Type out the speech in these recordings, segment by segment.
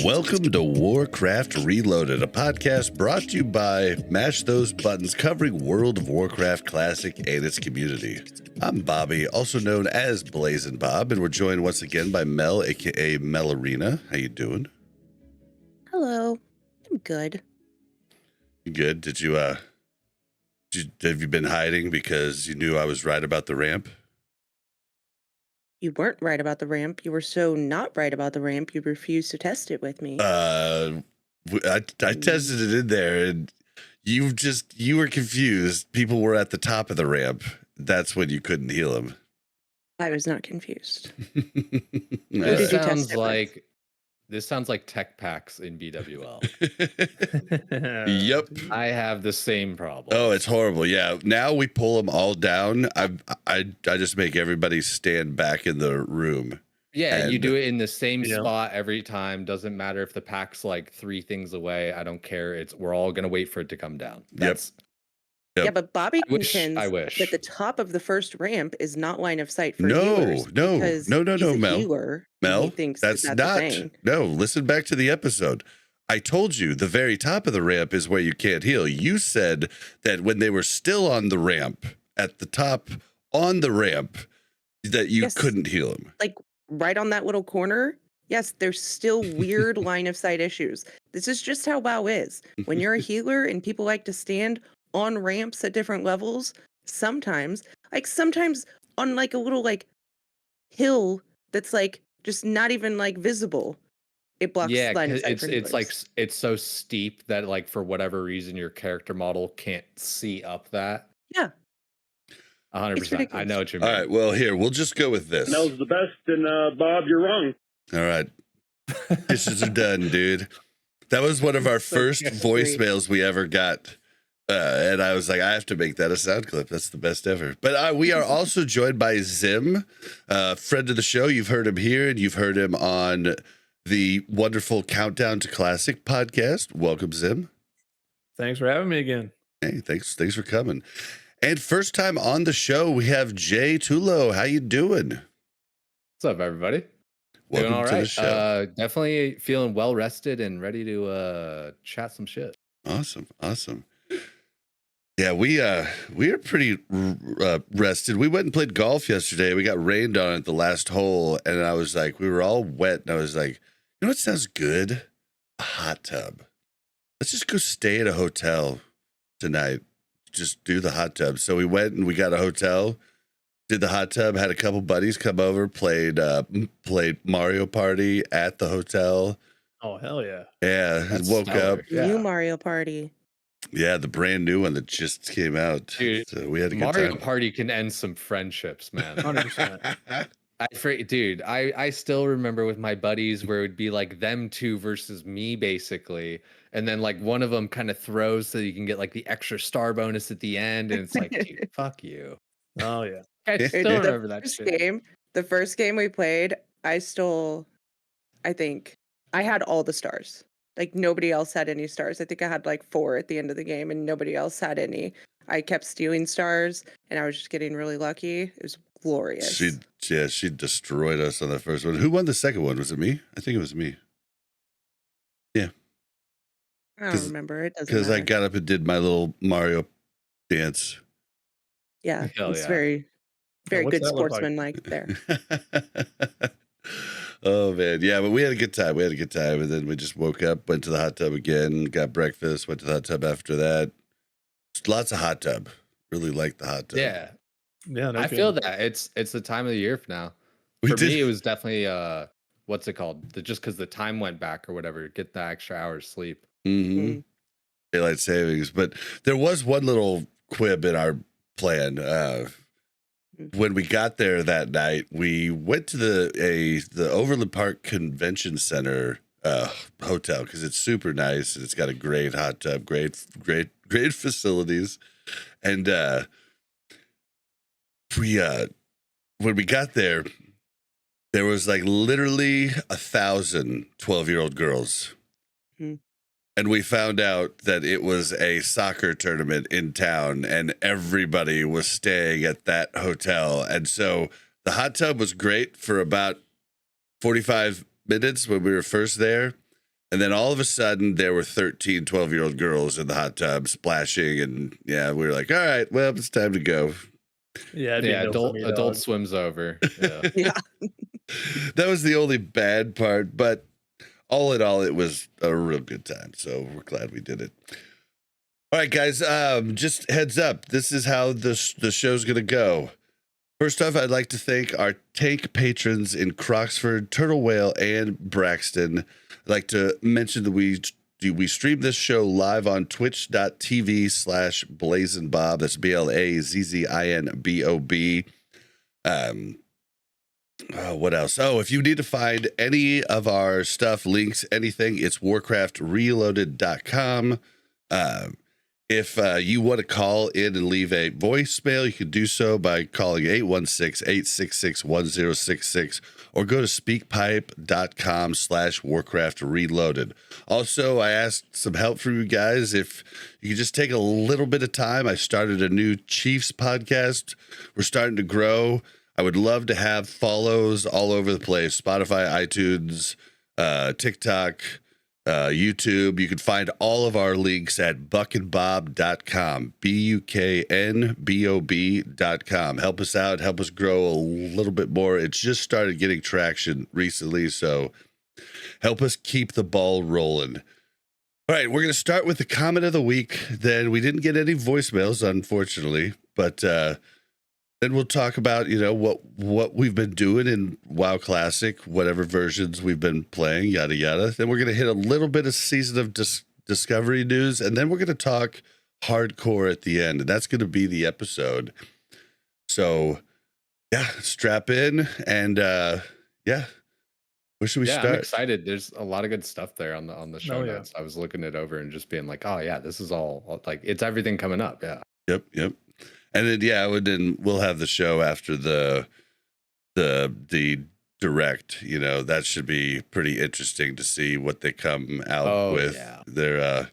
Welcome to Warcraft Reloaded, a podcast brought to you by Mash Those Buttons, covering World of Warcraft Classic and its community. I'm Bobby, also known as BlizzCon, and we're joined once again by Mel, aka Melarina. How you doing? Hello. I'm good. You good? Have you been hiding because you knew I was right about the ramp? You weren't right about the ramp. You were so not right about the ramp, you refused to test it with me. I tested it in there, and you were confused. People were at the top of the ramp. That's when you couldn't heal them. I was not confused. This sounds like tech packs in BWL. Yep. I have the same problem. Oh, it's horrible. Yeah. Now we pull them all down. I just make everybody stand back in the room. Yeah, and you do it in the same spot every time. Doesn't matter if the pack's like 3 things away. I don't care. We're all gonna wait for it to come down. Yep. Yeah, but Bobby contends I wish that the top of the first ramp is not line of sight for No, healers. Mel. Mel, that's not. No, listen back to the episode. I told you the very top of the ramp is where you can't heal. You said that when they were still on the ramp, at the top on the ramp, that you couldn't heal them. Like right on that little corner. Yes, there's still weird line of sight issues. This is just how WoW is. When you're a healer and people like to stand on ramps at different levels, sometimes on like a little like hill that's like just not even like visible, it blocks line of sight. It's like it's so steep that like for whatever reason your character model can't see up that. Yeah, 100%. I know what you mean. All right, well, here we'll just go with this. Mel's the best, and Bob, you're wrong. All right, dishes are done, dude. That was one of our first voicemails we ever got. And I was like, I have to make that a sound clip. That's the best ever. But we are also joined by Ziimm, friend of the show. You've heard him here, and you've heard him on the wonderful Countdown to Classic podcast. Welcome, Ziimm. Thanks for having me again. Hey, thanks for coming. And first time on the show, we have Jaytullo. How you doing? What's up, everybody? Welcome doing all to right. the show. Definitely feeling well rested and ready to chat some shit. Awesome. Yeah, we are pretty rested. We went and played golf yesterday. We got rained on at the last hole, and I was like, we were all wet, and I was like, you know what sounds good? A hot tub. Let's just go stay at a hotel tonight. Just do the hot tub. So we went and we got a hotel, did the hot tub, had a couple buddies come over, played Mario Party at the hotel. Oh, hell yeah. Yeah, and woke up. New Mario Party. Yeah, the brand new one that just came out. Dude, so we had a good Mario time. Party can end some friendships, man. 100%. I still remember with my buddies where it would be like them two versus me, basically. And then like one of them kind of throws so you can get like the extra star bonus at the end. And it's like, dude, fuck you. Oh, yeah. I still remember that shit. The first game we played, I think I had all the stars. Like nobody else had any stars. I think I had like 4 at the end of the game and nobody else had any. I kept stealing stars and I was just getting really lucky. It was glorious. She destroyed us on the first one. Who won the second one? Was it me? I think it was me. Yeah. I don't remember. It doesn't Because matter. I got up and did my little Mario dance. Yeah, Hell it's yeah. very good that look like? sportsman-like there. Oh man, yeah, but we had a good time. And then we just woke up, went to the hot tub again, got breakfast, went to the hot tub after that. Just lots of hot tub. Really like the hot tub. Yeah. Yeah, no I kidding. feel that it's the time of the year now. For me, it was definitely what's it called? Just because the time went back or whatever, get the extra hours sleep. Mm-hmm. Daylight savings. But there was one little quib in our plan. When we got there that night, we went to the Overland Park Convention Center hotel because it's super nice and it's got a great hot tub, great facilities, and when we got there was like literally 1,000 12-year-old girls. And we found out that it was a soccer tournament in town and everybody was staying at that hotel. And so the hot tub was great for about 45 minutes when we were first there. And then all of a sudden, there were 13, 12-year-old girls in the hot tub splashing. And yeah, we were like, all right, well, it's time to go. Yeah, it'd be no for me, adult dog. swims over. Yeah. Yeah. That was the only bad part. But all in all, it was a real good time. So we're glad we did it. All right, guys, just heads up. This is how the show's going to go. First off, I'd like to thank our tank patrons in Croxford, Turtle Whale, and Braxton. I'd like to mention that we stream this show live on twitch.tv/BlizzCon. That's BLAZZINBOB. What else? Oh, if you need to find any of our stuff, links, anything, it's warcraftreloaded.com. If you want to call in and leave a voicemail, you can do so by calling 816-866-1066 or go to speakpipe.com/warcraftreloaded. Also, I asked some help from you guys. If you could just take a little bit of time, I started a new Chiefs podcast. We're starting to grow. I would love to have follows all over the place. Spotify, iTunes, TikTok, YouTube. You can find all of our links at buckandbob.com, BUKNBOB.com. Help us out, help us grow a little bit more. It's just started getting traction recently, so help us keep the ball rolling. All right, we're going to start with the comment of the week. Then we didn't get any voicemails, unfortunately, but then we'll talk about, what we've been doing in WoW Classic, whatever versions we've been playing, yada, yada. Then we're going to hit a little bit of Season of Discovery news, and then we're going to talk hardcore at the end, and that's going to be the episode. So, yeah, strap in, and, where should we start? I'm excited. There's a lot of good stuff there on the show yeah. notes. I was looking it over and just being like, oh, yeah, this is all, like, it's everything coming up. Yeah. Yep. And then, we'll have the show after the direct. That should be pretty interesting to see what they come out with. Yeah. They're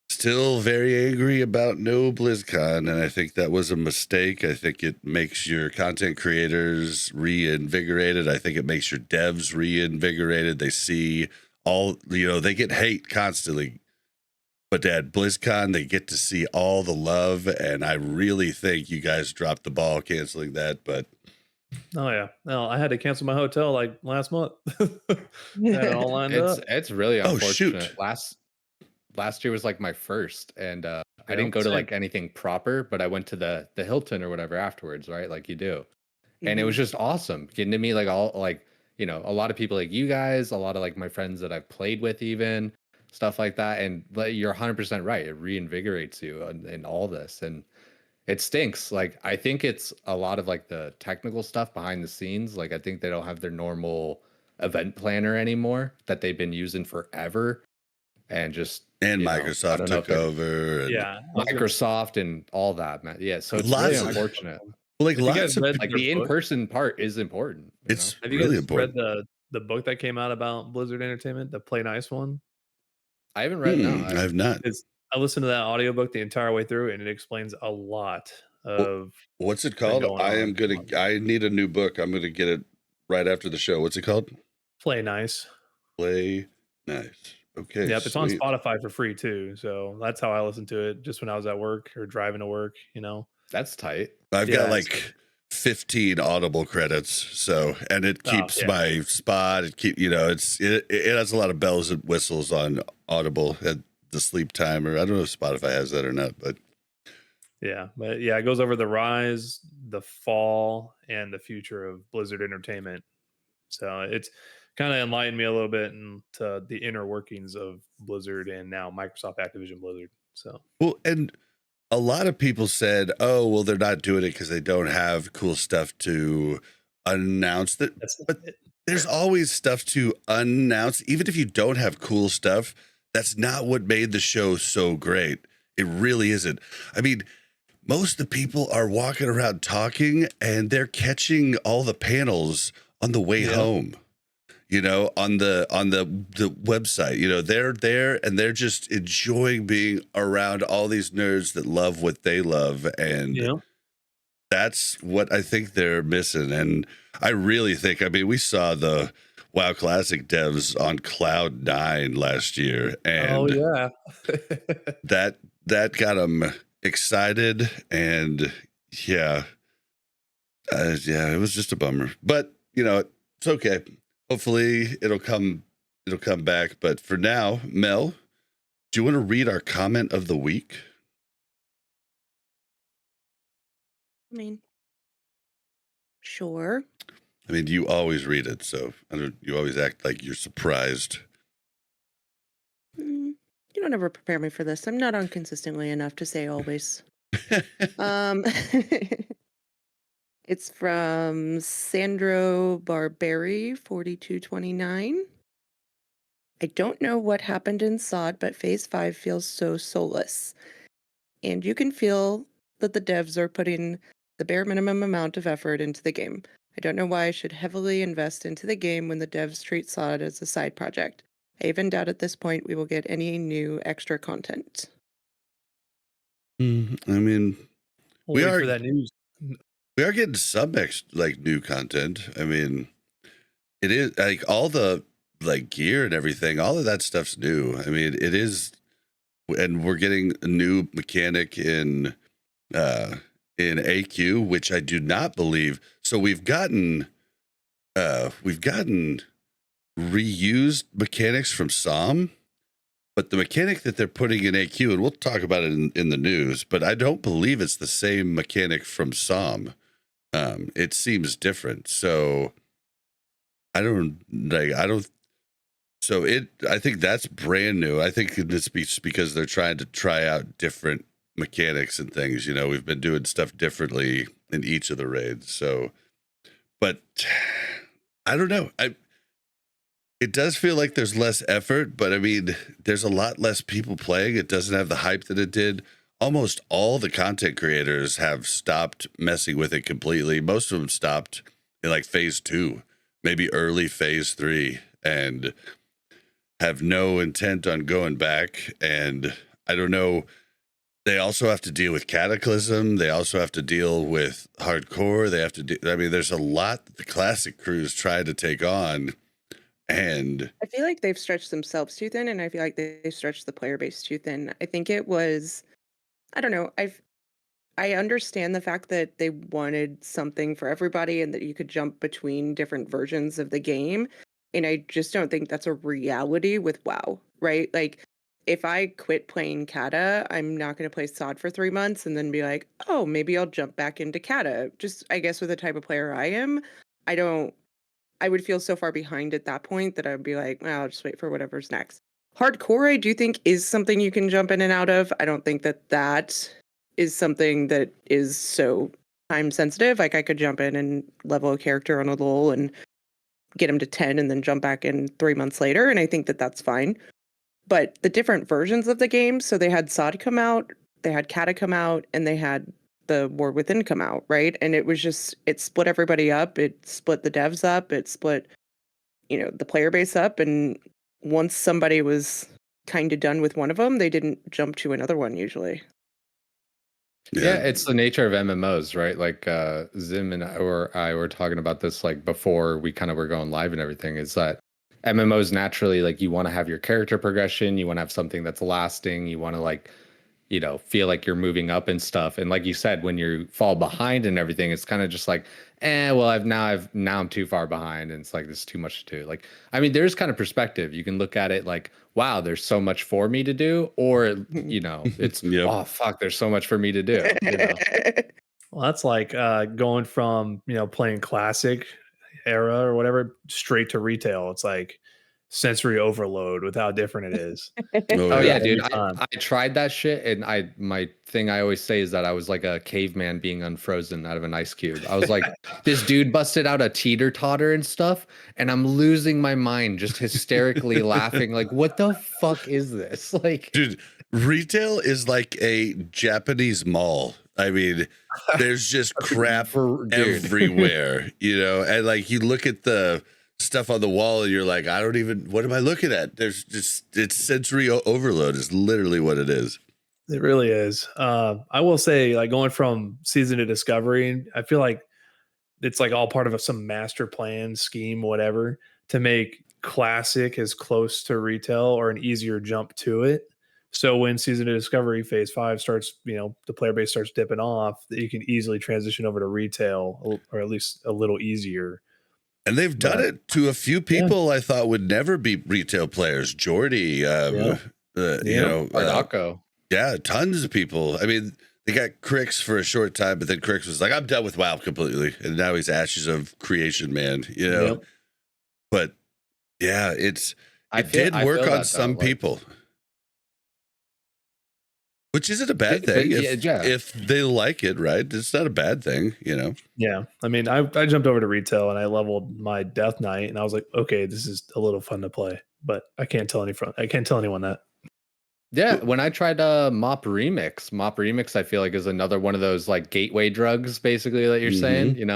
still very angry about no BlizzCon, and I think that was a mistake. I think it makes your content creators reinvigorated. I think it makes your devs reinvigorated. They see they get hate constantly. But at BlizzCon, they get to see all the love, and I really think you guys dropped the ball canceling that. But Oh yeah, no, I had to cancel my hotel like last month. Had it all lined up. It's really unfortunate. Shoot. Last year was like my first, and I didn't go to like anything proper, but I went to the Hilton or whatever afterwards, right? Like you do, and it was just awesome getting to meet like all like a lot of people like you guys, a lot of like my friends that I've played with, even. Stuff like that, and you're 100% right. It reinvigorates you in all this, and it stinks. Like I think it's a lot of like the technical stuff behind the scenes. Like I think they don't have their normal event planner anymore that they've been using forever, and Microsoft took over. And Microsoft and all that, man. Yeah, so it's really unfortunate. Like lots of like the in-person part is important. It's Have you really guys important. read the book that came out about Blizzard Entertainment, the Play Nice one? I haven't read it. No, I have not. I listened to that audiobook the entire way through, and it explains a lot of what's it called? I need a new book. I'm gonna get it right after the show. What's it called? Play Nice. Play Nice. Okay. Yep, it's on Spotify for free too. So that's how I listened to it, just when I was at work or driving to work. That's tight. I've got like 15 Audible credits, so and it keeps my spot. It has a lot of bells and whistles on Audible at the sleep timer. I don't know if Spotify has that or not, but it goes over the rise, the fall, and the future of Blizzard Entertainment. So it's kind of enlightened me a little bit into the inner workings of Blizzard and now Microsoft Activision Blizzard. So and a lot of people said, "Oh, well, they're not doing it because they don't have cool stuff to announce." But there's always stuff to announce, even if you don't have cool stuff. That's not what made the show so great. It really isn't. I mean, most of the people are walking around talking, and they're catching all the panels on the way home. On the website, they're there and they're just enjoying being around all these nerds that love what they love. And that's what I think they're missing. And I really think, we saw WoW Classic devs on cloud 9 last year, and yeah. that got them excited, and yeah, it was just a bummer. But it's okay. Hopefully, it'll come back. But for now, Mel, do you want to read our comment of the week? I mean, sure. I mean, you always read it, so you always act like you're surprised. You don't ever prepare me for this. I'm not on consistently enough to say always. It's from Sandro Barberi, 4229. I don't know what happened in SOD, but Phase 5 feels so soulless. And you can feel that the devs are putting the bare minimum amount of effort into the game. I don't know why I should heavily invest into the game when the devs treat SOD as a side project. I even doubt at this point we will get any new extra content. I mean, we are for that news. We are getting some new content. I mean, it is like all the gear and everything. All of that stuff's new. I mean, it is, and we're getting a new mechanic in AQ, which I do not believe. So we've gotten reused mechanics from SOM, but the mechanic that they're putting in AQ, and we'll talk about it in the news, but I don't believe it's the same mechanic from SOM. It seems different. So I think that's brand new. I think it's because they're trying to try out different mechanics and things. We've been doing stuff differently in each of the raids. So, but I don't know. It does feel like there's less effort, but I mean, there's a lot less people playing. It doesn't have the hype that it did. Almost all the content creators have stopped messing with it completely. Most of them stopped in Phase 2, maybe early Phase 3, and have no intent on going back. And I don't know. They also have to deal with Cataclysm. They also have to deal with Hardcore. They have to there's a lot that the classic crews try to take on. And I feel like they've stretched themselves too thin, and I feel like they've stretched the player base too thin. I think it was, I don't know. I understand the fact that they wanted something for everybody and that you could jump between different versions of the game. And I just don't think that's a reality with WoW, right? Like, if I quit playing Kata, I'm not going to play SOD for 3 months and then be like, oh, maybe I'll jump back into Kata. Just, I guess, with the type of player I am, I would feel so far behind at that point that I would be like, well, I'll just wait for whatever's next. Hardcore, I do think, is something you can jump in and out of. I don't think that is something that is so time sensitive. Like, I could jump in and level a character on a lull and get him to 10 and then jump back in 3 months later. And I think that that's fine. But the different versions of the game, so they had SOD come out, they had Kata come out, and they had the War Within come out, right? And it was just, it split everybody up. It split the devs up. It split, the player base up. And once somebody was kind of done with one of them, they didn't jump to another one usually. Yeah, it's the nature of MMOs, right? Like Ziimm and I were talking about this before we kind of were going live and everything, is that MMOs naturally, you want to have your character progression, you want to have something that's lasting, you want to feel like you're moving up and stuff. And like you said, when you fall behind and everything, it's kind of just now I'm too far behind, and it's this is too much to do. There's kind of perspective. You can look at it wow, there's so much for me to do, or it's Yep. Oh fuck, there's so much for me to do. Well, that's going from playing classic era or whatever straight to retail. It's sensory overload with how different it is. Oh yeah, dude. I tried that shit, and my thing I always say is that I was like a caveman being unfrozen out of an ice cube. I was like, this dude busted out a teeter totter and stuff, and I'm losing my mind, just hysterically laughing. What the fuck is this? Dude, retail is like a Japanese mall. I mean, there's just crap everywhere, and you look at the stuff on the wall and you're like, what am I looking at? There's just, it's sensory overload is literally what it is. It really is. I will say, going from season to discovery, I feel like it's all part of some master plan scheme, whatever, to make classic as close to retail or an easier jump to it. So when Season of Discovery Phase 5 starts, the player base starts dipping off, that you can easily transition over to retail, or at least a little easier. And they've done it to a few people I thought would never be retail players. Jordy, Ardako. Yeah, tons of people. I mean, they got Crix for a short time, but then Crix was like, I'm done with WoW completely. And now he's Ashes of Creation Man, Yep. But yeah, it did work on some people. Which isn't a bad thing if they like it, right? It's not a bad thing, Yeah. I mean, I jumped over to retail and I leveled my Death Knight and I was like, okay, this is a little fun to play, but I can't tell anyone that. Yeah, when I tried Mop Remix, I feel like is another one of those like gateway drugs, basically, that you're saying,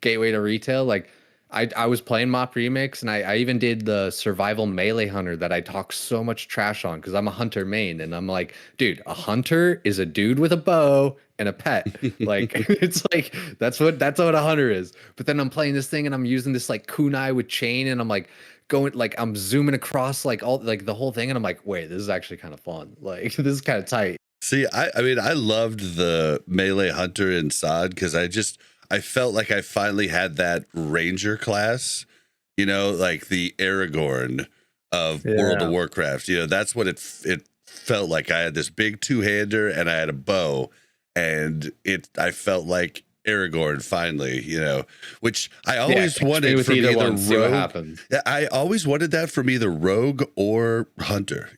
gateway to retail. Like I was playing Mop Remix, and I even did the survival melee hunter that I talk so much trash on because I'm a hunter main, and I'm like, dude, a hunter is a dude with a bow and a pet. Like it's like that's what a hunter is. But then I'm playing this thing and I'm using this like kunai with chain, and I'm like going like I'm zooming across like all like the whole thing, and I'm like, wait, this is actually kind of fun. Like this is kind of tight. See, I mean, I loved the melee hunter in SOD because I felt like I finally had that ranger class, like the Aragorn of World of Warcraft. That's what it felt like. I had this big two-hander and I had a bow, and I felt like Aragorn finally, which I always wanted from either rogue. Yeah, I always wanted that from either rogue or hunter,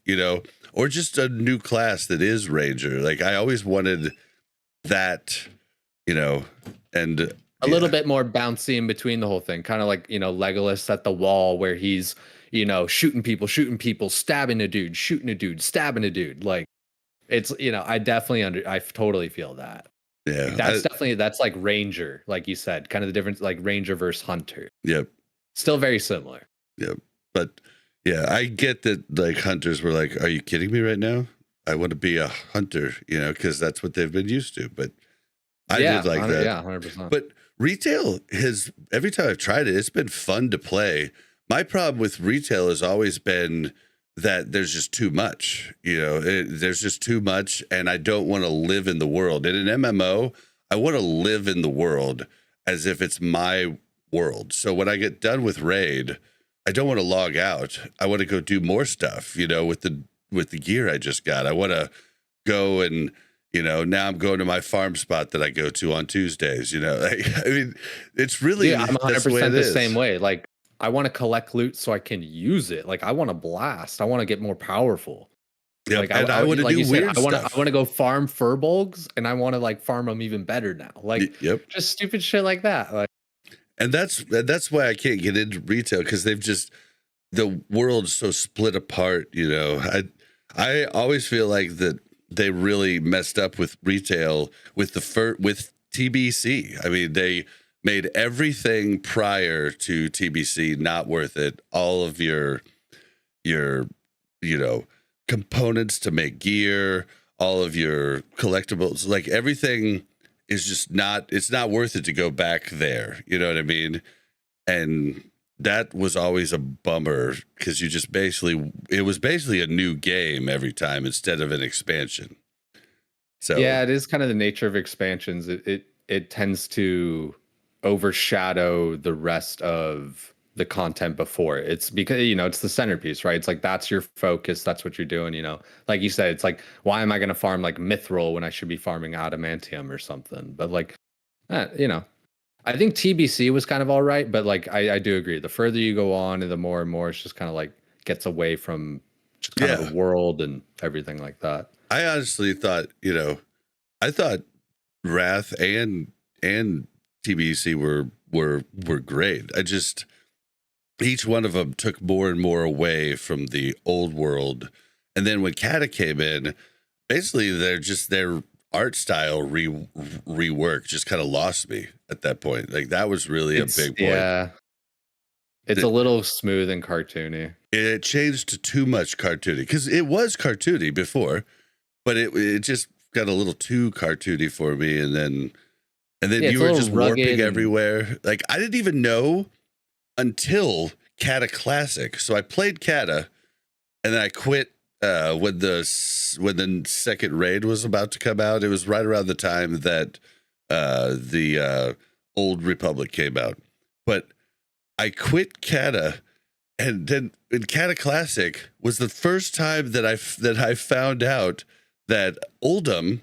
or just a new class that is ranger. Like I always wanted that, and a little bit more bouncy in between the whole thing, kind of like Legolas at the wall where he's shooting people, stabbing a dude, shooting a dude, stabbing a dude. Like it's I totally feel that. Yeah, that's like ranger, like you said, kind of the difference, like ranger versus hunter. Yep, still very similar. Yep, but yeah, I get that. Like hunters were like, "Are you kidding me right now? I want to be a hunter," because that's what they've been used to. But I did like that. Yeah, 100%. But retail every time I've tried it, it's been fun to play. My problem with retail has always been that there's just too much, there's just too much, and I don't want to live in the world. In an MMO, I want to live in the world as if it's my world. So when I get done with raid, I don't want to log out. I want to go do more stuff, with the gear I just got. I want to go and, now I'm going to my farm spot that I go to on Tuesdays, I mean, it's really, I'm 100% the same way. Like, I want to collect loot so I can use it. Like I want to blast. I want to get more powerful. Yeah, like I want to do weird stuff. I want to go farm furbolgs, and I want to like farm them even better now. Like just stupid shit like that. Like, and that's why I can't get into retail, because the world's so split apart. I always feel like that they really messed up with retail with with TBC. I mean, they made everything prior to TBC not worth it. All of your components to make gear, all of your collectibles, like everything is just it's not worth it to go back there. You know what I mean? And that was always a bummer, because it was basically a new game every time instead of an expansion. So yeah, it is kind of the nature of expansions. It tends to overshadow the rest of the content before. It's because it's the centerpiece, right? It's like that's your focus, that's what you're doing. Like you said, it's like, why am I going to farm like mithril when I should be farming adamantium or something? But like I think TBC was kind of all right, but like I do agree, the further you go on and the more and more it's just kind of like gets away from just kind of the world and everything like that. I honestly thought I thought Wrath and TBC were great. Each one of them took more and more away from the old world. And then when Kata came in, basically their art style rework just kind of lost me at that point. Like that was really a big point. Yeah. It's a little smooth and cartoony. It changed to too much cartoony, because it was cartoony before, but it just got a little too cartoony for me. And then you were just warping everywhere. Like I didn't even know until Cata Classic. So I played Cata, and then I quit when the second raid was about to come out. It was right around the time that the Old Republic came out. But I quit Cata, and then in Cata Classic was the first time that I found out that Oldham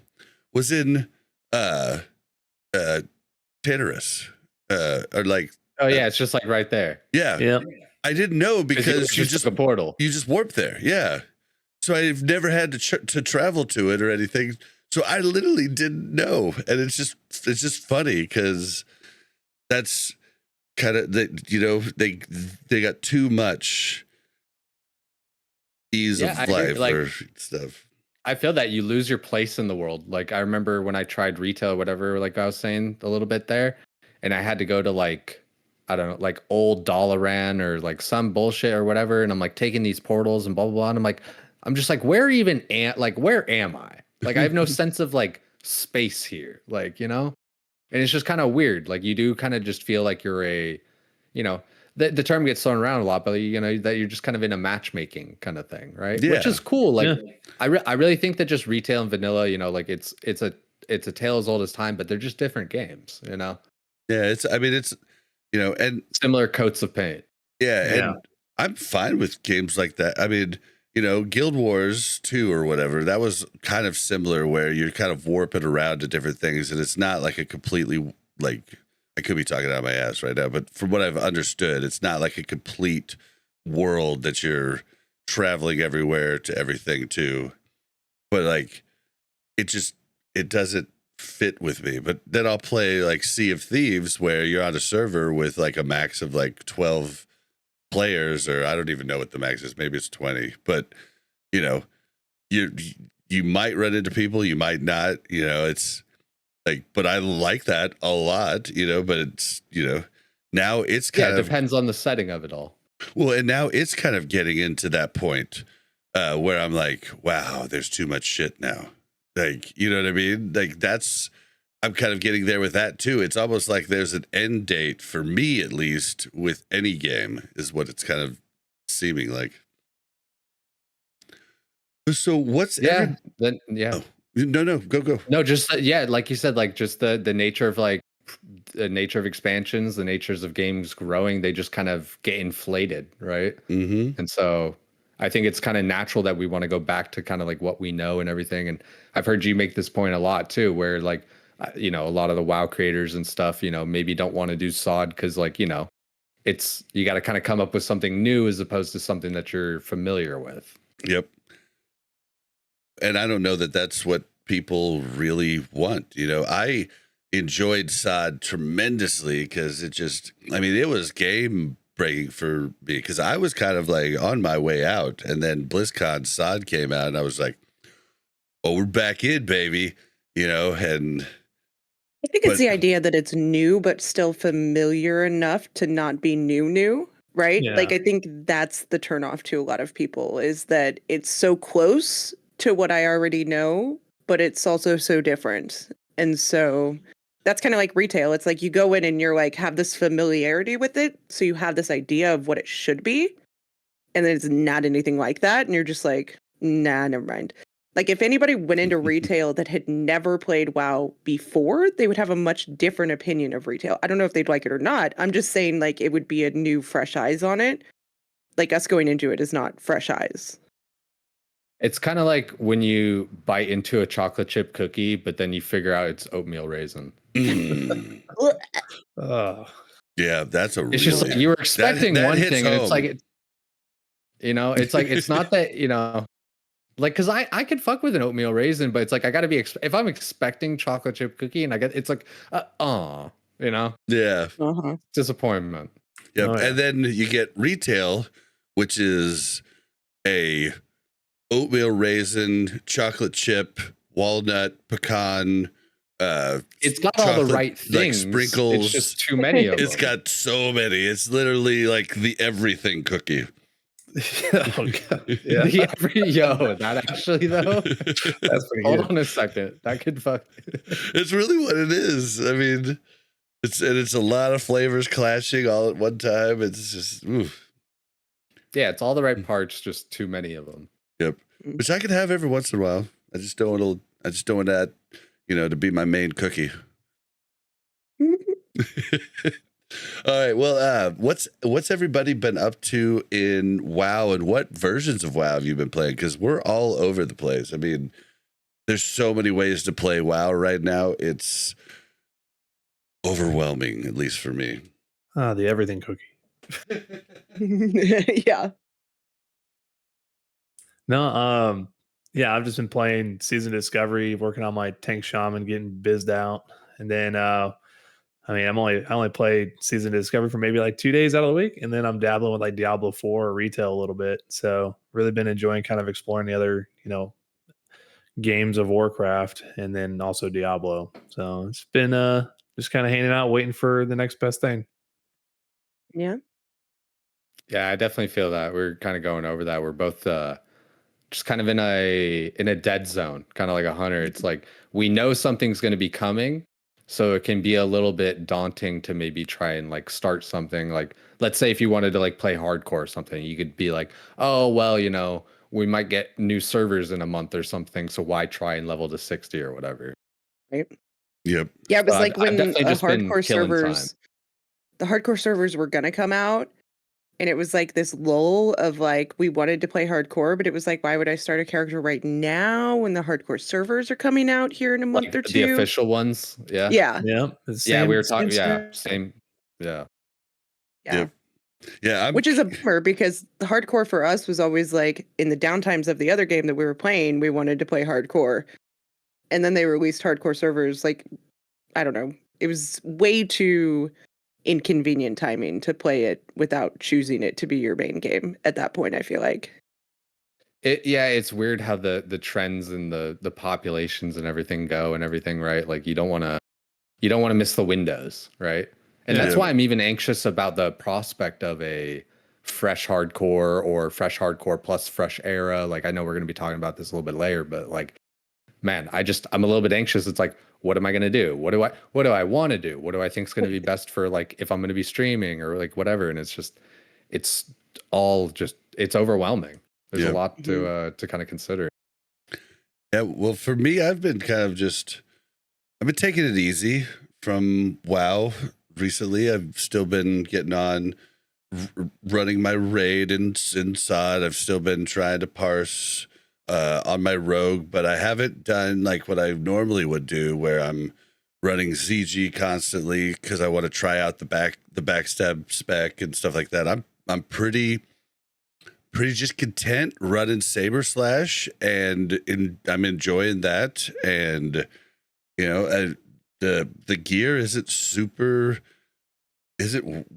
was in Tantarus. Or like, Oh yeah, it's just like right there. yeah. Yeah. I didn't know because you just a portal. You just warp there. Yeah. So I've never had to travel to it or anything. So I literally didn't know. And it's just funny because that's kind of they got too much ease of life or stuff. I feel that you lose your place in the world. Like I remember when I tried retail or whatever, like I was saying a little bit there, and I had to go to like, I don't know, like old Dalaran or like some bullshit or whatever. And I'm like taking these portals and blah, blah, blah. And I'm just like, where am I? Like I have no sense of like space here, like, you know? And it's just kind of weird. Like you do kind of just feel like you're the term gets thrown around a lot, but you know, that you're just kind of in a matchmaking kind of thing, right? Yeah. Which is cool. Like I really think that just retail and vanilla, you know, like it's a tale as old as time, but they're just different games, you know? Yeah, it's you know, and similar coats of paint. Yeah, and I'm fine with games like that. I mean, you know, Guild Wars 2 or whatever, that was kind of similar where you're kind of warping around to different things, and it's not like a completely, like, I could be talking out of my ass right now, but from what I've understood, it's not like a complete world that you're traveling everywhere to everything to. But like, it doesn't fit with me. But then I'll play like Sea of Thieves where you're on a server with like a max of like 12 players, or I don't even know what the max is, maybe it's 20, but you know, you might run into people, you might not, you know, it's like, but I like that a lot, you know, but it's, you know, now it's kind of, it depends on the setting of it all. Well, and now it's kind of getting into that point where I'm like, wow, there's too much shit now. Like, you know what I mean? Like I'm kind of getting there with that too. It's almost like there's an end date for me, at least with any game, is what it's kind of seeming like. So what's No, go. No, just like you said, like just the nature of like the nature of expansions, the natures of games growing, they just kind of get inflated, right? Mm-hmm. And so I think it's kind of natural that we want to go back to kind of like what we know and everything. And I've heard you make this point a lot too, where like, you know, a lot of the WoW creators and stuff, you know, maybe don't want to do SOD because like, you know, you got to kind of come up with something new as opposed to something that you're familiar with. Yep. And I don't know that that's what people really want. You know, I enjoyed SOD tremendously because it was game breaking for me because I was kind of like on my way out, and then BlizzCon SOD came out and I was like, oh, we're back in, baby, you know. And I think it's the idea that it's new but still familiar enough to not be new, right? Yeah. Like I think that's the turnoff to a lot of people, is that it's so close to what I already know, but it's also so different. And so that's kind of like retail. It's like you go in and you're like, have this familiarity with it. So you have this idea of what it should be. And then it's not anything like that. And you're just like, nah, never mind. Like if anybody went into retail that had never played WoW before, they would have a much different opinion of retail. I don't know if they'd like it or not. I'm just saying like it would be a new fresh eyes on it. Like us going into it is not fresh eyes. It's kind of like when you bite into a chocolate chip cookie, but then you figure out it's oatmeal raisin. Yeah, that's It's just like you were expecting that one hits thing, and it's home. like, you know, it's like it's not that, you know, like because I could fuck with an oatmeal raisin, but it's like I got to be if I'm expecting chocolate chip cookie and I get it's like, you know, Yeah. disappointment. Yep. Oh, yeah. And then you get retail, which is a oatmeal raisin, chocolate chip, walnut, pecan. It's got all the right like things. sprinkles. It's just too many of them. It's got so many. It's literally like the everything cookie. Oh, God. Yeah. That actually though. That's pretty Hold good. on a second. That could fuck. It's really what it is. I mean, it's a lot of flavors clashing all at one time. It's just, oof. Yeah, it's all the right parts, just too many of them. Yep. Which I could have every once in a while. I just don't want that, to be my main cookie. All right. Well, what's everybody been up to in WoW, and what versions of WoW have you been playing? Because we're all over the place. I mean, there's so many ways to play WoW right now. It's overwhelming, at least for me. The everything cookie. Yeah. No, yeah, I've just been playing Season Discovery, working on my Tank Shaman, getting bizzed out. And then I only played Season Discovery for maybe like 2 days out of the week, and then I'm dabbling with like Diablo 4 or retail a little bit. So really been enjoying kind of exploring the other, games of Warcraft, and then also Diablo. So it's been just kind of hanging out, waiting for the next best thing. Yeah. Yeah, I definitely feel that. We're kind of going over that. We're both just kind of in a dead zone, kind of like a hunter. It's like we know something's going to be coming, so it can be a little bit daunting to maybe try and like start something. Like, let's say if you wanted to like play hardcore or something, you could be like, oh well, we might get new servers in a month or something, so why try and level to 60 or whatever. Right. Yep. Yeah, it was So like I've when definitely just been hardcore killing servers, the hardcore servers were gonna come out, and it was like this lull of like we wanted to play hardcore, but it was like, why would I start a character right now when the hardcore servers are coming out here in a month Like or the two? official ones. Yeah. Yeah. Yeah. Yeah, we were talking. Yeah. Same. Yeah. Yeah. Yep. Yeah. Which is a bummer, because the hardcore for us was always like in the downtimes of the other game that we were playing, we wanted to play hardcore. And then they released hardcore servers, like, I don't know. It was way too inconvenient timing to play it without choosing it to be your main game at that point, I feel like. It's weird how the trends and the populations and everything go and everything, right? Like you don't want to miss the windows, right? And that's why I'm even anxious about the prospect of a fresh hardcore or fresh hardcore plus fresh era. Like I know we're going to be talking about this a little bit later, but like, man, I'm a little bit anxious. It's like, what am I going to do? What do I want to do? What do I think is going to be best for like if I'm going to be streaming or like whatever? And it's overwhelming. There's a lot to kind of consider. Yeah, well, for me, I've been taking it easy from WoW recently. I've still been getting on running my raid in SOD. I've still been trying to parse on my rogue, but I haven't done like what I normally would do, where I'm running ZG constantly because I want to try out the backstab spec and stuff like that. I'm pretty just content running Saber Slash, and I'm enjoying that. And the gear isn't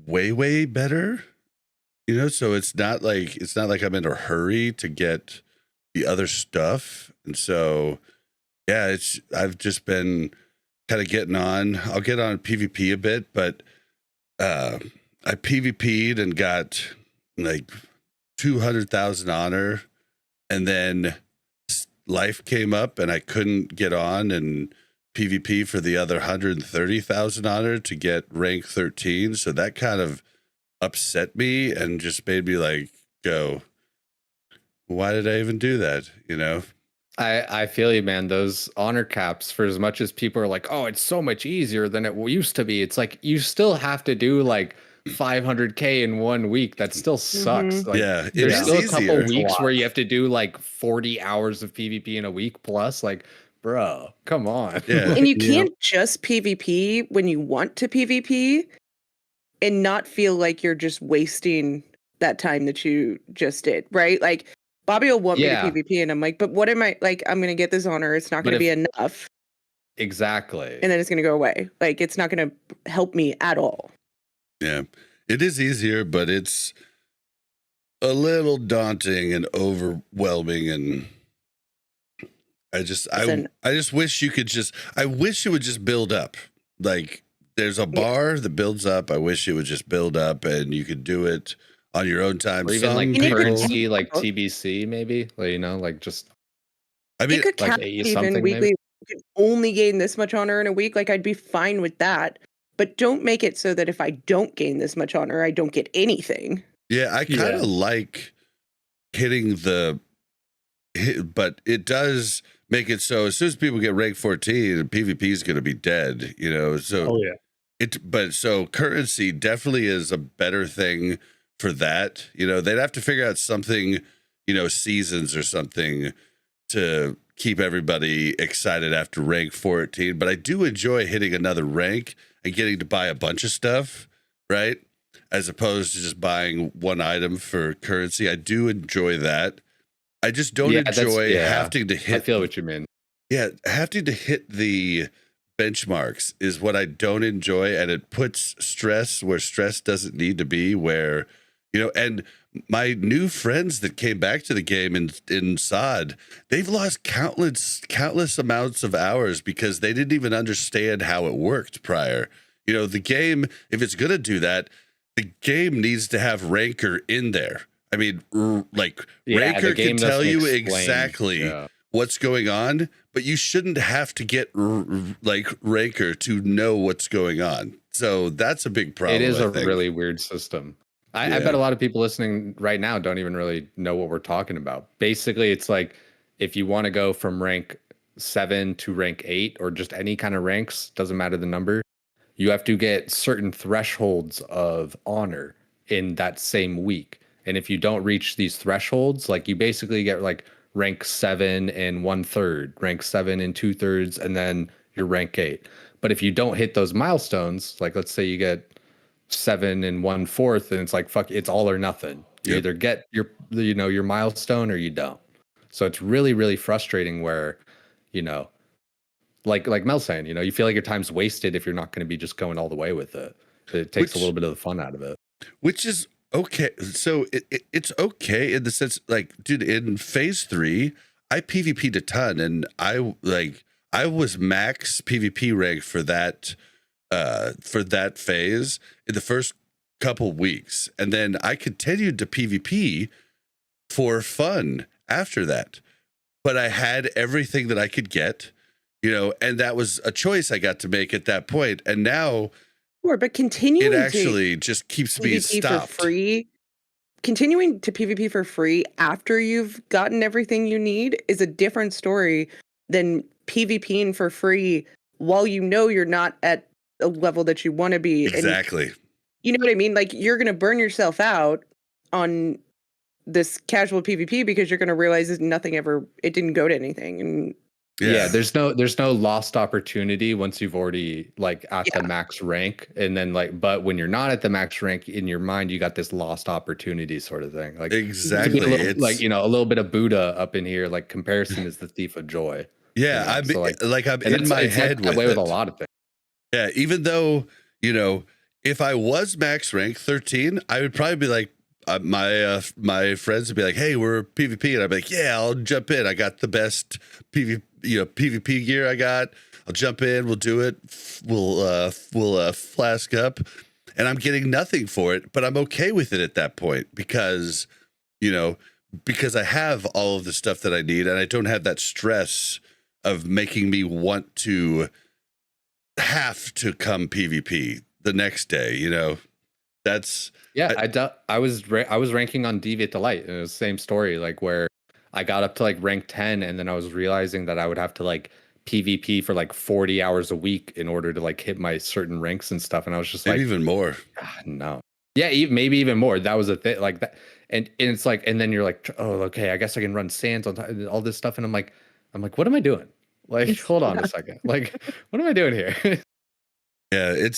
way better, so it's not like I'm in a hurry to get the other stuff. And so yeah, I've just been kind of getting on. I'll get on PvP a bit, but I PvP'd and got like 200,000 honor, and then life came up and I couldn't get on and PvP for the other 130,000 honor to get rank 13. So that kind of upset me and just made me like go, why did I even do that? I feel you, man. Those honor caps, for as much as people are like, oh, it's so much easier than it used to be, it's like you still have to do like 500K in 1 week. That still sucks. Like, yeah, there's still a couple It's weeks where you have to do like 40 hours of PvP in a week plus. Like, bro, come on. Yeah. And you can't just PvP when you want to PvP and not feel like you're just wasting that time that you just did, right? Like Bobby will want me to PvP, and I'm like, but what am I like? I'm going to get this honor. It's not going to be enough. Exactly. And then it's going to go away. Like, it's not going to help me at all. Yeah, it is easier, but it's a little daunting and overwhelming. And I just wish you could I wish it would just build up. Like there's a bar that builds up. I wish it would just build up and you could do it on your own time. Or even like currency, like TBC, maybe, like just. I mean, you could like cap even weekly. Maybe? You could only gain this much honor in a week. Like I'd be fine with that, but don't make it so that if I don't gain this much honor, I don't get anything. Yeah, I kind of like hitting but it does make it so as soon as people get rank 14, PvP is going to be dead, you know. So so currency definitely is a better thing for that. You know, they'd have to figure out something, you know, seasons or something to keep everybody excited after rank 14. But I do enjoy hitting another rank and getting to buy a bunch of stuff, right? As opposed to just buying one item for currency. I do enjoy that. I just don't enjoy having to hit. I feel what you mean. Yeah, having to hit the benchmarks is what I don't enjoy, and it puts stress where stress doesn't need to be. Where, you know, and my new friends that came back to the game in SOD, they've lost countless amounts of hours because they didn't even understand how it worked prior. You know, the game, if it's gonna do that, the game needs to have Ranker in there. I mean, Ranker can tell you exactly what's going on, but you shouldn't have to get Ranker to know what's going on. So that's a big problem. It is a really weird system. I bet a lot of people listening right now don't even really know what we're talking about. Basically, it's like if you want to go from rank 7 to rank 8 or just any kind of ranks, doesn't matter the number, you have to get certain thresholds of honor in that same week. And if you don't reach these thresholds, like you basically get like rank 7 and 1/3, rank 7 and 2/3, and then you're rank 8. But if you don't hit those milestones, like let's say you get 7 and 1/4, and it's like, fuck, it's all or nothing. You either get your milestone or you don't. So it's really, really frustrating where, you know, like Mel's saying, you know, you feel like your time's wasted if you're not going to be just going all the way with it. It takes a little bit of the fun out of it. Which is okay. So it's okay in the sense, like, dude, in phase 3, I PvP'd a ton, and I was max PvP rank for that phase in the first couple weeks, and then I continued to PvP for fun after that. But I had everything that I could get, you know, and that was a choice I got to make at that point. And now, but continuing it actually just keeps me stopped. For free. Continuing to PvP for free after you've gotten everything you need is a different story than PvPing for free while you know you're not at a level that you want to be. Exactly. And you know what I mean? Like, you're going to burn yourself out on this casual PvP because you're going to realize that it didn't go to anything. And there's no lost opportunity once you've already at the max rank, and then but when you're not at the max rank, in your mind you got this lost opportunity sort of thing. Like, exactly, it's like, you know, a little bit of Buddha up in here. Like, comparison is the thief of joy. Yeah, you know? I'm in my head with a lot of things. Yeah, even though, you know, if I was max rank 13, I would probably be like, my friends would be like, "Hey, we're PvP," and I'd be like, "Yeah, I'll jump in. I got the best PvP gear I got. I'll jump in. We'll do it. We'll flask up," and I'm getting nothing for it, but I'm okay with it at that point because I have all of the stuff that I need, and I don't have that stress of making me want to have to come PvP the next day. You know, that's. Yeah, I was ranking on Deviate Delight, and it was the same story, like where I got up to rank 10, and then I was realizing that I would have to PvP for 40 hours a week in order to hit my certain ranks and stuff, and I was just maybe even more. No, yeah, maybe even more. That was a thing, like that, and it's and then you're like, oh, okay, I guess I can run sands on top, all this stuff, and I'm like, what am I doing? Hold on a second, what am I doing here? Yeah,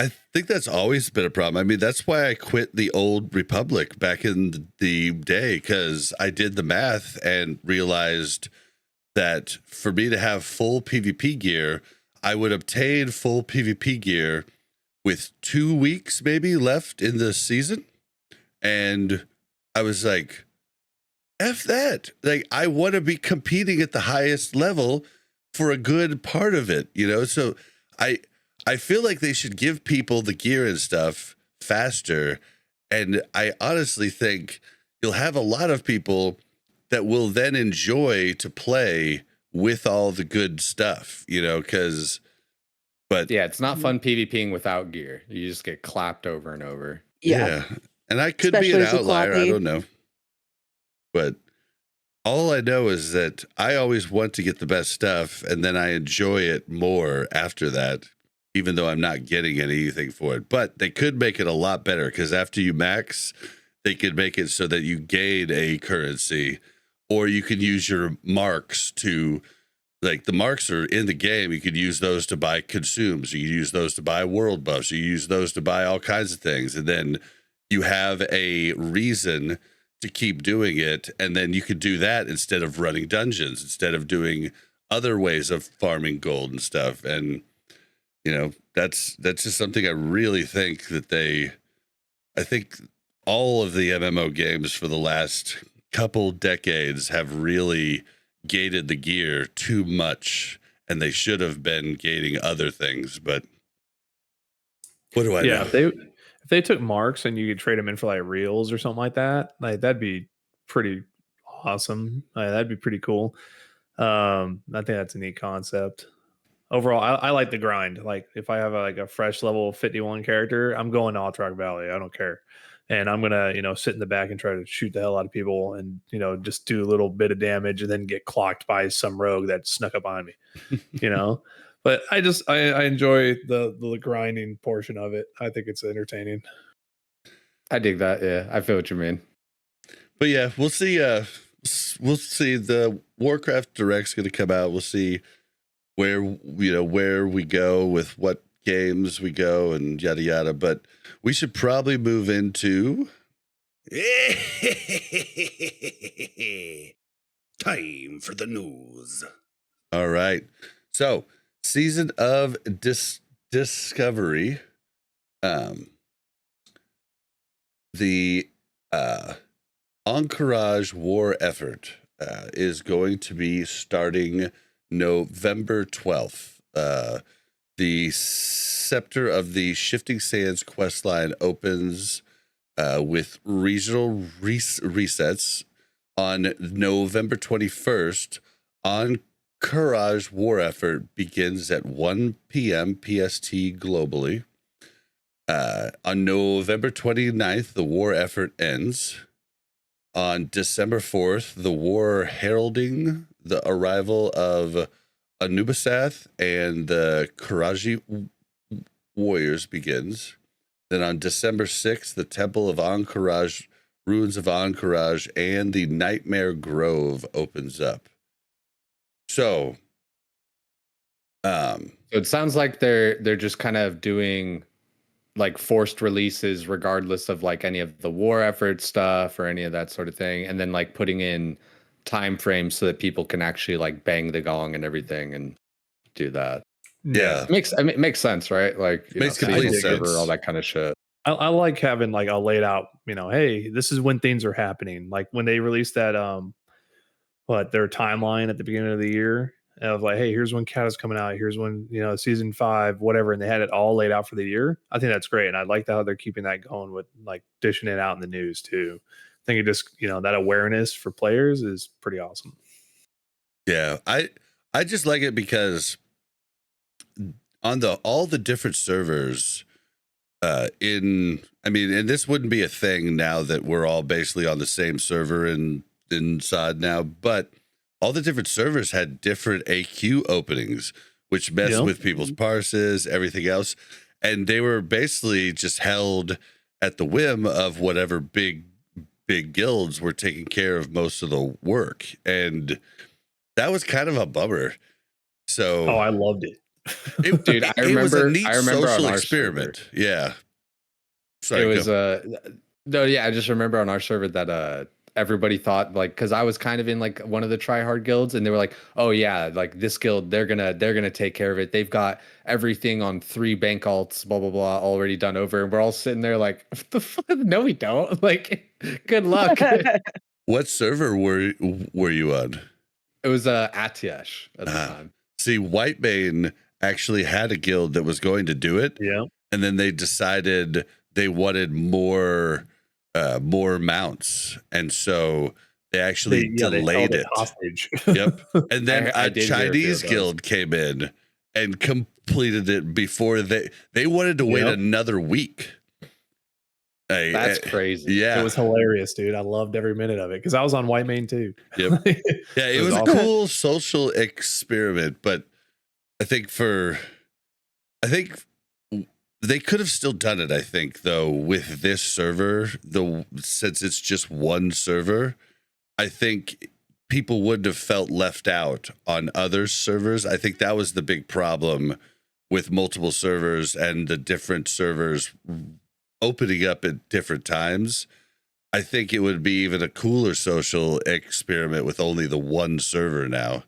I think that's always been a problem. I mean, that's why I quit the old Republic back in the day, because I did the math and realized that for me to have full PvP gear, I would obtain full PvP gear with 2 weeks maybe left in the season. And I was like, F that. I want to be competing at the highest level for a good part of it, you know? So I feel like they should give people the gear and stuff faster. And I honestly think you'll have a lot of people that will then enjoy to play with all the good stuff, you know, but yeah, it's not fun PvPing without gear. You just get clapped over and over. Yeah. And I could be Especially an as a outlier. I cloppy. don't know. But all I know is that I always want to get the best stuff, and then I enjoy it more after that, even though I'm not getting anything for it. But they could make it a lot better, because after you max, they could make it so that you gain a currency, or you can use your marks to, like, the marks are in the game. You could use those to buy consumes. You could use those to buy world buffs. You use those to buy all kinds of things. And then you have a reason to keep doing it, and then you could do that instead of running dungeons, instead of doing other ways of farming gold and stuff. And you know, that's just something I really think that I think all of the MMO games for the last couple decades have really gated the gear too much, and they should have been gating other things. But what do I know? If they took marks and you could trade them in for like reels or something like that, like that'd be pretty awesome. That'd be pretty cool. I think that's a neat concept. Overall, I like the grind. Like if I have a fresh level 51 character, I'm going to Ahn'Qiraj Valley. I don't care. And I'm gonna, sit in the back and try to shoot the hell out of people and, just do a little bit of damage and then get clocked by some rogue that snuck up on me. But I enjoy the grinding portion of it. I think it's entertaining. I dig that. Yeah, I feel what you mean. But yeah, we'll see. We'll see. The Warcraft Direct's going to come out. We'll see where we go with what games we go and yada yada. But we should probably move into time for the news. All right. So, Season of Discovery. The Ahn'Qiraj War Effort is going to be starting November 12th. The Scepter of the Shifting Sands questline opens with regional resets on November 21st. Ahn'Qiraj War Effort begins at 1 p.m. PST globally. On November 29th, the war effort ends. On December 4th, the war heralding the arrival of Anubisath and the Qiraji warriors begins. Then on December 6th, the Temple of Ahn'Qiraj, Ruins of Ahn'Qiraj, and the Nightmare Grove opens up. So it sounds like they're just kind of doing like forced releases regardless of like any of the war effort stuff or any of that sort of thing, and then like putting in time frames so that people can actually like bang the gong and everything and do that. Yeah, it makes sense, right? Like makes complete sense. All that kind of shit. I like having like a laid out, hey, this is when things are happening. Like when they released that their timeline at the beginning of the year of like, hey, here's when Cat is coming out, here's when season 5, whatever, and they had it all laid out for the year. I think that's great, and I like how they're keeping that going with like dishing it out in the news too. I think it just that awareness for players is pretty awesome. Yeah, I just like it because on all the different servers and this wouldn't be a thing now that we're all basically on the same server in SOD now, but all the different servers had different AQ openings, which messed with people's parses, everything else. And they were basically just held at the whim of whatever big guilds were taking care of most of the work. And that was kind of a bummer. So I loved it. Dude, I remember, it was a neat social on our experiment. Server. Yeah. Sorry, it was I just remember on our server that everybody thought, like, because I was kind of in like one of the try hard guilds, and they were like, oh yeah, like this guild, they're gonna take care of it, they've got everything on 3 bank alts, blah blah blah, already done over. And we're all sitting there like, what the fuck? No, we don't. Like, good luck. What server were you on? It was Atiesh at the time. See, Whitebane actually had a guild that was going to do it. Yeah. And then they decided they wanted more mounts, and so they actually delayed it. Hostage. Yep. And then a Chinese guild came in and completed it before they wanted to wait another week. That's crazy. Yeah. It was hilarious, dude. I loved every minute of it because I was on White Mane too. Yep. Yeah, it was a awesome. cool social experiment, but I think they could have still done it, I think, though, with this server, since it's just one server, I think people wouldn't have felt left out on other servers. I think that was the big problem with multiple servers and the different servers opening up at different times. I think it would be even a cooler social experiment with only the one server now.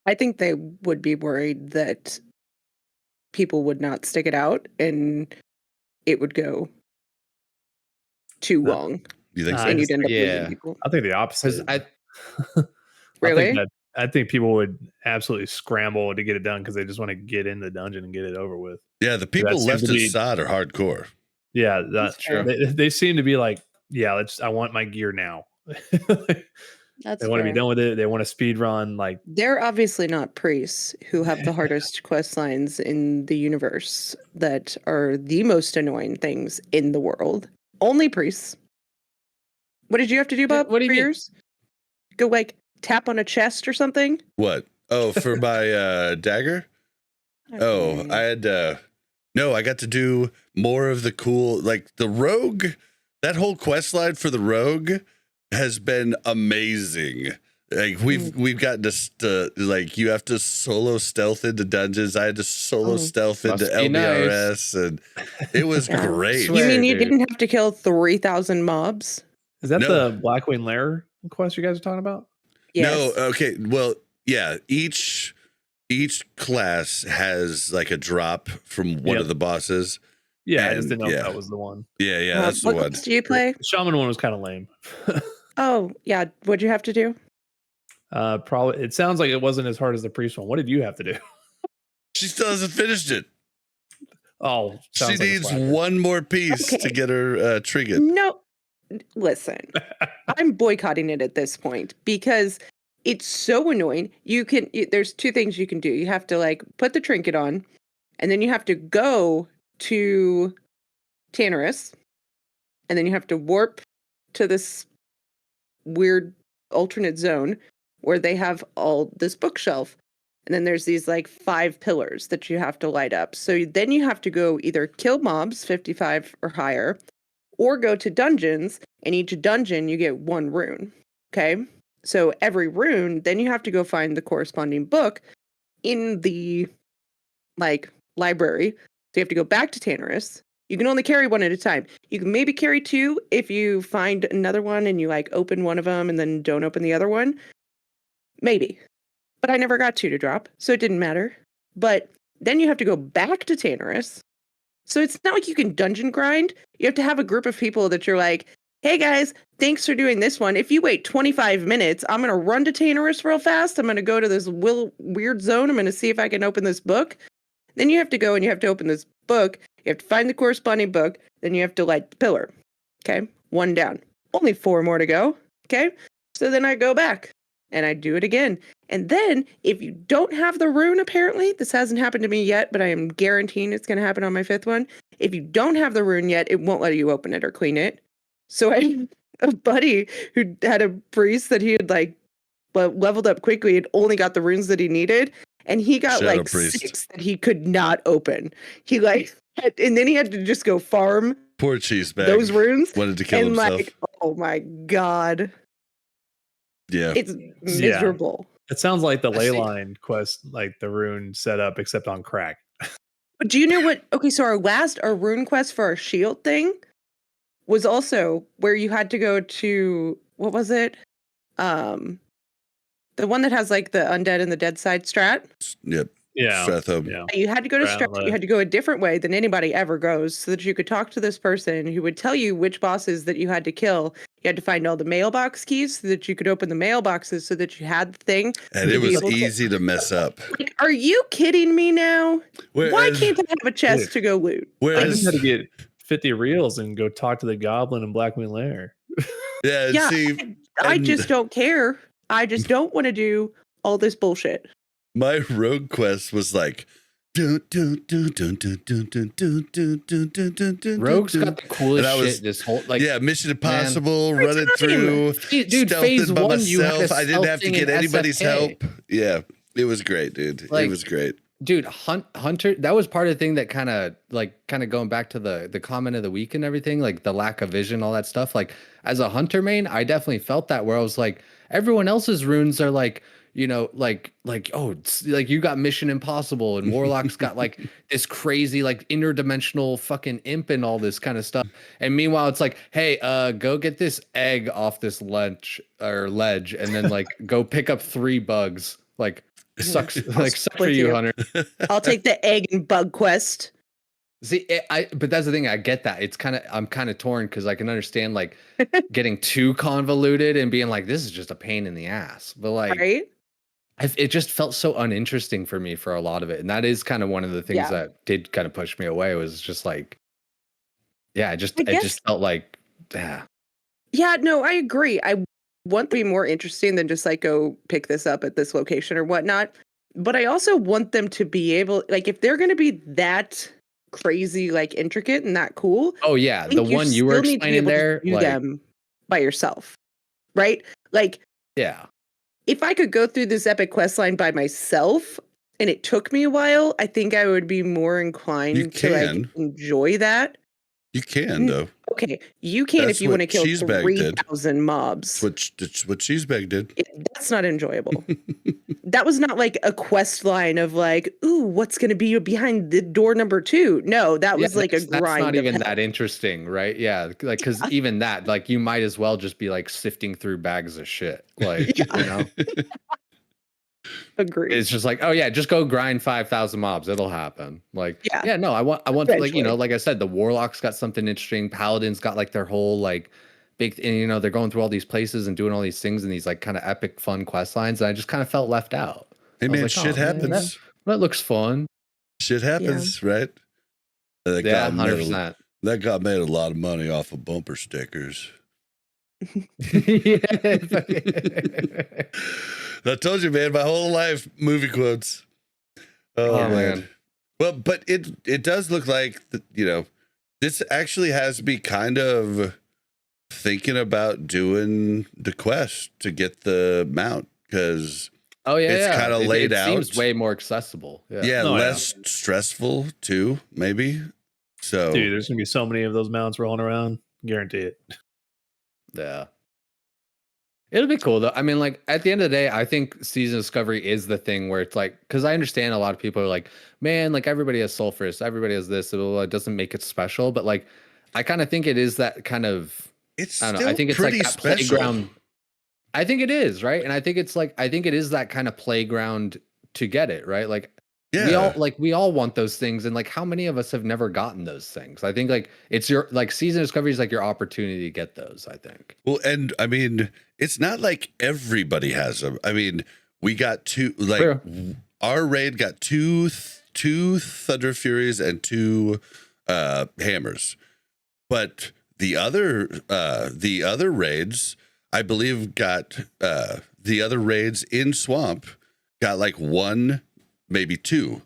I think they would be worried that people would not stick it out and it would go too long. You think so? And you'd end up Yeah. losing people. I think the opposite. Really? I think people would absolutely scramble to get it done because they just want to get in the dungeon and get it over with. Yeah, the people That left seems to be- Assad are hardcore. Yeah, That's fair. they seem to be like, yeah, I want my gear now. That's They want to be fair. done with it. They want to speed run. Like, They're obviously not priests who have the hardest quest lines in the universe that are the most annoying things in the world. Only priests. What did you have to do, Bob? What do you for mean? yours? Go like tap on a chest or something? What? Oh, for my dagger? Oh, I had no, I got to do more of the cool, like the rogue. That whole quest line for the rogue has been amazing. Like we've gotten to like you have to solo stealth into dungeons. I had to solo stealth into Must be LBRS, and it was Yeah. great. Swear. You mean you dude. didn't have to kill 3,000 mobs? is that No. the Blackwing Lair quest you guys are talking about? Yes. No, okay. Well, yeah, each class has like a drop from one Yep. of the bosses. Yeah, I And, just didn't know yeah. if that was the one. Yeah, that's the what one. class do you play? The Shaman one was kind of lame. Oh, yeah. What'd you have to do? Probably. It sounds like it wasn't as hard as the priest one. What did you have to do? She still hasn't finished it. Oh, She sounds like a needs slacker. one more piece to Okay. get her trinket. No. Listen, I'm boycotting it at this point because it's so annoying. There's two things you can do. You have to like put the trinket on, and then you have to go to Tannerus, and then you have to warp to this weird alternate zone where they have all this bookshelf. And then there's these like 5 pillars that you have to light up. So then you have to go either kill mobs 55 or higher, or go to dungeons, and each dungeon you get 1 rune. Okay? So every rune, then you have to go find the corresponding book in the like library. So you have to go back to Tannerus. You can only carry 1 at a time. You can maybe carry 2 if you find another one and you like open one of them and then don't open the other one. Maybe. But I never got 2 to drop, so it didn't matter. But then you have to go back to Tannerus. So it's not like you can dungeon grind. You have to have a group of people that you're like, hey guys, thanks for doing this one. If you wait 25 minutes, I'm going to run to Tannerus real fast. I'm going to go to this weird zone. I'm going to see if I can open this book. Then you have to go and you have to open this book. You have to find the corresponding book. Then you have to light the pillar. Okay, 1 down. Only 4 more to go. Okay, so then I go back and I do it again. And then if you don't have the rune, apparently, this hasn't happened to me yet, but I am guaranteeing it's going to happen on my 5th one. If you don't have the rune yet, it won't let you open it or clean it. So I have a buddy who had a priest that he had like leveled up quickly and only got the runes that he needed. And he got Shadow like priest. 6 that he could not open. He like, and then he had to just go farm Poor cheese bag. those runes. Wanted to kill And himself. like, oh my God, Yeah. it's Yeah. miserable. It sounds like the I see. Leyline quest, like the rune setup, except on crack. But do you know what? Okay, so our rune quest for our shield thing was also where you had to go to, what was it? The one that has like the undead and the dead side strat. Yep. Yeah. Stratham. Yeah. You had to go to Right on strat. the You had to go a different way than anybody ever goes, so that you could talk to this person who would tell you which bosses that you had to kill. You had to find all the mailbox keys so that you could open the mailboxes so that you had the thing. And to it be was able to- easy to mess up. Like, are you kidding me now? Why Whereas, can't I have a chest Dude. to go loot? I whereas just had to get 50 reels and go talk to the goblin in Blackwing Lair. yeah, and Yeah, see, I and- just don't care. I just don't want to do all this bullshit. my rogue quest was like Dun, dun, dun, dun, dun, dun, dun, dun, dun, dun, dun, dun, dun, Rogue's dun. got the coolest And I was- shit. This whole like, Yeah, Mission man. Impossible, Every running time. through, Dude, phase stealthing by 1, you had a myself. I didn't have to stealthing get in anybody's SFK. help. Yeah, it was great, dude. It Like- was great. Dude, Hunter, that was part of the thing that kind of going back to the comment of the week and everything, like the lack of vision, all that stuff. Like as a Hunter main, I definitely felt that, where I was like, everyone else's runes are like, you know, oh, it's like you got Mission Impossible and Warlock's got like this crazy like interdimensional fucking imp and all this kind of stuff. And meanwhile, it's like, hey, go get this egg off this ledge and then like go pick up 3 bugs. Like sucks for with you, you. Hunter. I'll take the egg and bug quest. See, but that's the thing. I get that. I'm kind of torn because I can understand like getting too convoluted and being like, this is just a pain in the ass. But like, Right? it just felt so uninteresting for me for a lot of it, and that is kind of one of the things Yeah. that did kind of push me away. Was just like, yeah, it just felt like, yeah. Yeah, no, I agree. I want to be more interesting than just like go pick this up at this location or whatnot. But I also want them to be able, like, if they're going to be that crazy, like intricate and that cool. Oh yeah, I think the one you were still need to be explaining able to there, do like, them by yourself, right? Like, yeah. if I could go through this epic quest line by myself and it took me a while, I think I would be more inclined to like enjoy that. You can though. Okay, you can That's if you want to what kill Cheesebag did. 3,000 mobs. That's what Cheesebag did. That's not enjoyable. That was not like a quest line of like, ooh, what's going to be behind the door number 2? No, that was like a grind. That's not of even hell. that interesting, right? Yeah, like because even that, like, you might as well just be like sifting through bags of shit, like you know. Agreed. It's just like, oh yeah, just go grind 5,000 mobs. It'll happen. Like, Yeah. no, I want like, you Eventually. know, like I said, the Warlock's got something interesting. Paladin's got like their whole like big, and you know, they're going through all these places and doing all these things and these like kind of epic fun quest lines. And I just kind of felt left out. Hey I was man, like, shit oh, man, happens. that looks fun. Shit happens, right? That Yeah, guy made 100%. that guy made a lot of money off of bumper stickers. I told you, man, my whole life movie quotes. Oh, man. Well, but it does look like you know, this actually has me kind of thinking about doing the quest to get the mount, because Oh yeah, it's kind of laid it out. Seems way more accessible. Yeah, Oh, less stressful too, maybe. So, Dude, there's gonna be so many of those mounts rolling around. Guarantee it. Yeah. It'll be cool though. I mean, like at the end of the day, I think season discovery is the thing where it's like, because I understand a lot of people are like, man, like everybody has sulfurous, everybody has this, it doesn't make it special. But like, I kind of think it is that kind of, it's I don't still know. I think it's pretty like that special. playground. I think it is, right? And I think it's like, I think it is that kind of playground to get it, right? Like, Yeah, we all want those things, and like how many of us have never gotten those things? I think like it's your like season discovery is like your opportunity to get those, I think. well, and I mean, it's not like everybody has them. I mean, we got 2, like Sure. our raid got two Thunder Furies and 2 hammers, but the other raids, I believe, got the other raids in Swamp got like 1, maybe 2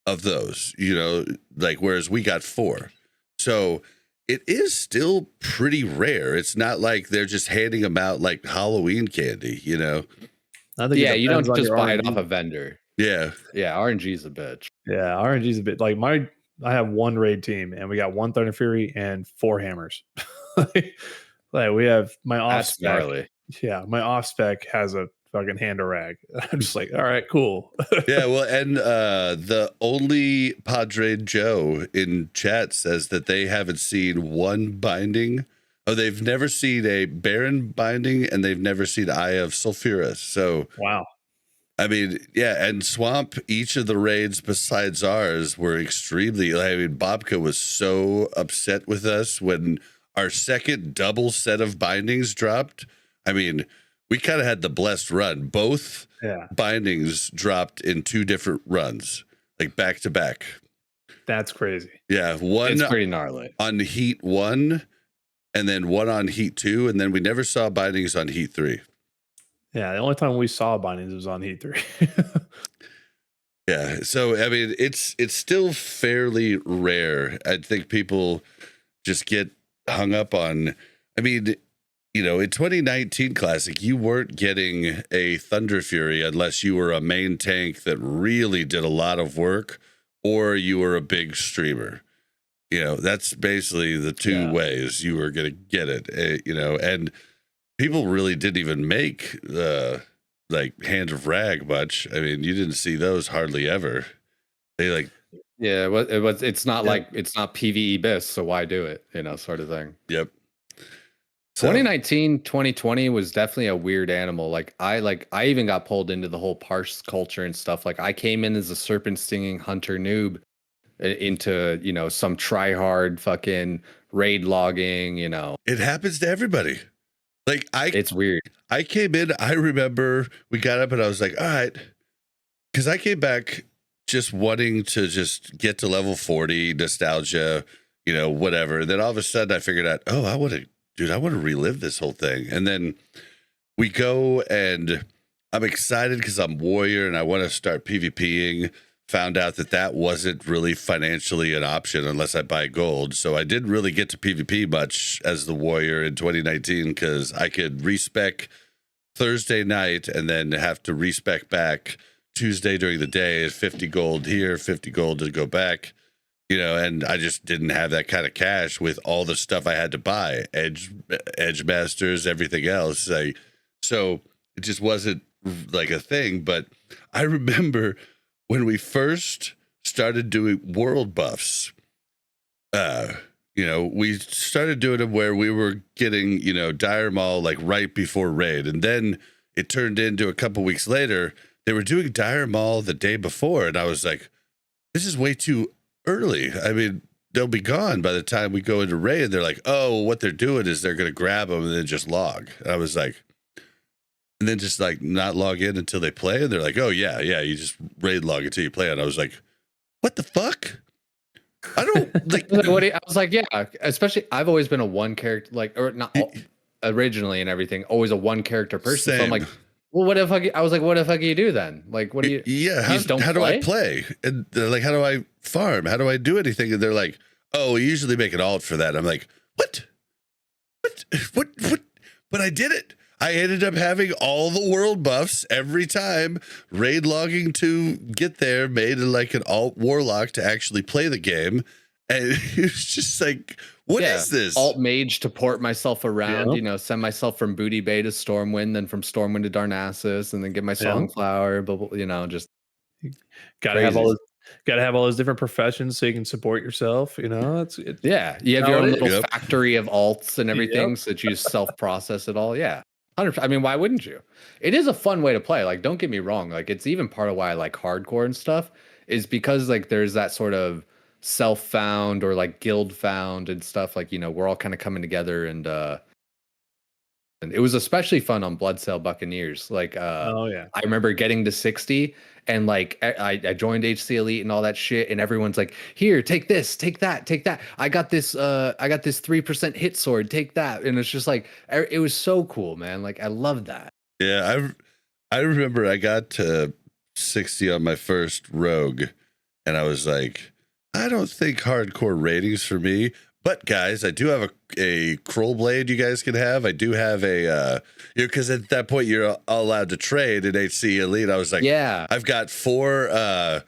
of those, you know, like, whereas we got 4. So it is still pretty rare. It's not like they're just handing them out like Halloween candy, you know? I think it Yeah, you don't depends on just your buy it RNG. off a vendor. Yeah. Yeah, RNG's a bitch. Yeah, RNG's a bit like I have 1 raid team and we got 1 Thunder Fury and 4 hammers. Like we have my off That's spec. gnarly. Yeah, my off spec has a fucking hand rag. I'm just like, all right, cool. Yeah, well, and the only Padre Joe in chat says that they haven't seen 1 binding. Oh, they've never seen a Baron binding, and they've never seen Eye of Sulphurus. So, Wow. I mean, yeah, and Swamp, each of the raids besides ours were extremely, I mean, Bobka was so upset with us when our second double set of bindings dropped. I mean, we kind of had the blessed run. Both Yeah, bindings dropped in 2 different runs, like back to back. that's crazy. Yeah, one It's pretty gnarly. on heat 1 and then 1 on heat 2, and then we never saw bindings on heat 3. Yeah, the only time we saw bindings was on Heat 3. Yeah. So I mean, it's still fairly rare. I think people just get hung up on. I mean, you know, in 2019 Classic, you weren't getting a Thunder Fury unless you were a main tank that really did a lot of work, or you were a big streamer. You know, that's basically the two ways you were going to get it. You know, and people really didn't even make like Hand of Rag much. I mean, you didn't see those hardly ever. They like, yeah, it's not like it's not PvE bis, so why do it? You know, sort of thing. Yep. So, 2019, 2020 was definitely a weird animal. Like I even got pulled into the whole parse culture and stuff. Like I came in as a serpent stinging hunter noob into, you know, some try hard fucking raid logging, you know. it happens to everybody. Like It's weird. I came in, I remember we got up and I was like, all right, because I came back just wanting to just get to level 40, nostalgia, you know, whatever. And then all of a sudden I figured out, oh, I want to relive this whole thing. And then we go and I'm excited because I'm warrior and I want to start PvPing. Found out that wasn't really financially an option unless I buy gold. So I didn't really get to PvP much as the warrior in 2019 because I could respec Thursday night and then have to respec back Tuesday during the day at 50 gold here, 50 gold to go back, you know, and I just didn't have that kind of cash with all the stuff I had to buy, edge masters, everything else. So it just wasn't like a thing. But I remember when we first started doing world buffs, you know, we started doing them where we were getting, you know, Dire Maul like right before raid. And then it turned into a couple weeks later, they were doing Dire Maul the day before. And I was like, this is way too early. I mean, they'll be gone by the time we go into raid. They're like, oh, what they're doing is they're going to grab them and then just log. And I was like, and then just like not log in until they play. And they're like, oh, yeah, you just raid log until you play. And I was like, what the fuck? I don't like. I was like, yeah, especially I've always been a one character, like, or not originally and everything, always a one character person. Same. So I'm like, well, what if I was like, what the fuck do you do then? Like, what do you? Yeah, how do I play? And they're like, how do I farm? How do I do anything? And they're like, oh, we usually make an alt for that. I'm like, what? But I did it. I ended up having all the world buffs every time, raid logging to get there, made like an alt warlock to actually play the game. And it was just like, what is this? Alt mage to port myself around, you know, send myself from Booty Bay to Stormwind, then from Stormwind to Darnassus, and then get my Songflower, but you know, just gotta have all those different professions so you can support yourself. You know, you have your own little factory of alts and everything, so that you self-process it all. Yeah. 100%. I mean, why wouldn't you? It is a fun way to play. Like, don't get me wrong. Like, it's even part of why I like hardcore and stuff is because like there's that sort of self-found or like guild found and stuff. Like, you know, we're all kind of coming together and it was especially fun on Bloodsail Buccaneers. Like, I remember getting to 60 and like I joined HC Elite and all that shit, and everyone's like, "Here, take this, take that, take that. I got this 3% hit sword. Take that." And it's just like it was so cool, man. Like I love that. Yeah, I remember I got to 60 on my first rogue, and I was like, I don't think hardcore ratings for me. But guys, I do have a Kroll Blade you guys can have. I do have a, because at that point you're allowed to trade in HC Elite. I was like, yeah, I've got 4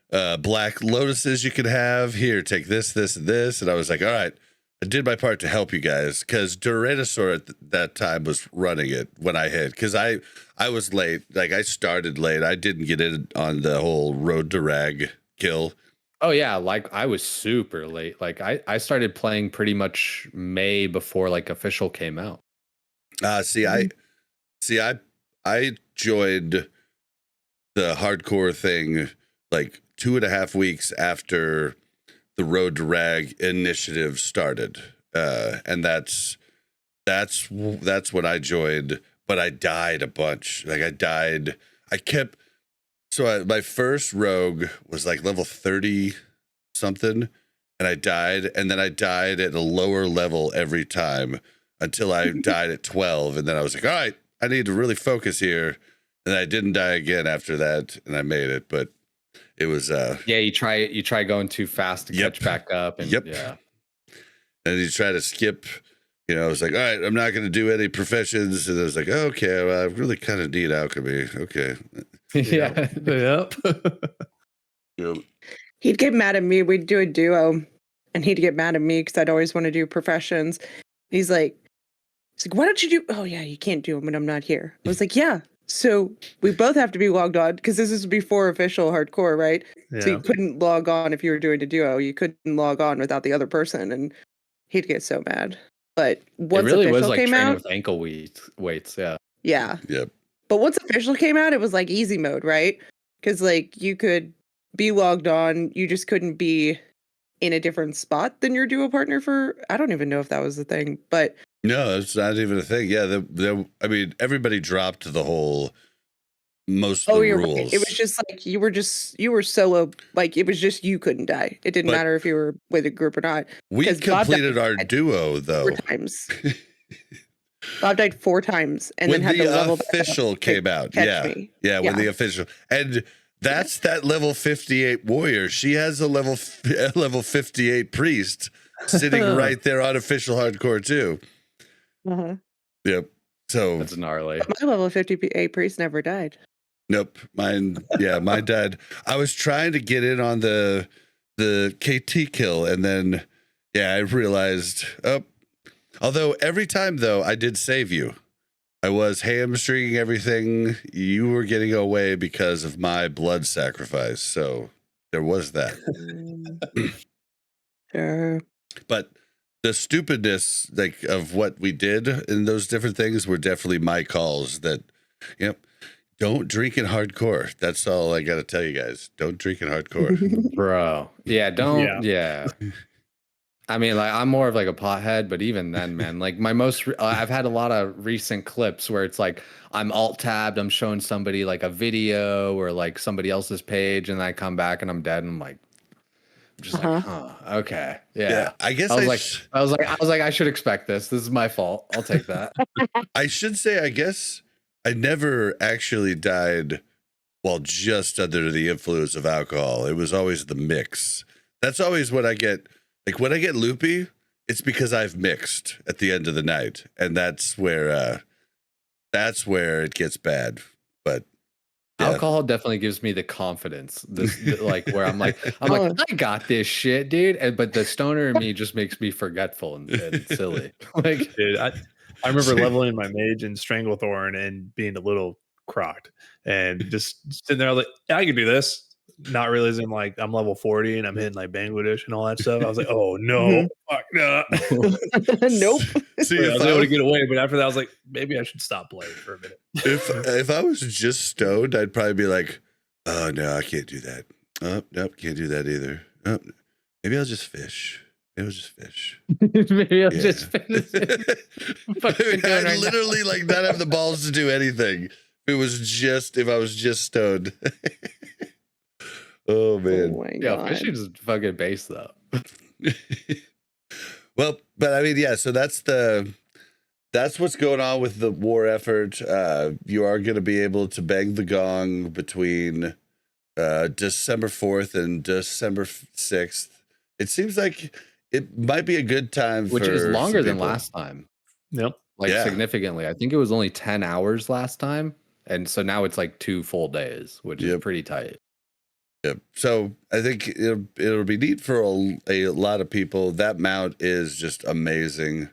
Black Lotuses you can have. Here, take this, this, and this. And I was like, all right, I did my part to help you guys because Duranosaur at that time was running it when I hit because I was late. Like I started late. I didn't get in on the whole Road to Rag kill. Oh yeah, like I was super late. Like I started playing pretty much May before like official came out. I joined the hardcore thing like 2.5 weeks after the Road to Rag initiative started, and that's when I joined. But I died a bunch. Like I died. My first rogue was like level 30 something, and I died, and then I died at a lower level every time until I died at 12, and then I was like, all right, I need to really focus here, and I didn't die again after that, and I made it. But it was Yeah, you try going too fast to catch back up, and yeah. And you try to skip. You know, I was like, all right, I'm not going to do any professions. And I was like, okay, well, I really kind of need alchemy. Okay. Yeah. Yep. Yep. He'd get mad at me. We'd do a duo, and he'd get mad at me because I'd always want to do professions. He's like, why don't you do? Oh yeah, you can't do them when I'm not here. I was like, yeah. So we both have to be logged on because this is before official hardcore, right? Yeah. So you couldn't log on if you were doing a duo. You couldn't log on without the other person, and he'd get so mad. But once it really official was like came training out, with ankle weights. Yeah. yeah. Yep. But once official came out, it was like easy mode, right? Because like you could be logged on, you just couldn't be in a different spot than your duo partner for. I don't even know if that was the thing, but No, it's not even a thing. Yeah, I mean, everybody dropped the whole most of the you're rules. right. It was just like you were solo. Like it was just you couldn't die. It didn't But matter if you were with a group or not. We 'Cause Bob completed died our duo though. 4 times. Bob died 4 times, and when then had the to level back up official to came out. catch me. Yeah, when the official, and that's that level 58 warrior. She has a level 58 priest sitting right there on official hardcore too. Uh-huh. Yep. So That's gnarly. But my level 58 priest never died. nope. Mine died. I was trying to get in on the KT kill, and then I realized, although every time though I did save you. I was hamstringing everything. You were getting away because of my blood sacrifice. So there was that. Sure. But the stupidness of what we did in those different things were definitely my calls that, don't drink in hardcore. That's all I got to tell you guys. Don't drink in hardcore. Bro. Yeah, don't. Yeah. I mean, like, I'm more of like a pothead, but even then, man, like I've had a lot of recent clips where it's like I'm alt tabbed, I'm showing somebody like a video or like somebody else's page, and I come back and I'm dead, and I'm like, just like, okay, yeah. I guess I was like, I should expect this. This is my fault. I'll take that. I should say, I guess I never actually died while just under the influence of alcohol. It was always the mix. That's always what I get. Like when I get loopy, it's because I've mixed at the end of the night, and that's where it gets bad. But alcohol definitely gives me the confidence, like where I'm like, I got this shit, dude. But the stoner in me just makes me forgetful and silly. Like, dude, I remember leveling my mage in Stranglethorn and being a little crocked and just sitting there like, I can do this. Not realizing like I'm level 40 and I'm hitting like Bangladesh and all that stuff. I was like, oh no, fuck no. Nope. See, I was able to get away, but after that, I was like, maybe I should stop playing for a minute. If I was just stoned, I'd probably be like, oh no, I can't do that. Oh nope, can't do that either. Oh, maybe I'll just fish. Maybe I'll just fish. Maybe I'll just finish I'd literally like not have the balls to do anything. If I was just stoned. Oh man. Oh my yeah, God. fishing is fucking base though. Well, but I mean, so that's what's going on with the war effort. You are going to be able to bang the gong between December 4th and December 6th. It seems like it might be a good time, which is longer than last time. Yep. Like significantly. I think it was only 10 hours last time, and so now it's like 2 full days, which is pretty tight. Yep. So I think it'll be neat for a lot of people. That mount is just amazing.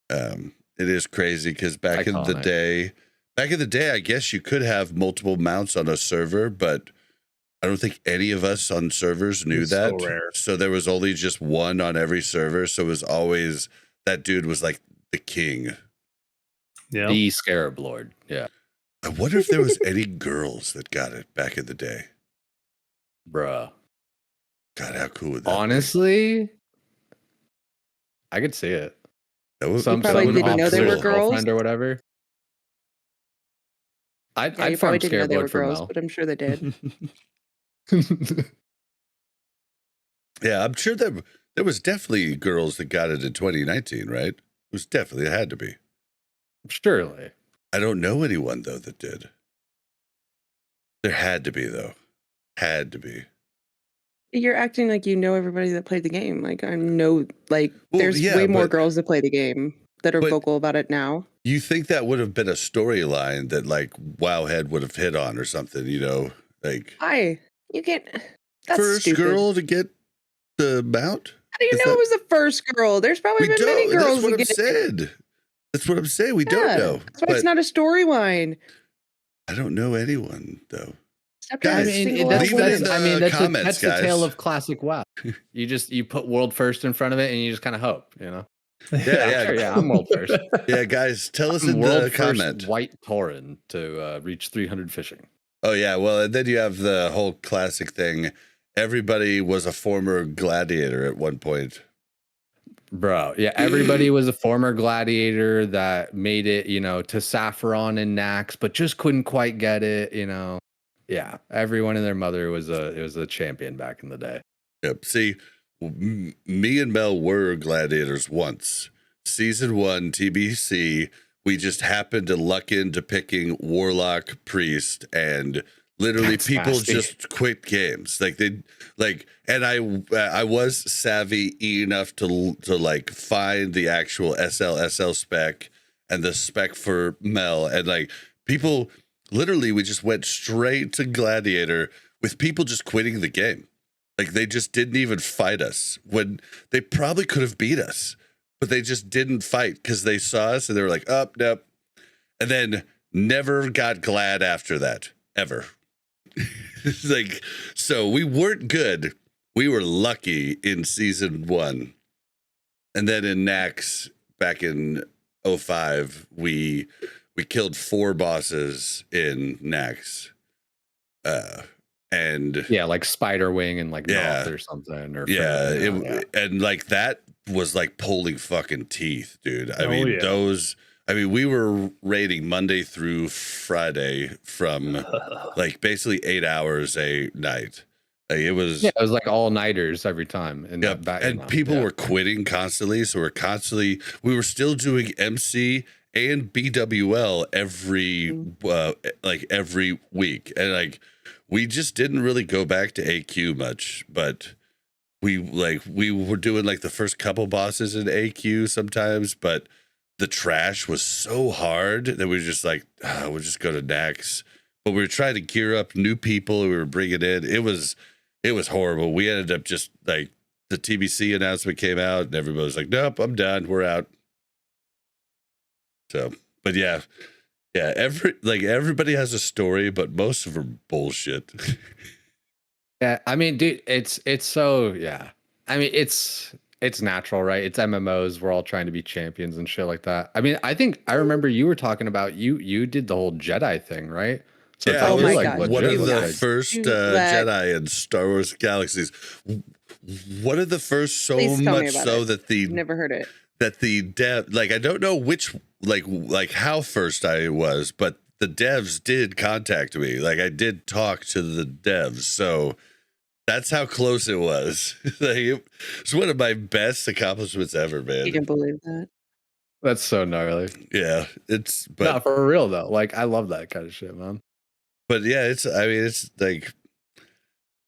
It is crazy because back in the day, I guess you could have multiple mounts on a server, but I don't think any of us on servers knew that. So rare. So there was only just one on every server. So it was always that dude was like the king. Yeah. The Scarab Lord. Yeah. I wonder if there was any girls that got it back in the day. Bruh. God, how cool would that Honestly, I could see it. Some probably didn't know they were girls or whatever. I'd probably didn't know they were girls, but I'm sure they did. Yeah, I'm sure that there was definitely girls that got it in 2019, right? It had to be. Surely. I don't know anyone though that did. There had to be though. Had to be. You're acting like you know everybody that played the game. Like I know, like Well, there's yeah, way more but- girls that play the game that are but- vocal about it now. You think that would have been a storyline that like Wowhead would have hit on or something, you know? Like You can't. That's first stupid. girl to get the mount? How do you is know that- it was the first girl? There's probably We been many don't. girls. That's what that I'm get it. saying. That's what I'm saying. We don't Yeah, know. That's why But it's not a storyline. I don't know anyone though. Stop Guys, trying to single out leave it in women. the comments, that's the guys. tale of classic WoW. You put world first in front of it, and you just kind of hope, you know. Yeah. Sure, yeah, I'm world first. Yeah, guys, tell us I'm in world the first comment. white tauren to reach 300 fishing. Oh yeah, well, and then you have the whole classic thing. Everybody was a former gladiator at one point. Bro, yeah, everybody was a former gladiator that made it, you know, to Saffron and Nax, but just couldn't quite get it, you know. Yeah, everyone and their mother was a champion back in the day. Yep. See, me and Mel were gladiators once. Season 1 TBC. We just happened to luck into picking warlock, priest, and literally That's people nasty. just quit games. Like they and I was savvy enough to like find the actual SL spec and the spec for Mel, and like people literally we just went straight to gladiator with people just quitting the game. Like they just didn't even fight us when they probably could have beat us, but they just didn't fight because they saw us and they were like, "Up, nope," and then never got glad after that ever. Like, so we weren't good. We were lucky in season 1, and then in Nax back in 05, we killed 4 bosses in Nax. And Yeah, like Spiderwing and like Yeah. Moth or something. Or yeah, yeah. and like that was like pulling fucking teeth, dude. I Oh, mean, yeah. we were raiding Monday through Friday from like basically 8 hours a night. Like it was, Yeah, it was like all nighters every time. And yeah, and people were quitting constantly. So we were still doing MC and BWL every week, and like we just didn't really go back to AQ much, but we were doing like the first couple bosses in AQ sometimes, but the trash was so hard that we were just like, we'll just go to Nax. But we were trying to gear up new people we were bringing in. It was horrible. We ended up just like the TBC announcement came out and everybody was like, nope, I'm done. We're out. So, but yeah, everybody has a story, but most of them are bullshit. Yeah, I mean, dude, it's so yeah. I mean, it's natural, right? It's MMOs. We're all trying to be champions and shit like that. I mean, I think I remember you were talking about you did the whole Jedi thing, right? So Yeah, I Oh was my like God. one of legit, the like, first do that. Jedi in Star Wars Galaxies. One of the first, so Please tell me much about so it. that Never heard it. the dev, like I don't know which like how first I was, but the devs did contact me. Like I did talk to the devs, so that's how close it was. Like it's one of my best accomplishments ever, You man. can believe that. That's so gnarly. Yeah, it's No, but for real though. Like I love that kind of shit, man. but yeah, it's like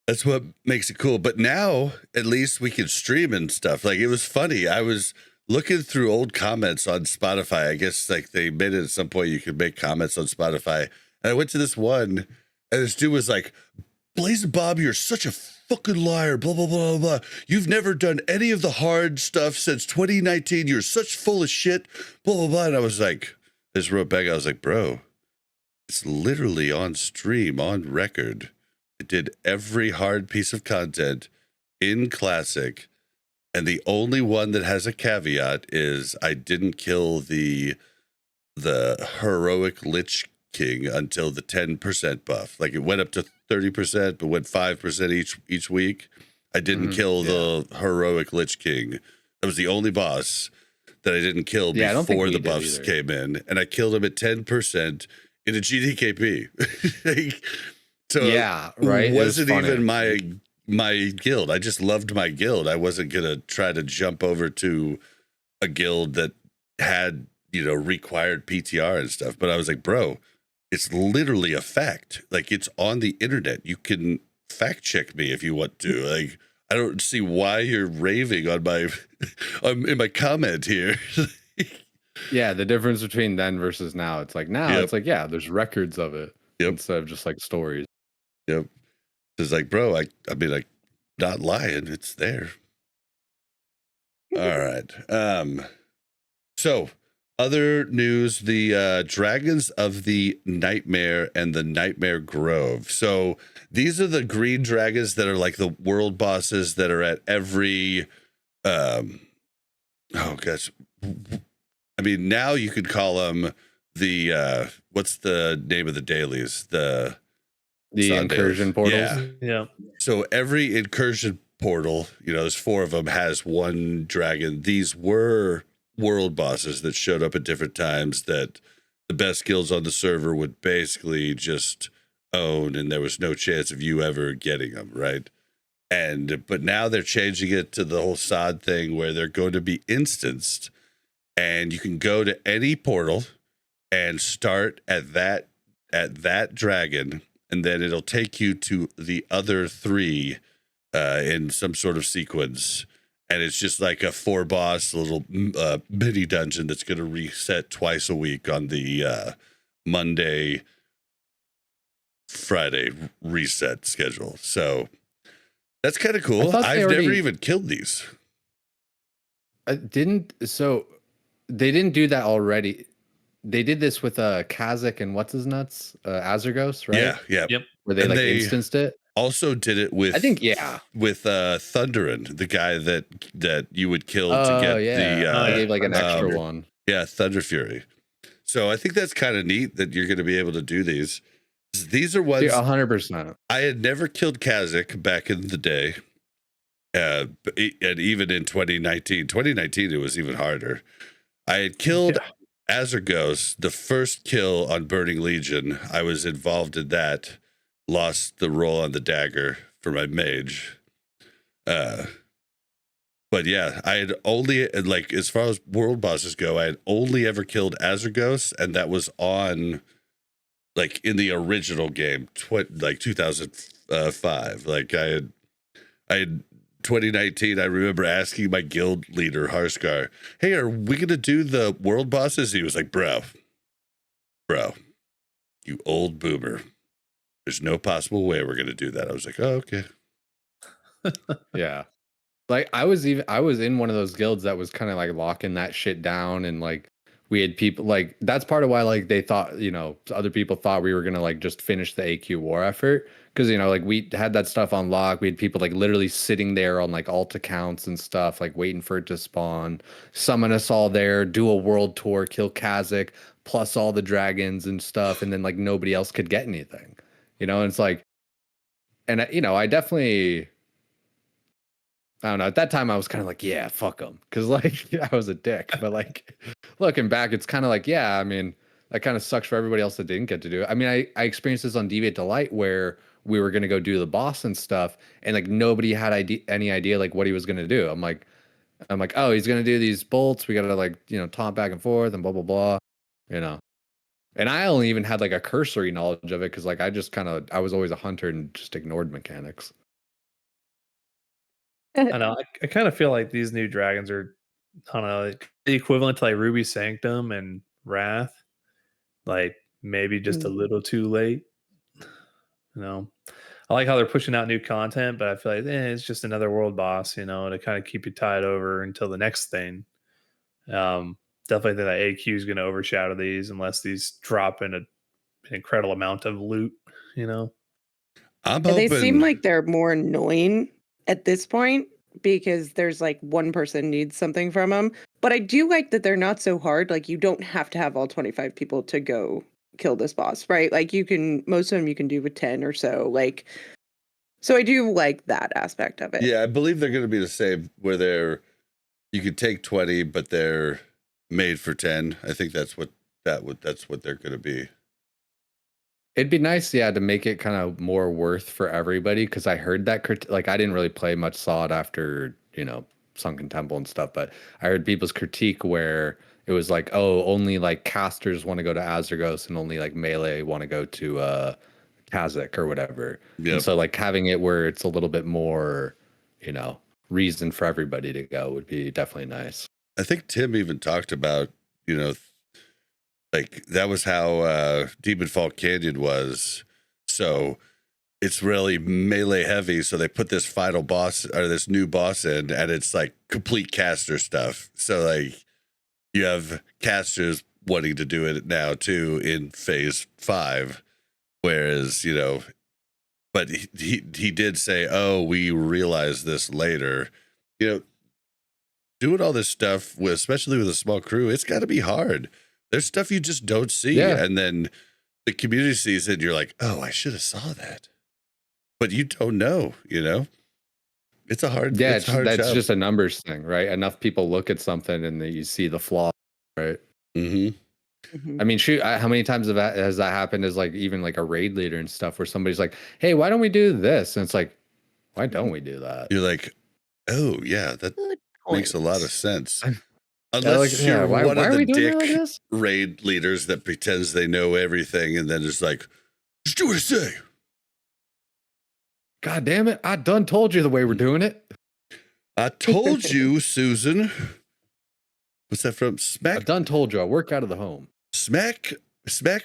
that's what makes it cool. But now at least we can stream and stuff. Like it was funny. I was looking through old comments on Spotify. I guess like they made it at some point you could make comments on Spotify. And I went to this one and this dude was like, BlizzCon, you're such a fucking liar, blah, blah, blah, blah. You've never done any of the hard stuff since 2019. You're such full of shit, blah, blah, blah. And I was like, I just wrote back, I was like, bro, it's literally on stream, on record. I did every hard piece of content in Classic. And the only one that has a caveat is I didn't kill the heroic Lich King until the 10% buff. Like it went up to 30%, but went 5% each week. I didn't kill the heroic Lich King. That was the only boss that I didn't kill Yeah, I don't think before we the did buffs either. came in. And I killed him at 10% in a GDKP. Like, so Yeah, right. It It was wasn't funny. even my guild. I just loved my guild. I wasn't gonna try to jump over to a guild that had, required PTR and stuff. But I was like, bro, it's literally a fact. Like it's on the internet. You can fact check me if you want to. Like, I don't see why you're raving on my in my comment here. Yeah, the difference between then versus now. It's like now it's like, yeah, there's records of it instead of just like stories. Yep. It's like, bro, I mean, like, not lying. It's there. All right. So other news, the Dragons of the Nightmare and the Nightmare Grove. So these are the green dragons that are like the world bosses that are at every oh gosh. I mean, now you could call them the what's the name of the dailies? The incursion portals. Yeah. So every incursion portal, you know, there's 4 of them, has one dragon. These were world bosses that showed up at different times that the best guilds on the server would basically just own, and there was no chance of you ever getting them, right? But now they're changing it to the whole sod thing where they're going to be instanced, and you can go to any portal and start at that dragon, and then it'll take you to the other 3 in some sort of sequence. And it's just like a 4-boss little mini dungeon that's going to reset twice a week on the Monday, Friday reset schedule. So that's kind of cool. I've never even killed these. They didn't do that already. They did this with Kazakh and what's his nuts? Azergos, right? Yeah. Yep. Where they instanced it. Also did it with, I think, with Thunderin, the guy that you would kill to get I gave like an extra one. Yeah, Thunder Fury. So I think that's kind of neat that you're going to be able to do these. These are ones 100%. I had never killed Kazakh back in the day. And even in 2019, it was even harder. I had killed Azergos, the first kill on Burning Legion. I was involved in that. Lost the roll on the dagger for my mage. But yeah, I had only, like, as far as world bosses go, I had only ever killed Azergos, and that was on, like, in the original game, like 2005. Like, I had 2019, I remember asking my guild leader, Harskar, hey, are we going to do the world bosses? He was like, bro, you old boomer. There's no possible way we're going to do that. I was like, oh, okay. Yeah. Like I was in one of those guilds that was kind of like locking that shit down, and like we had people like, that's part of why like they thought, you know, other people thought we were going to like just finish the AQ war effort. Cause you know, like we had that stuff on lock. We had people like literally sitting there on like alt accounts and stuff, like waiting for it to spawn, summon us all there, do a world tour, kill Kazakh, plus all the dragons and stuff. And then like nobody else could get anything. You know, and it's like, and you know, I definitely, I don't know. At that time, I was kind of like, yeah, fuck them, because like I was a dick. But like looking back, it's kind of like, yeah, I mean, that kind of sucks for everybody else that didn't get to do it. I mean, I experienced this on Deviate Delight where we were gonna go do the boss and stuff, and like nobody had any idea like what he was gonna do. I'm like, oh, he's gonna do these bolts. We gotta like, you know, taunt back and forth and blah blah blah, you know. And I only even had like a cursory knowledge of it because like I was always a hunter and just ignored mechanics. I know. I kind of feel like these new dragons are, I don't know, like the equivalent to like Ruby Sanctum and Wrath. Like maybe just a little too late. You know, I like how they're pushing out new content, but I feel like it's just another world boss, you know, to kind of keep you tied over until the next thing. Definitely think that AQ is going to overshadow these unless these drop in an incredible amount of loot, you know? They seem like they're more annoying at this point because there's like one person needs something from them. But I do like that they're not so hard. Like you don't have to have all 25 people to go kill this boss, right? Like most of them you can do with 10 or so. Like, so I do like that aspect of it. Yeah, I believe they're going to be the same where you could take 20, but they're made for 10. I think that's what they're going to be. It'd be nice, yeah, to make it kind of more worth for everybody, because I heard that like I didn't really play much Sod after, you know, Sunken Temple and stuff, but I heard people's critique where it was like, oh, only like casters want to go to Azergos and only like melee want to go to Kazakh or whatever. Yep. And so like having it where it's a little bit more, reason for everybody to go would be definitely nice. I think Tim even talked about, like that was how Demon Fall Canyon was. So it's really melee heavy. So they put this final boss or this new boss in, and it's like complete caster stuff. So like you have casters wanting to do it now too in phase 5. Whereas, but he did say, oh, we realized this later. Doing all this stuff with, especially with a small crew, it's got to be hard. There's stuff you just don't see. Yeah. And then the community sees it and you're like, oh, I should have saw that. But you don't know, It's a hard, Yeah, it's a hard that's job. just a numbers thing, right? Enough people look at something and then you see the flaw, right? Mm-hmm. I mean, shoot, how many times has that happened as like even like a raid leader and stuff where somebody's like, hey, why don't we do this? And it's like, why don't we do that? You're like, oh, yeah, that makes a lot of sense. Unless you're one of the dick raid leaders that pretends they know everything and then it's like, just do what I say. God damn it. I done told you the way we're doing it. I told you, Susan. What's that from? Smack. I done told you I work out of the home. Smack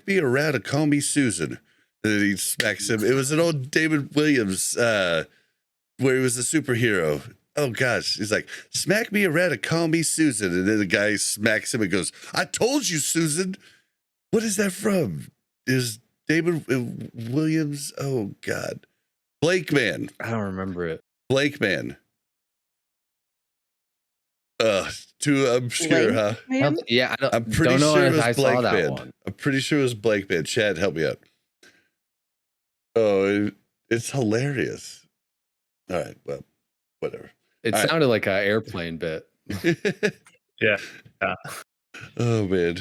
me around and call me Susan. And then he smacks him. It was an old David Williams where he was a superhero. Oh gosh. He's like, smack me around and call me Susan. And then the guy smacks him and goes, I told you, Susan. What is that from? Is David Williams? Oh God. Blake Man. I don't remember it. Blake Man. Too obsure, huh? Yeah, I'm pretty sure it was Blake that Man. one. I'm pretty sure it was Blake Man. Chad, help me out. Oh, it's hilarious. All right, well, whatever. It All sounded like an airplane bit. Yeah. Oh man.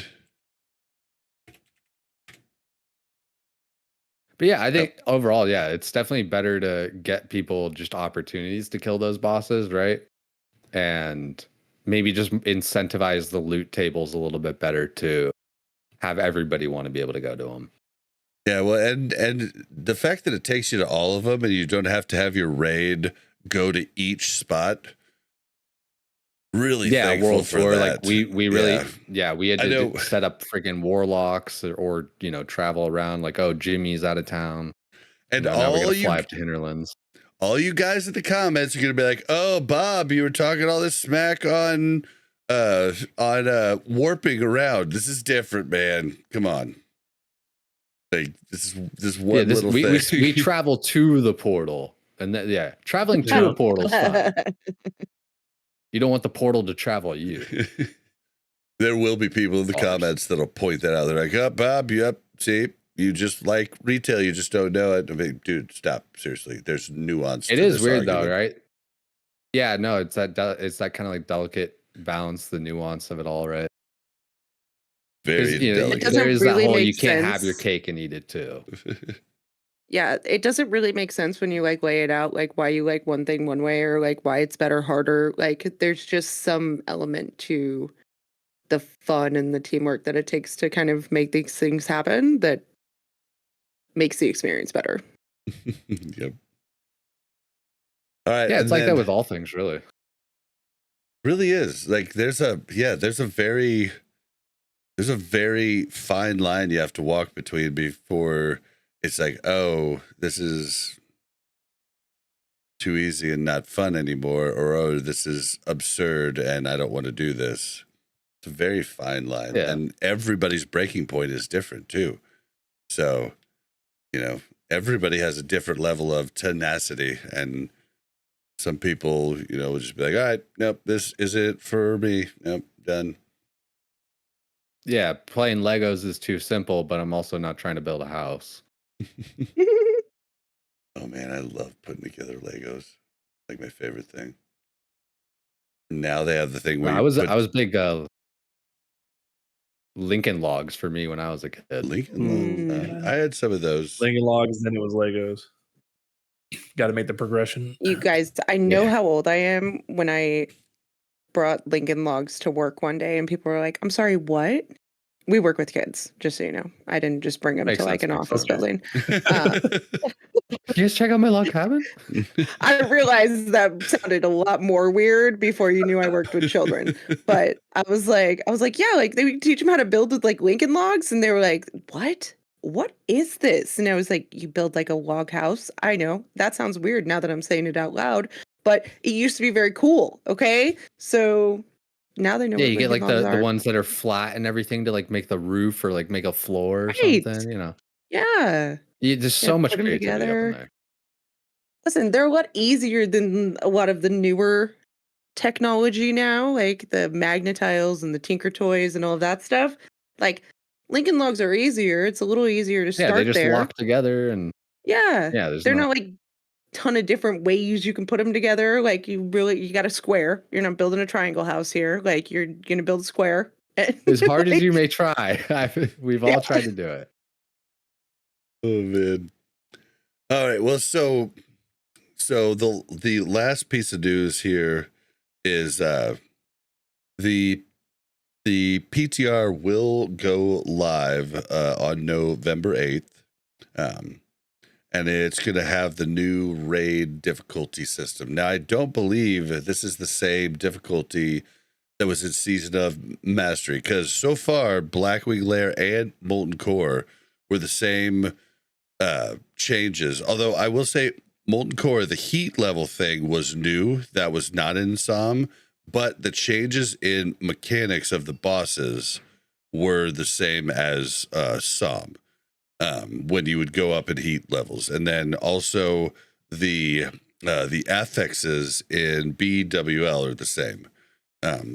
But yeah, I think overall, yeah, it's definitely better to get people just opportunities to kill those bosses, right? And maybe just incentivize the loot tables a little bit better to have everybody want to be able to go to them. Yeah, well, and the fact that it takes you to all of them and you don't have to have your raid go to each spot. Really thankful World for Tour, that. like we really we had to set up freaking warlocks or travel around like, oh, Jimmy's out of town. And now we're all gonna you fly up to Hinterlands. All you guys in the comments are gonna be like, "Oh, Bob, you were talking all this smack on warping around. This is different, man. Come on, like this one little thing. We travel to the portal, and traveling to a portal is fine. You don't want the portal to travel you. There will be people in the comments that'll point that out. They're like, "Oh, Bob, yep, see." You just like retail, you just don't know it. I mean, dude, stop. Seriously, there's nuance. It is weird though, right? Yeah, no, it's that kind of like delicate balance, the nuance of it all, right? Very delicate. There is that whole you sense. can't have your cake and eat it too. Yeah, it doesn't really make sense when you like lay it out, like why you like one thing one way or like why it's better, harder. Like there's just some element to the fun and the teamwork that it takes to kind of make these things happen that makes the experience better. Yep. All right. Yeah, it's like that with all things, really. Really is. Like there's a very fine line you have to walk between before it's like, oh, this is too easy and not fun anymore, or oh, this is absurd and I don't want to do this. It's a very fine line. Yeah. And everybody's breaking point is different too. So, everybody has a different level of tenacity, and some people, will just be like, all right, nope, this isn't for me. Nope, done. Yeah, playing Legos is too simple, but I'm also not trying to build a house. Oh man, I love putting together Legos. Like my favorite thing. Now they have the thing where I was big Lincoln Logs for me when I was a kid. Lincoln Logs. I had some of those. Lincoln Logs, then it was Legos. Got to make the progression. You guys, I know how old I am when I brought Lincoln Logs to work one day and people were like, I'm sorry, what? We work with kids, just so you know. I didn't just bring them Makes to like sense, an makes office sense. building. Uh, You guys check out my log cabin? I realized that sounded a lot more weird before you knew I worked with children. But I was like, yeah, like they would teach them how to build with like Lincoln logs, and they were like, what? What is this? And I was like, you build like a log house. I know that sounds weird now that I'm saying it out loud, but it used to be very cool. Okay, so now they know Yeah, what you get Lincoln like logs the are. ones that are flat and everything to like make the roof or like make a floor or Right. something, you know. Yeah. There's Yeah, so much put 'em creativity up in together. there. Listen, they're a lot easier than a lot of the newer technology now, like the Magnetiles and the Tinker Toys and all of that stuff. Like Lincoln Logs are easier. It's a little easier to Yeah, they start just there. lock together and Yeah. yeah, there's They're no not like ton of different ways you can put them together. Like you got a square. You're not building a triangle house here. Like you're going to build a square. as hard as Like, you may try. We've all tried to do it. Oh man. All right. Well, so the last piece of news here is the PTR will go live on November 8th. And it's going to have the new raid difficulty system. Now, I don't believe this is the same difficulty that was in Season of Mastery, because so far, Blackwing Lair and Molten Core were the same changes. Although I will say, Molten Core, the heat level thing was new. That was not in SOM, but the changes in mechanics of the bosses were the same as SOM. When you would go up in heat levels, and then also the affixes in BWL are the same,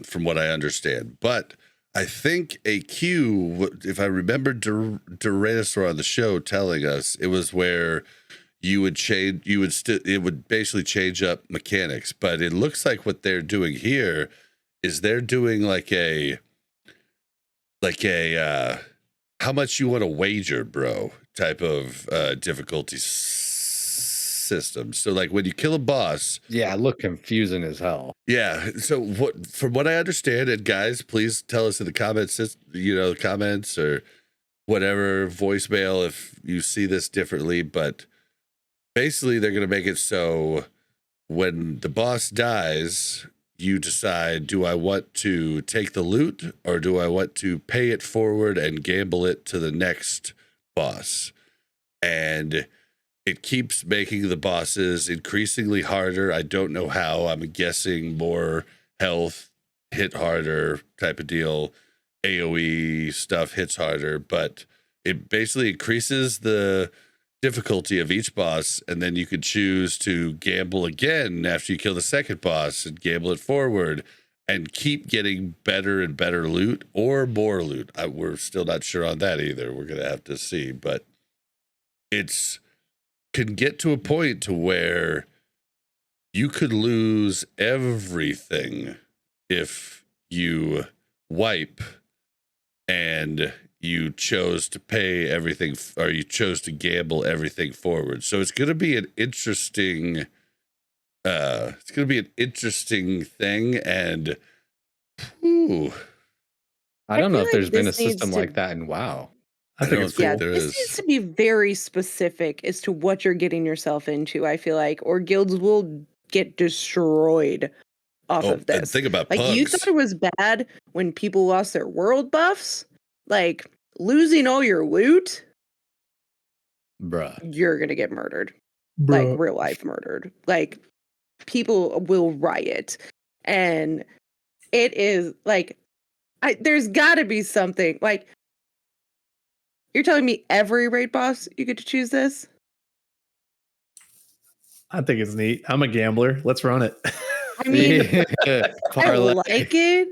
from what I understand. But I think AQ, if I remember Duranosaur on the show telling us, it was where you would change, it would basically change up mechanics. But it looks like what they're doing here is they're doing like a how much you want to wager, bro, type of difficulty system. So like when you kill a boss, Yeah, look confusing as hell. yeah. So from what I understand, and guys, please tell us in the comments, comments or whatever, voicemail if you see this differently. But basically, they're going to make it so when the boss dies, you decide, do I want to take the loot or do I want to pay it forward and gamble it to the next boss? And it keeps making the bosses increasingly harder. I don't know how. I'm guessing more health, hit harder type of deal. AoE stuff hits harder, but it basically increases the difficulty of each boss, and then you could choose to gamble again after you kill the second boss and gamble it forward and keep getting better and better loot or more loot. We're still not sure on that either. We're going to have to see, but it's can get to a point to where you could lose everything if you wipe and you chose to pay everything, or you chose to gamble everything forward. So it's going to be an interesting, thing. And I don't know feel if like there's been a this needs system to- like that in WoW. I think it's think cool. there this is. needs to be very specific as to what you're getting yourself into, I feel like, or guilds will get destroyed off of and this. think about Like, you pugs. thought it was bad when people lost their world buffs? Like, losing all your loot, Bruh. you're going to get murdered. Like, real life murdered. Like, people will riot. And it is, like, there's got to be something. Like, you're telling me every raid boss you get to choose this? I think it's neat. I'm a gambler. Let's run it. I mean, I Parlay. like it.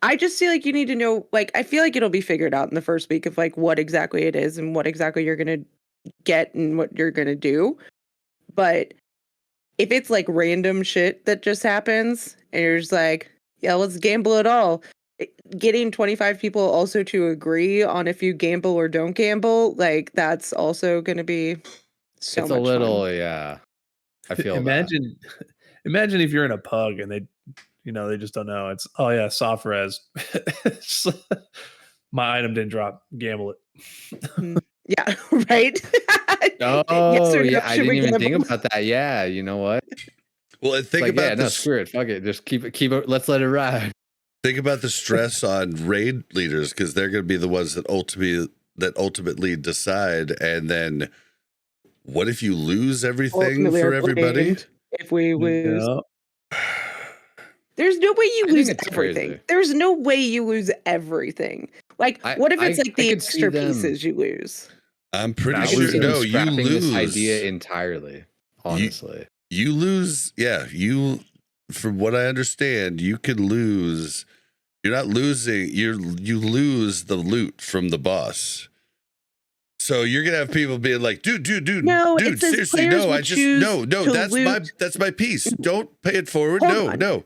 I just feel like you need to know, like, I feel like it'll be figured out in the first week of like what exactly it is and what exactly you're going to get and what you're going to do. But if it's like random shit that just happens and you're just like, yeah, let's gamble it all. Getting 25 people also to agree on if you gamble or don't gamble, like that's also going to be so It's much a little, fun. yeah. I feel imagine if you're in a pug and they just don't know. It's, oh yeah, soft res. My item didn't drop. Gamble it. Yeah, right. Oh, or no? yeah. I Should didn't we even think gamble? about that. Yeah, you know what? Well, and It's think like, yeah, about no, this. screw it. Fuck it. Just keep it. Let's let it ride. Think about the stress on raid leaders because they're going to be the ones that ultimately decide. And then, what if you lose everything Ultimately for are everybody? blamed if we lose. Yeah. There's no way you I lose think it's everything. crazy. There's no way you lose everything. Like, what if it's like the could see extra them- pieces you lose? I'm pretty Nah, I could sure. see them No, you scrapping lose. this idea entirely. Honestly, You lose. Yeah, you. From what I understand, you can lose. You're not losing. You lose the loot from the boss. So you're gonna have people being like, dude, No, it dude, says seriously, players no, will I just choose no, to that's my piece. Don't pay it forward. Hold No, on.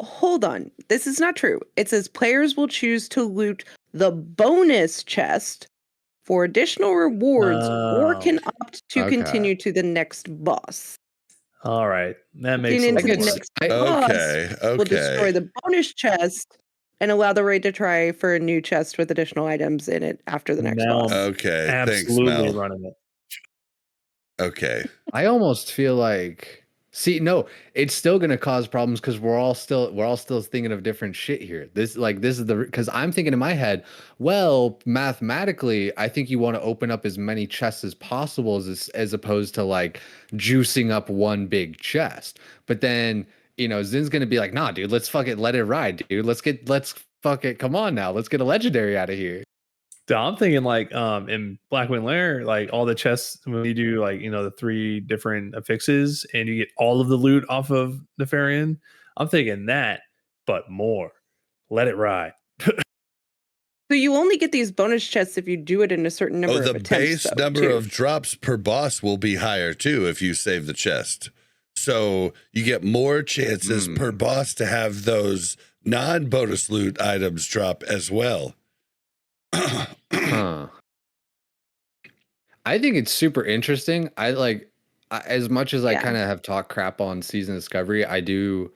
Hold on. This is not true. It says players will choose to loot the bonus chest for additional rewards or Oh. can opt to Okay. continue to the next boss. All right. That makes Getting a into the little next I- boss Okay, will destroy okay. the bonus chest and allow the raid to try for a new chest with additional items in it after the next Now- boss. Okay, thanks, absolutely Mel. running it. Okay, I almost feel like. See, no, it's still gonna cause problems because we're all still thinking of different shit here. This is because I'm thinking in my head, well, mathematically, I think you want to open up as many chests as possible as opposed to like juicing up one big chest. But then, Zinn's gonna be like, nah, dude, let's fuck it, let it ride, dude. Let's fuck it. Come on now, let's get a legendary out of here. So I'm thinking like in Blackwing Lair, like all the chests when you do like the 3 different affixes and you get all of the loot off of Nefarian. I'm thinking that, but more. Let it ride. So you only get these bonus chests if you do it in a certain number the of attempts. base though, number too. of drops per boss will be higher too if you save the chest. So you get more chances per boss to have those non-bonus loot items drop as well. Huh. I think it's super interesting. As much as I Yeah. kind of have talked crap on Season Discovery, I do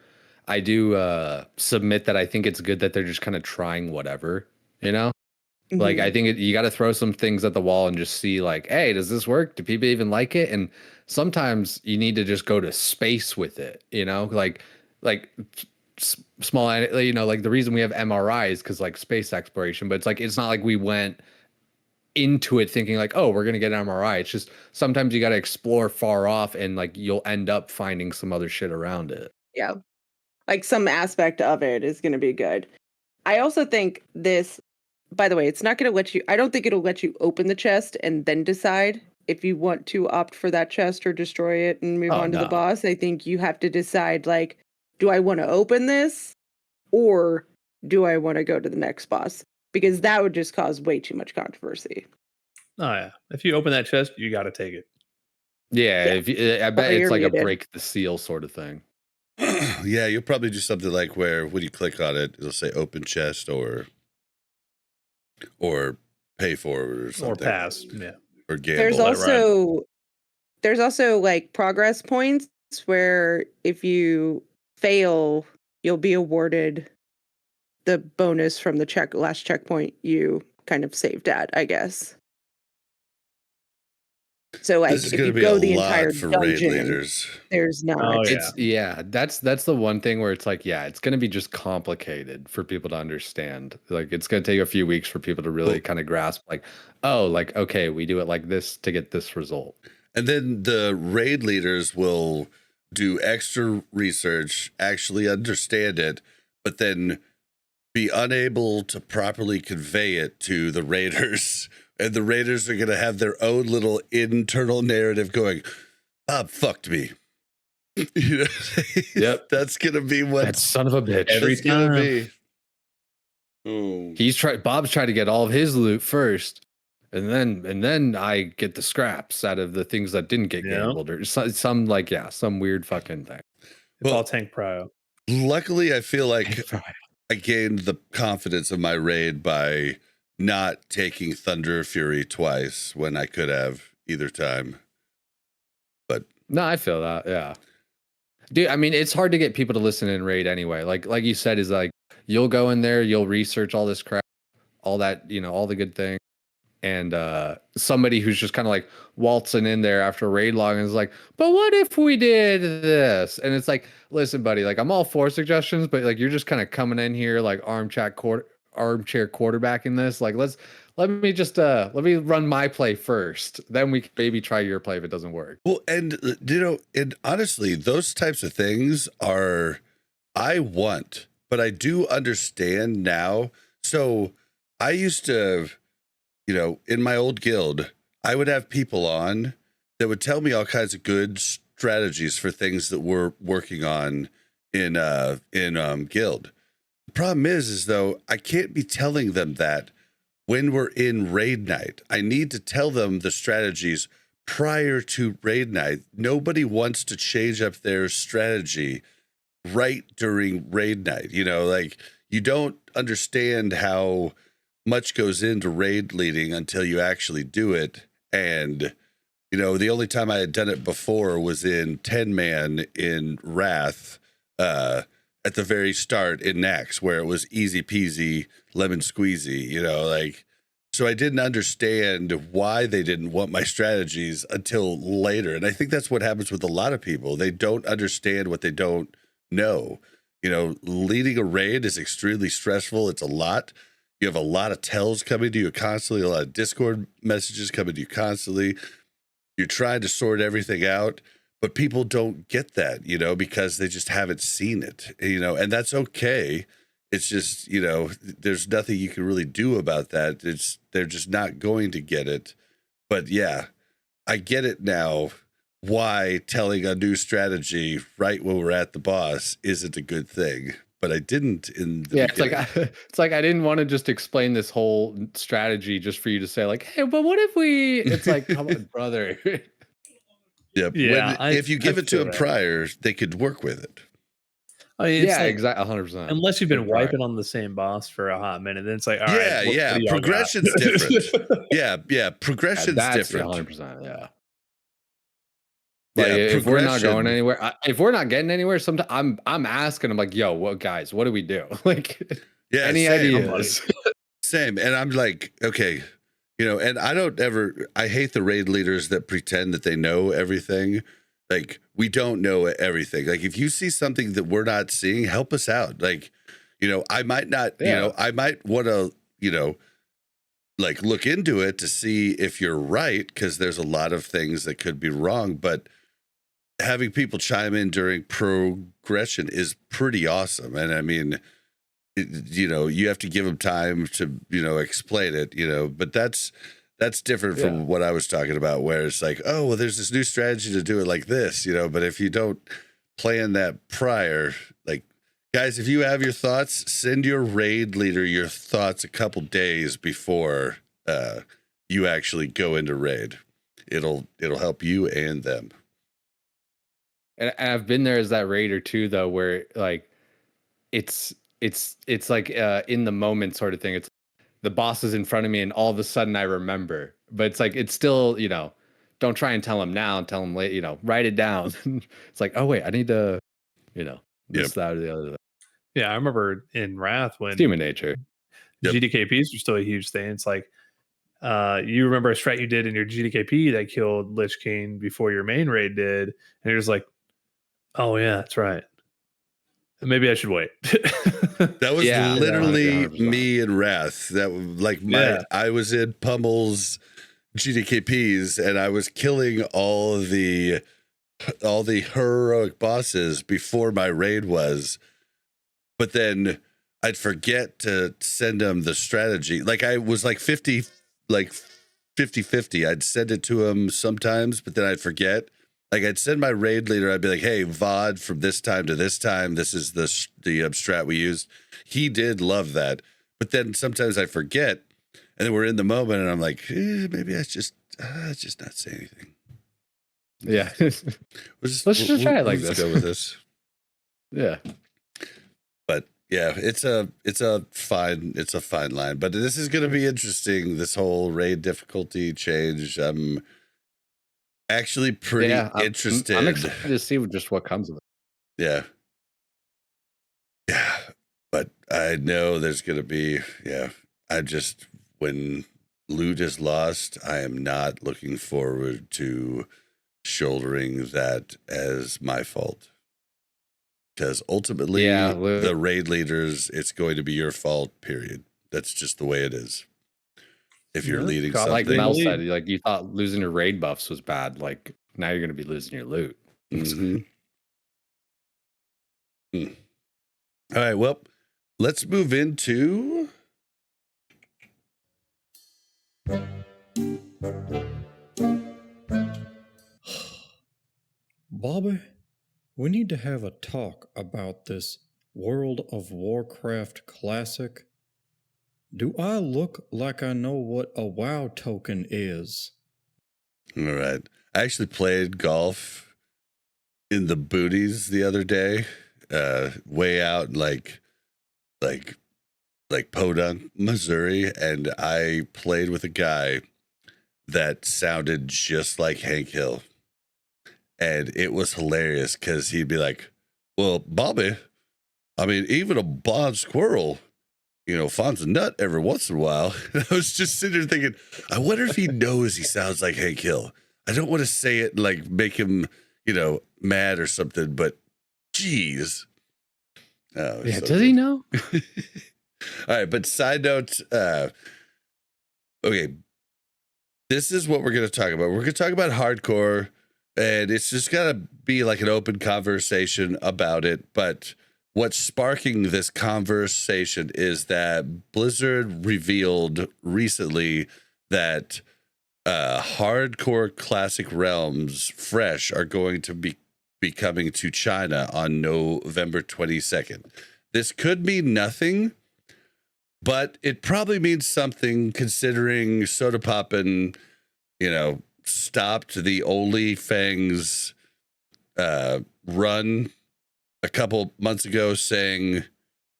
submit that I think it's good that they're just kind of trying whatever, Like, I think you got to throw some things at the wall and just see like, hey, does this work? Do people even like it? And sometimes you need to just go to space with it, small, like the reason we have MRIs because like space exploration, but it's not like we went into it thinking like, oh, we're gonna get an MRI. It's just sometimes you got to explore far off and like you'll end up finding some other shit around it. Yeah. Like some aspect of it is going to be good. I also think this, by the way, it's not going to let you, I don't think it'll let you open the chest and then decide if you want to opt for that chest or destroy it and move on to the no. boss. I think you have to decide like, do I want to open this or do I want to go to the next boss? Because that would just cause way too much controversy. Oh yeah. If you open that chest, you got to take it. Yeah, I bet you're it's like muted. a break the seal sort of thing. Yeah, you'll probably do something like where when you click on it, it'll say open chest or pay forward or something. Or pass. Yeah. Or gamble. There's also like progress points where if you fail, you'll be awarded the bonus from the last checkpoint you kind of saved at, I guess. So like This is if going you to be go a the entire lot for raid dungeon, leaders. there's not. Oh, Yeah, that's the one thing where it's like, yeah, it's going to be just complicated for people to understand. Like it's going to take a few weeks for people to really kind of grasp like, oh, like, okay, we do it like this to get this result. And then the raid leaders will do extra research, actually understand it, but then be unable to properly convey it to the raiders. And the raiders are going to have their own little internal narrative going, Bob fucked me. Yep. That's going to be what That son of a bitch. Every it's going to time. be. Bob's trying to get all of his loot first. And then I get the scraps out of the things that didn't get gambled or some weird fucking thing. It's all tank prio. Luckily, I feel like I gained the confidence of my raid by not taking Thunder Fury twice when I could have either time. But no, I feel that. Yeah. Dude, I mean, it's hard to get people to listen in raid anyway. Like you said, is like you'll go in there, you'll research all this crap. all that, all the good things. And somebody who's just kind of like waltzing in there after a raid log and is like, but what if we did this? And it's like, listen, buddy, like I'm all for suggestions, but like you're just kind of coming in here like armchair quarterbacking this. Like let me run my play first. Then we can maybe try your play if it doesn't work. Well, and and honestly, those types of things I want, but I do understand now. So I used to, in my old guild, I would have people on that would tell me all kinds of good strategies for things that we're working on in guild. The problem is though, I can't be telling them that when we're in raid night. I need to tell them the strategies prior to raid night. Nobody wants to change up their strategy right during raid night. Like you don't understand how much goes into raid leading until you actually do it. And, the only time I had done it before was in 10-man in Wrath, at the very start in Nax, where it was easy peasy, lemon squeezy, so I didn't understand why they didn't want my strategies until later. And I think that's what happens with a lot of people. They don't understand what they don't know. Leading a raid is extremely stressful. It's a lot. You have a lot of tells coming to you constantly, a lot of Discord messages coming to you constantly. You're trying to sort everything out, but people don't get that, because they just haven't seen it, and that's okay. It's just, there's nothing you can really do about that. They're just not going to get it. But yeah, I get it now. Why telling a new strategy right when we're at the boss isn't a good thing. But I didn't in the beginning. It's like I didn't want to just explain this whole strategy just for you to say like, hey, but what if we? It's like, come on, brother. Yep. Yeah. If you give it to them prior, they could work with it. I mean, yeah, exactly, 100%. Unless you've been wiping on the same boss for a hot minute, then it's like, all right, yeah. Progression's different. yeah. Progression's different. 100%. Yeah. Like if we're not going anywhere, if we're not getting anywhere, sometimes I'm asking them like, yo, what guys, what do we do? Like, any ideas? Same. And I'm like, okay, and I hate the raid leaders that pretend that they know everything. Like, we don't know everything. Like, if you see something that we're not seeing, help us out. Like, I might not, I might want to, like look into it to see if you're right, because there's a lot of things that could be wrong. But having people chime in during progression is pretty awesome. And I mean, you have to give them time to, explain it, but that's different from what I was talking about, where it's like, oh, well, there's this new strategy to do it like this, but if you don't plan that prior, like, guys, if you have your thoughts, send your raid leader your thoughts a couple days before you actually go into raid. It'll help you and them. And I've been there as that raider too, though, where like it's like in the moment sort of thing. It's the boss is in front of me, and all of a sudden I remember. But it's like it's still, don't try and tell him now. Tell him later. Write it down. It's like, oh wait, I need to, this, that, or the other. Yeah, I remember in Wrath when it's human nature. GDKPs were still a huge thing. It's like you remember a strat you did in your GDKP that killed Lich King before your main raid did, and you're just like, oh yeah, that's right. Maybe I should wait. That was literally me in Wrath. That like I was in Pummel's GDKPs, and I was killing all the heroic bosses before my raid was. But then I'd forget to send them the strategy. Like I was like 50-50. I'd send it to him sometimes, but then I'd forget. Like I'd send my raid leader. I'd be like, "Hey, VOD from this time to this time. This is the strat we used." He did love that, but then sometimes I forget, and then we're in the moment, and I'm like, maybe I just not say anything. Yeah, let's just try it like this. Go with this. Yeah, but yeah, it's a fine line. But this is going to be interesting. This whole raid difficulty change. I'm actually pretty interested. I'm excited to see just what comes of it. Yeah, but I know there's going to be when loot is lost, I am not looking forward to shouldering that as my fault. Because ultimately, the raid leaders, it's going to be your fault, period. That's just the way it is. If you're leading something. Like Mel said, like you thought losing your raid buffs was bad. Like now you're going to be losing your loot. All right, well, let's move into... Bobby, we need to have a talk about this World of Warcraft Classic. Do I look like I know what a WoW token is? All right. I actually played golf in the booties the other day, way out in like Podunk, Missouri, and I played with a guy that sounded just like Hank Hill. And it was hilarious because he'd be like, well, Bobby, I mean, even a blonde squirrel, finds a nut every once in a while. And I was just sitting there thinking, I wonder if he knows he sounds like Hank Hill. I don't want to say it and like make him, mad or something, but geez. Yeah, so does he know? All right, but side note, okay, this is what we're going to talk about. We're going to talk about hardcore, and it's just got to be like an open conversation about it. But what's sparking this conversation is that Blizzard revealed recently that hardcore classic realms fresh are going to be coming to China on November 22nd. This could mean nothing, but it probably means something considering Soda Poppin', stopped the OnlyFans run a couple months ago saying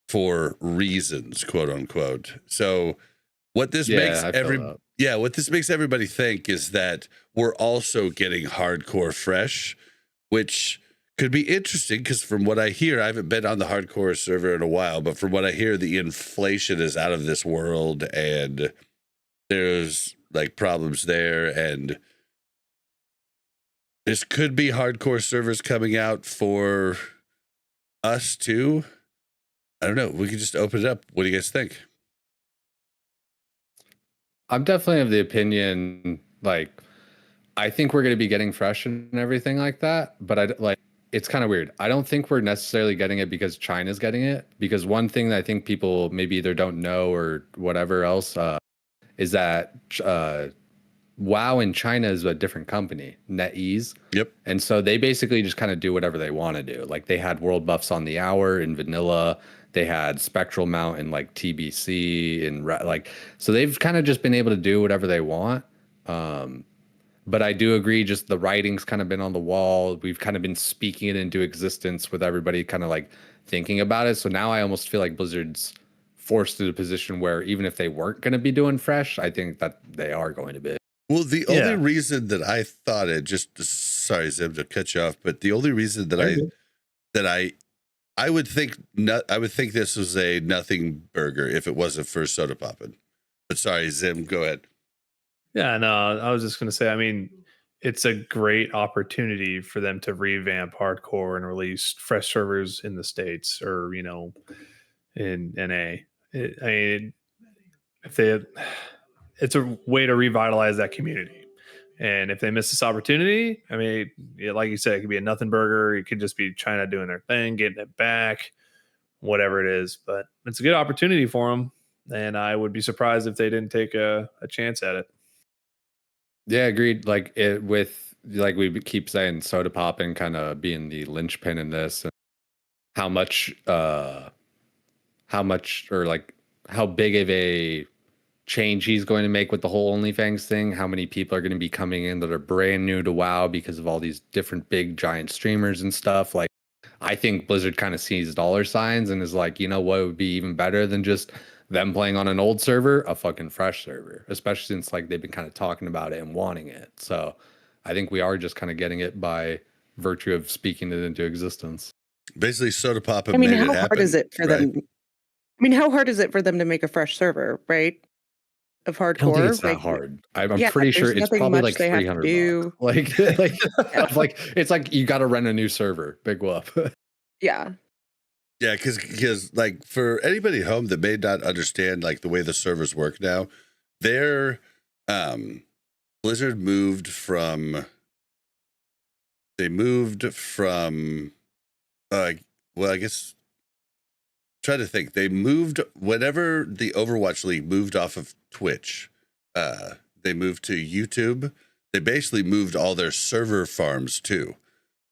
for reasons, quote unquote. So what this makes everybody think is that we're also getting hardcore fresh, which could be interesting because from what I hear, I haven't been on the hardcore server in a while, but from what I hear, the inflation is out of this world and there's like problems there. And this could be hardcore servers coming out for us too. I don't know. We could just open it up. What do you guys think? I'm definitely of the opinion, I think we're going to be getting fresh and everything like that, but it's kind of weird. I don't think we're necessarily getting it because China's getting it, because one thing that I think people maybe either don't know or whatever else is that WoW in China is a different company, NetEase. Yep. And so they basically just kind of do whatever they want to do. Like they had world buffs on the hour in vanilla. They had spectral mount in like TBC and so they've kind of just been able to do whatever they want. But I do agree, just the writing's kind of been on the wall. We've kind of been speaking it into existence with everybody kind of like thinking about it. So now I almost feel like Blizzard's forced to a position where even if they weren't going to be doing fresh, I think that they are going to be. Well, the only reason that I thought it, sorry, Ziimm, to cut you off, but the only reason that I would think this was a nothing burger if it wasn't for Soda Poppin'. But sorry, Ziimm, go ahead. Yeah, no, I was just going to say, I mean, it's a great opportunity for them to revamp hardcore and release fresh servers in the States or, in NA. It's a way to revitalize that community. And if they miss this opportunity, I mean, like you said, it could be a nothing burger. It could just be China doing their thing, getting it back, whatever it is. But it's a good opportunity for them. And I would be surprised if they didn't take a chance at it. Yeah, agreed. Like we keep saying, Soda Poppin' kind of being the linchpin in this, and how big of a change he's going to make with the whole OnlyFans thing. How many people are going to be coming in that are brand new to WoW because of all these different big giant streamers and stuff. Like, I think Blizzard kind of sees dollar signs and is like, what would be even better than just them playing on an old server, a fucking fresh server, especially since they've been kind of talking about it and wanting it. So I think we are just kind of getting it by virtue of speaking it into existence. Basically, Soda Poppin' I mean, made how it happen, hard is it for them? I mean, how hard is it for them to make a fresh server, right? Of I don't think hardcore, it's that like, hard. I'm yeah, pretty sure there's it's nothing probably much like they have to 300 do. bucks. Like it's like you got to rent a new server. Big whoop. Yeah. Yeah, because like for anybody at home that may not understand like the way the servers work now, they're Blizzard moved from well, I guess trying to think. They moved whenever the Overwatch League moved off of Twitch, they moved to YouTube. They basically moved all their server farms too.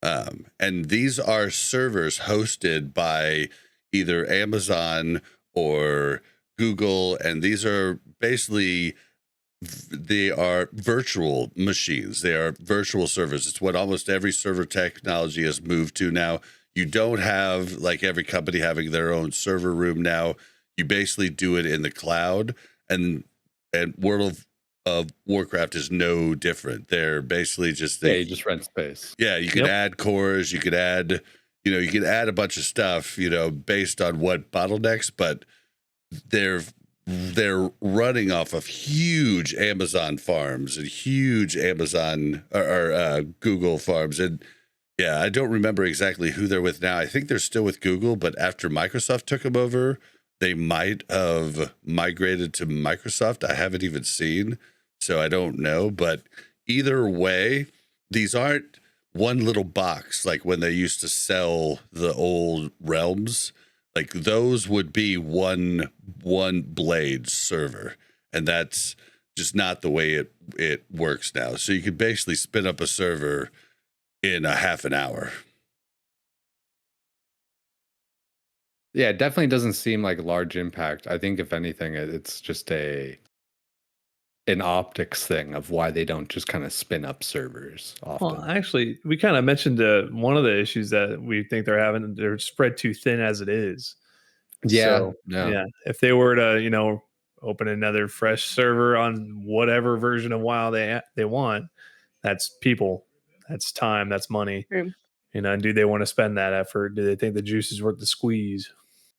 And these are servers hosted by either Amazon or Google, and these are basically they are virtual machines. They are virtual servers. It's what almost every server technology has moved to now. You don't have like every company having their own server room now. You basically do it in the cloud, and World of Warcraft is no different. They're basically just you just rent space. Yeah, you could add cores, you could add a bunch of stuff, based on what bottlenecks, but they're running off of huge Amazon farms and huge Amazon or Google farms. And yeah, I don't remember exactly who they're with now. I think they're still with Google, but after Microsoft took them over, they might have migrated to Microsoft. I haven't even seen, so I don't know. But either way, these aren't one little box like when they used to sell the old realms. Like those would be one blade server, and that's just not the way it works now. So you could basically spin up a server in a half an hour. Yeah, it definitely doesn't seem like large impact. I think if anything, it's just an optics thing of why they don't just kind of spin up servers often. Well, actually, we kind of mentioned one of the issues that we think they're having. They're spread too thin as it is. Yeah, So, yeah. If they were to, open another fresh server on whatever version of WoW they want, that's people, that's time, that's money. True. And do they want to spend that effort? Do they think the juice is worth the squeeze?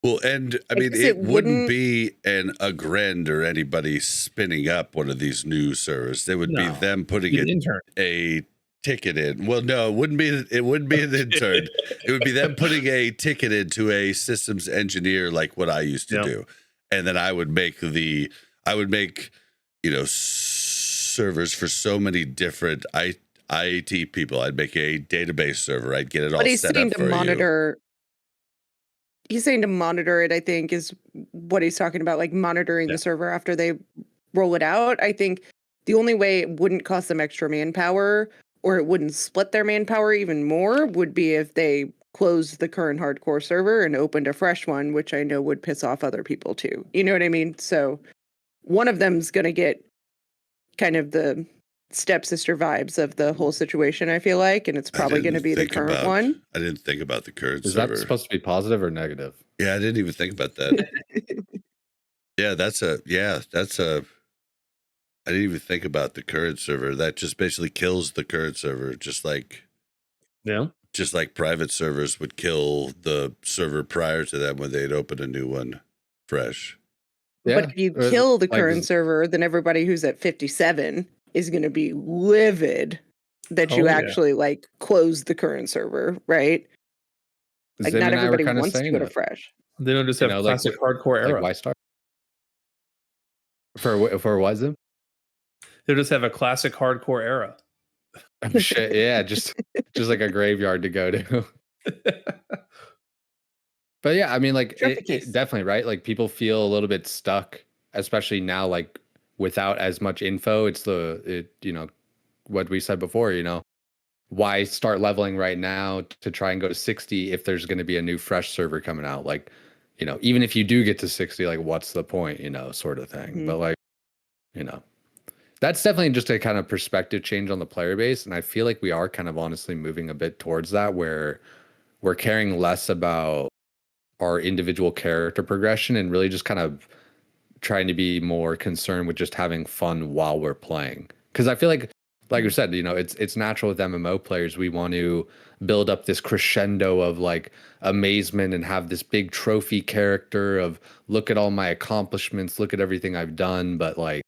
Well, and I mean, it wouldn't be a Grend or anybody spinning up one of these new servers. It would be them putting a ticket in. Well, no, it wouldn't be an intern. It would be them putting a ticket into a systems engineer like what I used to do. And then I would make servers for so many different IET people. I'd make a database server. I'd get it all set up for you. He's saying to monitor it, I think, is what he's talking about, like monitoring the server after they roll it out. I think the only way it wouldn't cost them extra manpower, or it wouldn't split their manpower even more, would be if they closed the current hardcore server and opened a fresh one, which I know would piss off other people too. You know what I mean? So one of them's going to get kind of the stepsister vibes of the whole situation, I feel like, and it's probably going to be the current one. I didn't think about the current server. Is that supposed to be positive or negative? Yeah, I didn't even think about that. I didn't even think about the current server. That just basically kills the current server, just like private servers would kill the server prior to them when they'd open a new one fresh. Yeah. But if you kill the current server, then everybody who's at 57 is going to be livid that you actually like close the current server, right? Like not everybody wants to go to fresh. They don't just have classic hardcore era. Like why start? For what, Ziimm? They just have a classic hardcore era. Shit, yeah, just like a graveyard to go to. But yeah, I mean, like it definitely, right? Like people feel a little bit stuck, especially now, like without as much info. It's what we said before, why start leveling right now to try and go to 60 if there's going to be a new fresh server coming out? Like, even if you do get to 60, like what's the point, sort of thing. Mm-hmm. But like, that's definitely just a kind of perspective change on the player base. And I feel like we are kind of honestly moving a bit towards that, where we're caring less about our individual character progression and really just kind of trying to be more concerned with just having fun while we're playing. Because I feel like like you said, it's natural with MMO players. We want to build up this crescendo of like amazement and have this big trophy character of look at all my accomplishments, look at everything I've done. But like,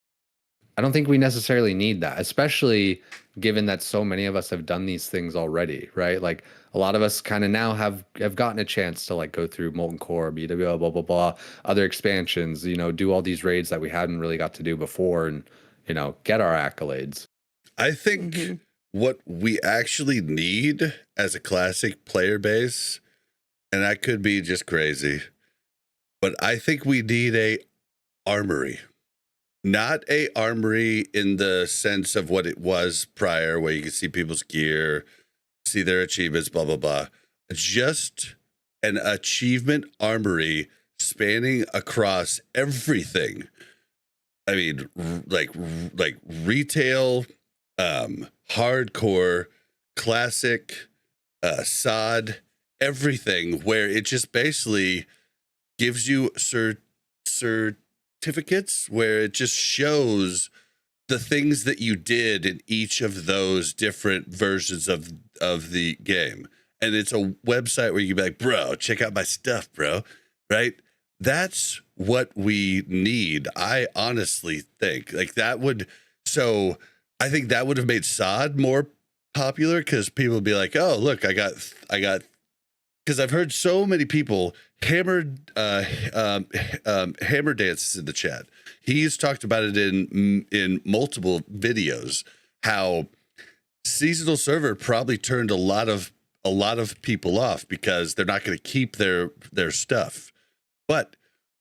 I don't think we necessarily need that, especially given that so many of us have done these things already, right? Like a lot of us kind of now have gotten a chance to like go through Molten Core, BWO, blah, blah, blah, other expansions, do all these raids that we hadn't really got to do before and, get our accolades. I think what we actually need as a classic player base, and I could be just crazy, but I think we need a armory. Not a armory in the sense of what it was prior, where you can see people's gear, see their achievements, blah, blah, blah. Just an achievement armory spanning across everything. I mean, like retail, hardcore, classic, SOD, everything, where it just basically gives you certificates where it just shows the things that you did in each of those different versions of the game. And it's a website where you can be like, bro, check out my stuff, bro. Right? That's what we need. I honestly think like that would. So I think that would have made SOD more popular because people would be like, oh, look, I got, because I've heard so many people Hammer dances in the chat. He's talked about it in multiple videos, how seasonal server probably turned a lot of people off because they're not going to keep their stuff. But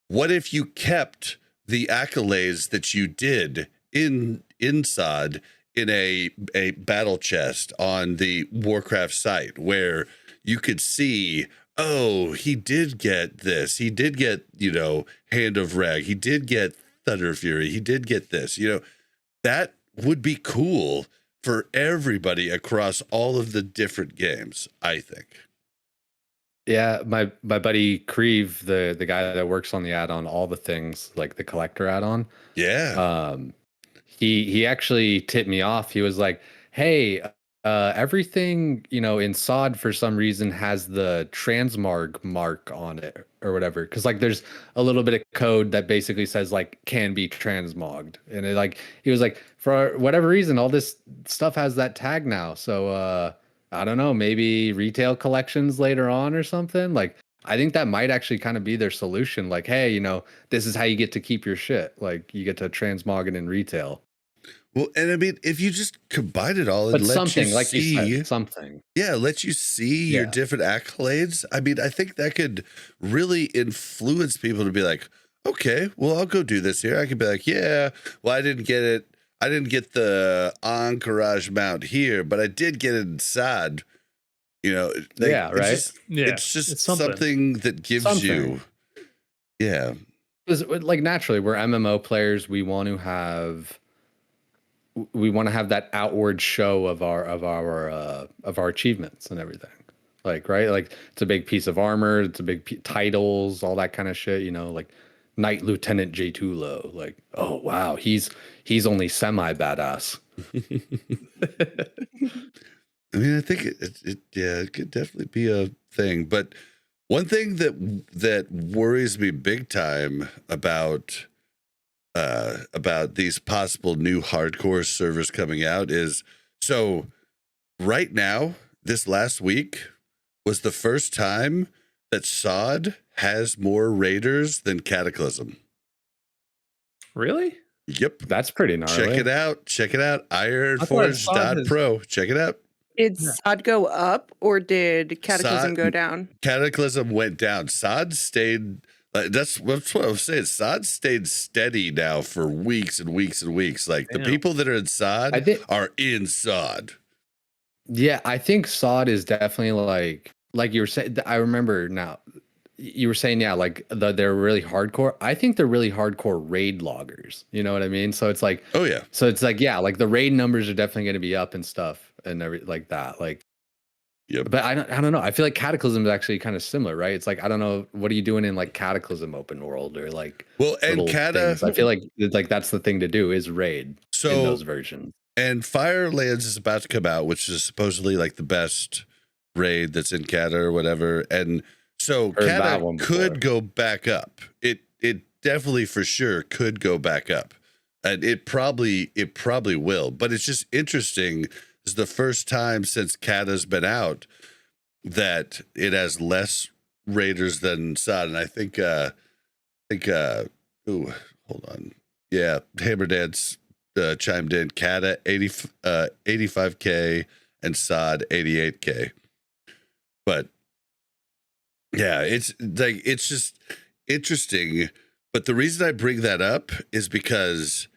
what if you kept the accolades that you did in SOD in a battle chest on the Warcraft site where you could see, oh, he did get this. He did get, Hand of Rag. He did get Thunder Fury. He did get this. That would be cool for everybody across all of the different games, I think. Yeah, my buddy Creve, the guy that works on the add-on, all the things, like the collector add-on. Yeah. He actually tipped me off. He was like, hey, everything, in SOD for some reason has the transmog mark on it or whatever. Cause like there's a little bit of code that basically says like can be transmogged. And he was like, for whatever reason, all this stuff has that tag now. So I don't know, maybe retail collections later on or something. Like I think that might actually kind of be their solution. Like, hey, this is how you get to keep your shit. Like you get to transmog it in retail. Well, and I mean, if you just combine it all and let something, you like see, you said, something. Yeah, let you see your different accolades. I mean, I think that could really influence people to be like, okay, well, I'll go do this here. I could be like, yeah, well, I didn't get it. I didn't get the Ahn'Qiraj mount here, but I did get it inside. Right? It's just something that gives you. Yeah. Because like naturally, we're MMO players. We want to have that outward show of our achievements and everything. Like, right? Like it's a big piece of armor. It's a big titles, all that kind of shit. Like Knight Lieutenant Jaytullo. Like, oh wow, he's only semi badass. I mean, I think it could definitely be a thing. But one thing that worries me big time about these possible new hardcore servers coming out is, so right now, this last week was the first time that SOD has more raiders than Cataclysm. Really? Yep. That's pretty gnarly. Check it out. Ironforge.pro. Check it out. Did SOD go up or did Cataclysm go down? Cataclysm went down. SOD stayed. That's what I was saying. SOD stayed steady now for weeks and weeks and weeks. Like the people that are in SOD are in SOD. Yeah, I think SOD is definitely like you were saying. I remember now. You were saying, yeah, like they're really hardcore. I think they're really hardcore raid loggers. You know what I mean? So it's like, oh yeah. So it's like, yeah, like the raid numbers are definitely going to be up and stuff and like that. Like, yep. But I don't know. I feel like Cataclysm is actually kind of similar, right? It's like, I don't know, what are you doing in like Cataclysm open world or like, well, and I feel like that's the thing to do is raid in those versions. And Firelands is about to come out, which is supposedly like the best raid that's in Cata or whatever. And so Heard that Cata one could before. go back up. It definitely for sure could go back up. And it probably will. But it's just interesting. It's the first time since Cata's been out that it has less raiders than SOD. And I think hold on. Yeah, Hammer Dance chimed in. Cata 85K and SOD 88K. But yeah, it's just interesting. But the reason I bring that up is because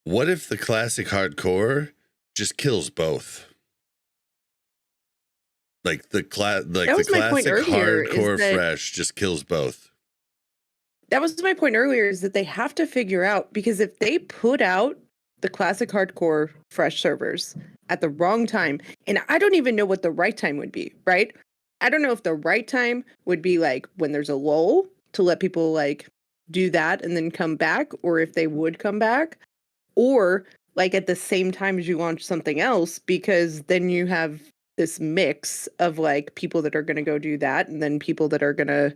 what if the classic hardcore just kills both? Like the classic hardcore fresh just kills both. That was my point earlier, is that they have to figure out, because if they put out the classic hardcore fresh servers at the wrong time, and I don't even know what the right time would be, right? I don't know if the right time would be like when there's a lull to let people like do that and then come back, or if they would come back, or like at the same time as you launch something else, because then you have this mix of like people that are going to go do that and then people that are going to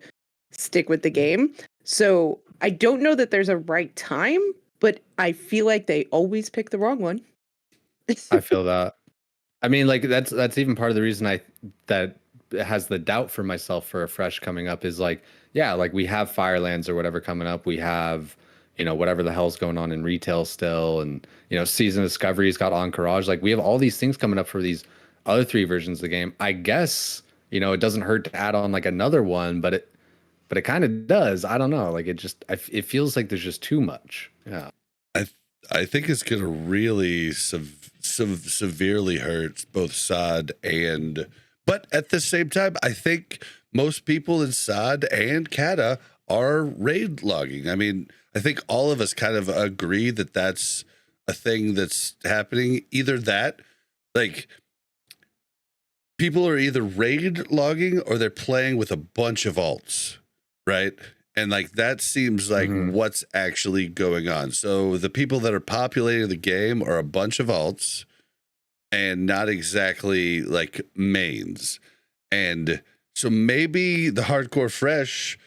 stick with the game. So I don't know that there's a right time, but I feel like they always pick the wrong one. I feel that. I mean, like that's even part of the reason that has the doubt for myself for a fresh coming up is like, yeah, like we have Firelands or whatever coming up. We have, whatever the hell's going on in retail still, and Season of Discovery's got Ahn'Qiraj. Like we have all these things coming up for these other 3 versions of the game. I guess it doesn't hurt to add on like another one, but it kind of does. I don't know. Like it feels like there's just too much. Yeah. I think it's going to really severely hurt both SOD but at the same time, I think most people in SOD and Cata are raid logging. I mean, I think all of us kind of agree that that's a thing that's happening. Either that, like, people are either raid logging or they're playing with a bunch of alts, right? And like that seems like what's actually going on. So the people that are populating the game are a bunch of alts and not exactly like mains. And so maybe the hardcore fresh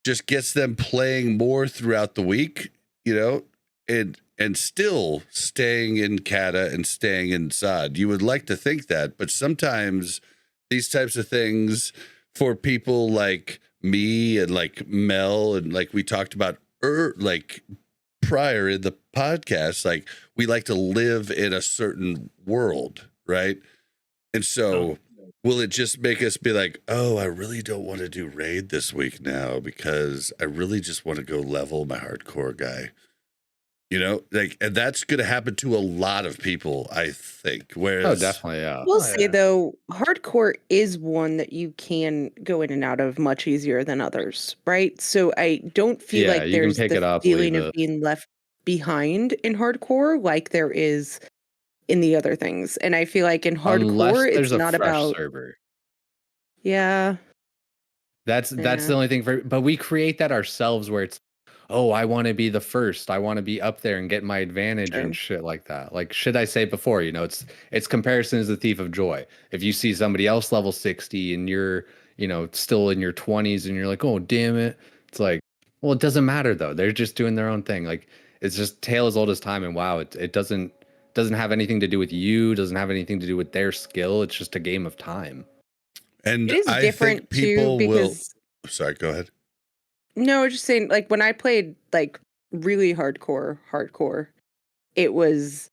just gets them playing more throughout the week, and still staying in Cata and staying inside. You would like to think that, but sometimes these types of things for people like me and like Mel and like we talked about like prior in the podcast, like we like to live in a certain world, right? And so will it just make us be like, oh, I really don't want to do raid this week now because I really just want to go level my hardcore guy? Like, and that's going to happen to a lot of people, I think. Whereas, definitely, yeah. We'll say though, hardcore is one that you can go in and out of much easier than others, right? So I don't feel like there's the feeling of being left behind in hardcore like there is in the other things. And I feel like in hardcore, it's not about server. Yeah. That's the only thing but we create that ourselves where it's, oh, I want to be the first. I want to be up there and get my advantage and shit like that. Like, should I say before, it's comparison is the thief of joy. If you see somebody else level 60 and you're, still in your 20s and you're like, oh, damn it. It's like, well, it doesn't matter though. They're just doing their own thing. Like, it's just tale as old as time. And wow, it doesn't have anything to do with you. Doesn't have anything to do with their skill. It's just a game of time. And it is different people will. Sorry, go ahead. No, I was just saying, like, when I played, like, really hardcore, it was,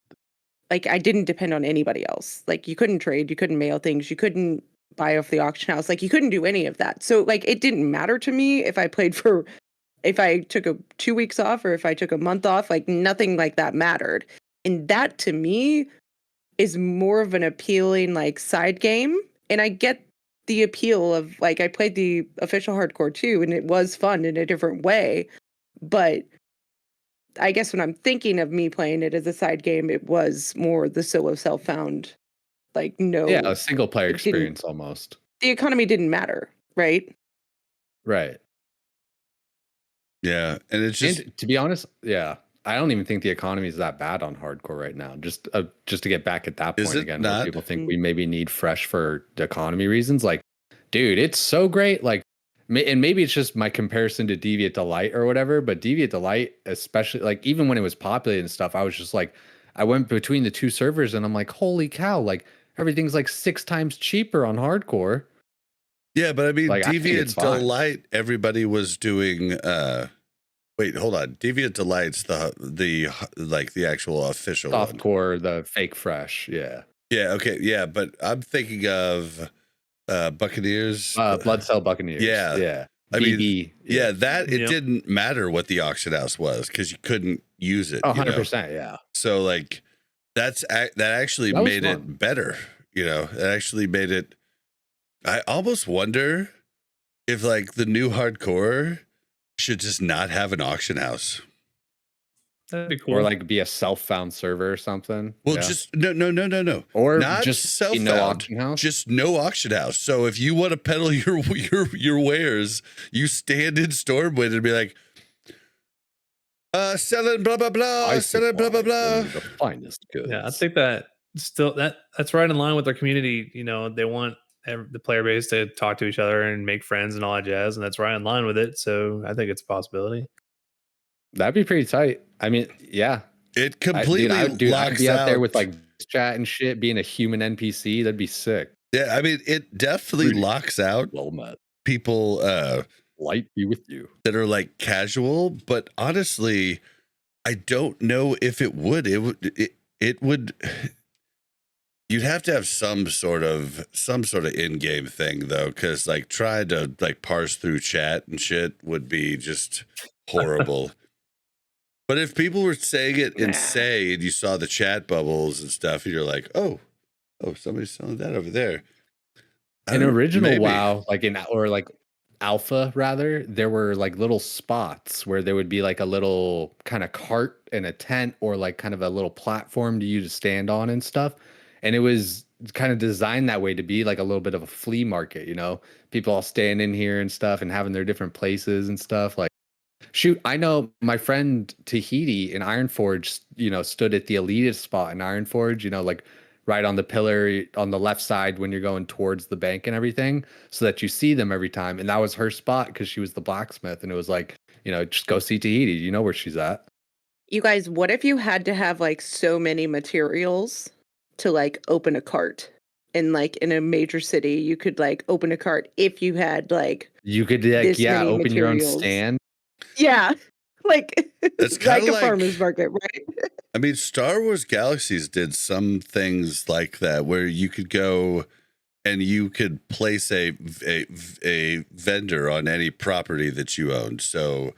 like, I didn't depend on anybody else. Like, you couldn't trade, you couldn't mail things, you couldn't buy off the auction house. Like, you couldn't do any of that. So, like, it didn't matter to me if I took 2 weeks off or if I took a month off. Like, nothing like that mattered. And that, to me, is more of an appealing, like, side game. And I get the appeal of, like, I played the official hardcore too, and it was fun in a different way. But I guess when I'm thinking of me playing it as a side game, it was more the solo self-found, like, a single player experience almost. The economy didn't matter, right? Right. Yeah, and it's just, to be honest, yeah. I don't even think the economy is that bad on hardcore right now. Just to get back at that Is point it again, not? where people think we maybe need fresh for the economy reasons. Like, dude, it's so great. Like, and maybe it's just my comparison to Deviant Delight or whatever. But Deviant Delight, especially like even when it was populated and stuff, I was just like, I went between the two servers and I'm like, holy cow! Like everything's like 6 times cheaper on hardcore. Yeah, but I mean, Like, I think it's Deviant fine. Delight, everybody was doing. Wait, hold on. Deviant Delight's the like the actual official one. Softcore, the fake fresh, yeah. Yeah, okay, yeah, but I'm thinking of Buccaneers. Blood Cell Buccaneers. Yeah. Yeah. I mean, BD. yeah, that it Yep. didn't matter what the auction house was because you couldn't use it. 100%. Yeah. So like that actually That was made fun. it better. It actually made it. I almost wonder if like the new hardcore should just not have an auction house. That'd be cool. Or like be a self-found server or something. Well, Yeah. just no. or not just be self-found. no auction house. Just no auction house. So if you want to peddle your wares, you stand in Stormwind and be like, selling blah blah blah, selling blah blah blah. The finest goods. Yeah, I think that's right in line with their community. They want the player base to talk to each other and make friends and all that jazz, and that's right in line with it. So I think it's a possibility. That'd be pretty tight. I mean, yeah. It completely I could locks be out there with out- like chat and shit, being a human NPC. That'd be sick. Yeah, I mean, it definitely Pretty locks out Well met. people Light be with you. that are like casual, but honestly, I don't know if it would. It would. You'd have to have some sort of in-game thing though, because like trying to like parse through chat and shit would be just horrible. But if people were saying it insane, and you saw the chat bubbles and stuff, and you're like, oh, somebody's selling that over there. In original maybe. WoW, or like alpha rather, there were like little spots where there would be like a little kind of cart and a tent or like kind of a little platform to you to stand on and stuff. And it was kind of designed that way to be like a little bit of a flea market, people all staying in here and stuff and having their different places and stuff. Like, shoot, I know my friend Tahiti in Ironforge, stood at the elitist spot in Ironforge, like right on the pillar on the left side when you're going towards the bank and everything, so that you see them every time. And that was her spot because she was the blacksmith. And it was like, just go see Tahiti. You know where she's at. You guys, what if you had to have like so many materials to like open a cart? And like in a major city, you could like open a cart if you had like You could this many open your own materials. stand. Yeah, like That's like kinda a like- farmer's market, right? I mean, Star Wars Galaxies did some things like that where you could go and you could place a vendor on any property that you owned. So,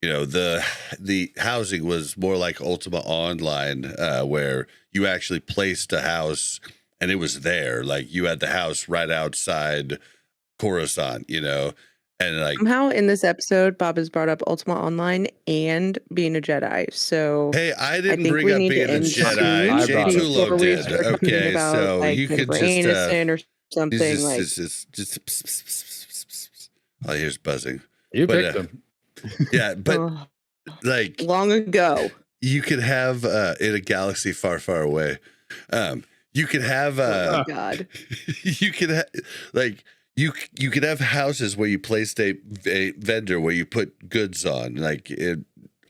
the housing was more like Ultima Online, where you actually placed a house and it was there. Like you had the house right outside Coruscant, and like, Somehow in this episode, Bob has brought up Ultima Online and being a Jedi. So hey, I didn't think bring we up need being to a end Jedi. soon Jaytullo before we did. start talking Okay, about, so like, you could Jennifer just Aniston or something like. just oh, here's buzzing. You But, picked them. Yeah, but Oh, like long ago. you could have in a galaxy far, far away. You could have Oh my God. you could have like you could have houses where you placed a vendor where you put goods on. Like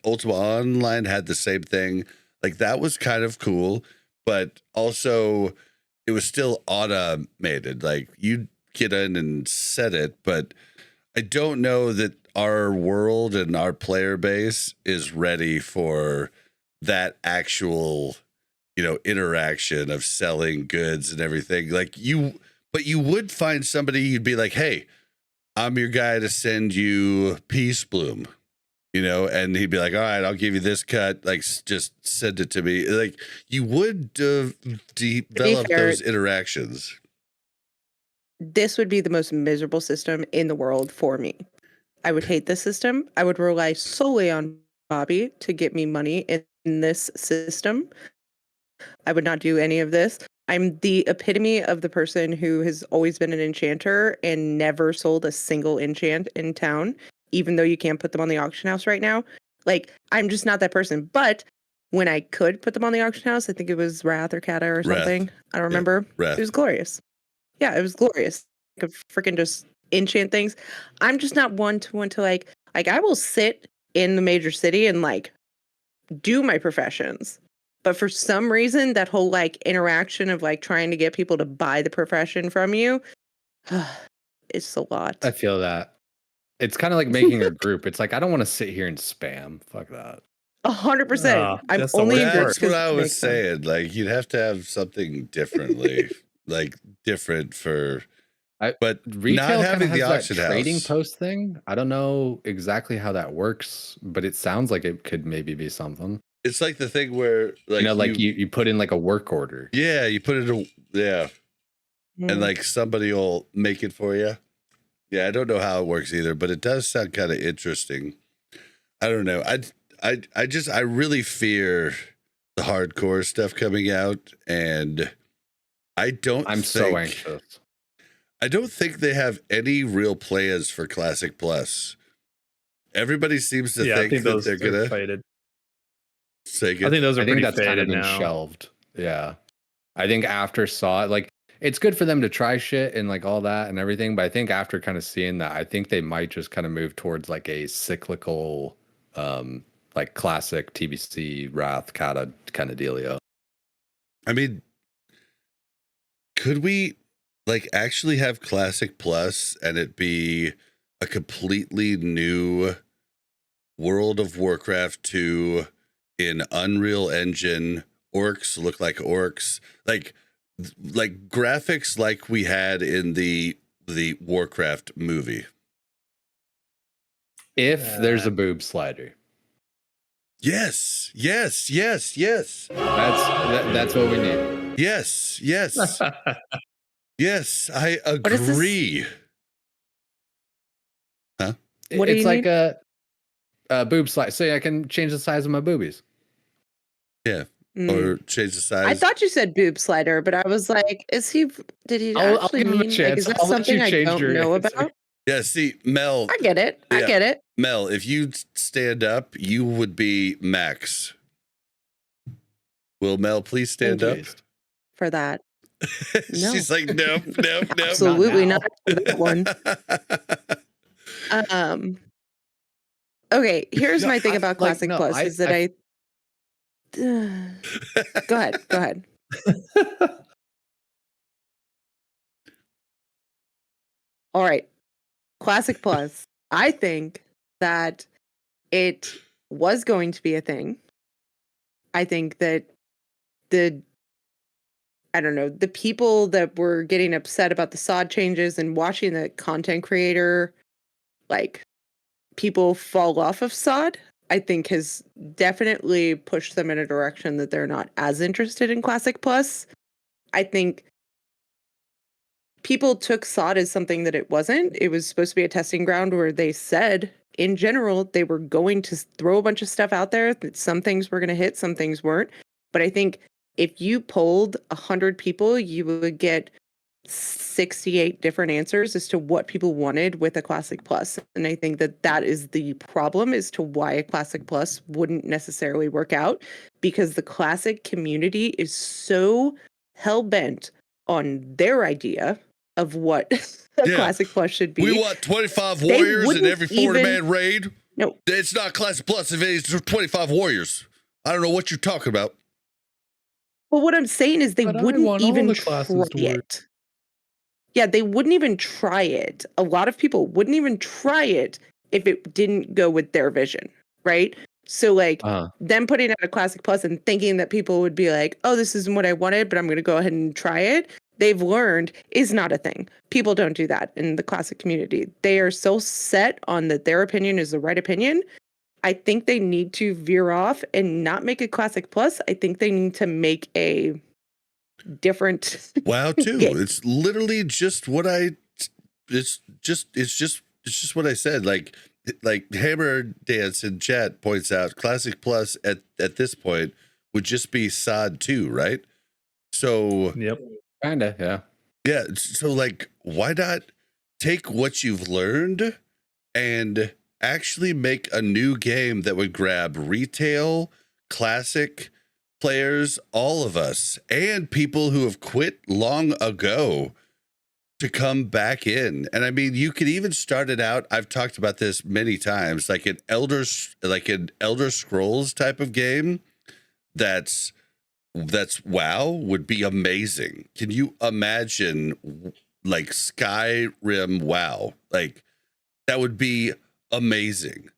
Ultima Online had the same thing. Like that was kind of cool, but also it was still automated. Like you get in and set it, but I don't know that our world and our player base is ready for that actual, interaction of selling goods and everything. Like but you would find somebody you'd be like, hey, I'm your guy to send you Peace Bloom, and he'd be like, all right, I'll give you this cut. Like, just send it to me. Like, you would develop fair, those interactions. This would be the most miserable system in the world for me. I would hate this system. I would rely solely on Bobby to get me money in this system. I would not do any of this. I'm the epitome of the person who has always been an enchanter and never sold a single enchant in town, even though you can't put them on the auction house right now. Like, I'm just not that person. But when I could put them on the auction house, I think it was Wrath or Kata or Wrath. something. I don't remember. Wrath. It was glorious. Yeah, it was glorious. I could freaking just enchant things. I'm just not one to like I will sit in the major city and like do my professions. But for some reason, that whole like interaction of like trying to get people to buy the profession from you, it's a lot. I feel that. It's kind of like making a group. It's like, I don't want to sit here and spam. Fuck that. 100%. I'm that's the only in worst groups That's what 'cause I it was makes sense. saying. Like, you'd have to have something differently, like different for. But Retail not kind of having has the that auction trading house. post thing. I don't know exactly how that works, but it sounds like it could maybe be something. It's like the thing where, like, you put in like a work order. yeah, you put it in, and Mm. like somebody will make it for you. Yeah, I don't know how it works either, but it does sound kind of interesting. I don't know. I really fear the hardcore stuff coming out, and I'm so anxious. I don't think they have any real plans for Classic Plus. Everybody seems to I think that those they're are gonna faded. say I think those are I think pretty that's kind of faded been now. shelved. Yeah. I think after saw it, like it's good for them to try shit and like all that and everything. But I think after kind of seeing that, I think they might just kind of move towards like a cyclical, like classic TBC Wrath Kata kind of dealio. I mean, could we like actually have Classic Plus and it be a completely new World of Warcraft 2 in Unreal Engine? Orcs look like orcs, like graphics like we had in the Warcraft movie. If there's a boob slider, Yes. that's what we need. Yes. Yes, I What is this? agree. Huh? What do It's you like need? a boob slider, so I can change the size of my boobies. Yeah. Mm. Or change the size. I thought you said boob slider, but I was like, did he I'll actually give him a mean, like, chance. is that I'll let something you I change don't your know answer. about? Yeah, see, Mel. I get it. I Yeah. get it. Mel, if you stand up, you would be Max. Will Mel please stand up? For that. No. She's like, nope. Absolutely now. not for that one. Okay, here's No, my thing I- about like, Classic no, Plus is that I go ahead. All right. Classic Plus. I think that it was going to be a thing. I think that the people that were getting upset about the SOD changes and watching the content creator, like, people fall off of SOD, I think has definitely pushed them in a direction that they're not as interested in Classic Plus. I think people took SOD as something that it wasn't. It was supposed to be a testing ground where they said, in general, they were going to throw a bunch of stuff out there, that some things were going to hit, some things weren't. But I think if you polled 100 people, you would get 68 different answers as to what people wanted with a Classic Plus. And I think that that is the problem as to why a Classic Plus wouldn't necessarily work out, because the Classic community is so hell-bent on their idea of what a Yeah. Classic Plus should be. We want 25 They warriors in wouldn't every 40-man even- raid. No. It's not Classic Plus if it's 25 warriors. I don't know what you're talking about. But what I'm saying is they But I wouldn't want all even the try classes to work. it. Yeah, they wouldn't even try it. A lot of people wouldn't even try it if it didn't go with their vision, right? So like them putting out a Classic Plus and thinking that people would be like, oh, this isn't what I wanted, but I'm going to go ahead and try it. They've learned is not a thing. People don't do that in the Classic community. They are so set on that their opinion is the right opinion. I think they need to veer off and not make a Classic Plus. I think they need to make a different WoW too. game. It's literally just what it's just what I said. Like Hammer Dance in chat points out, Classic Plus at this point would just be SOD 2, right? So Yep. Kinda, yeah. yeah, so like why not take what you've learned and actually make a new game that would grab retail, classic players, all of us, and people who have quit long ago to come back in. And I mean, you could even start it out. I've talked about this many times, like an Elder Scrolls type of game. That's WoW would be amazing. Can you imagine like Skyrim WoW? Like that would be amazing.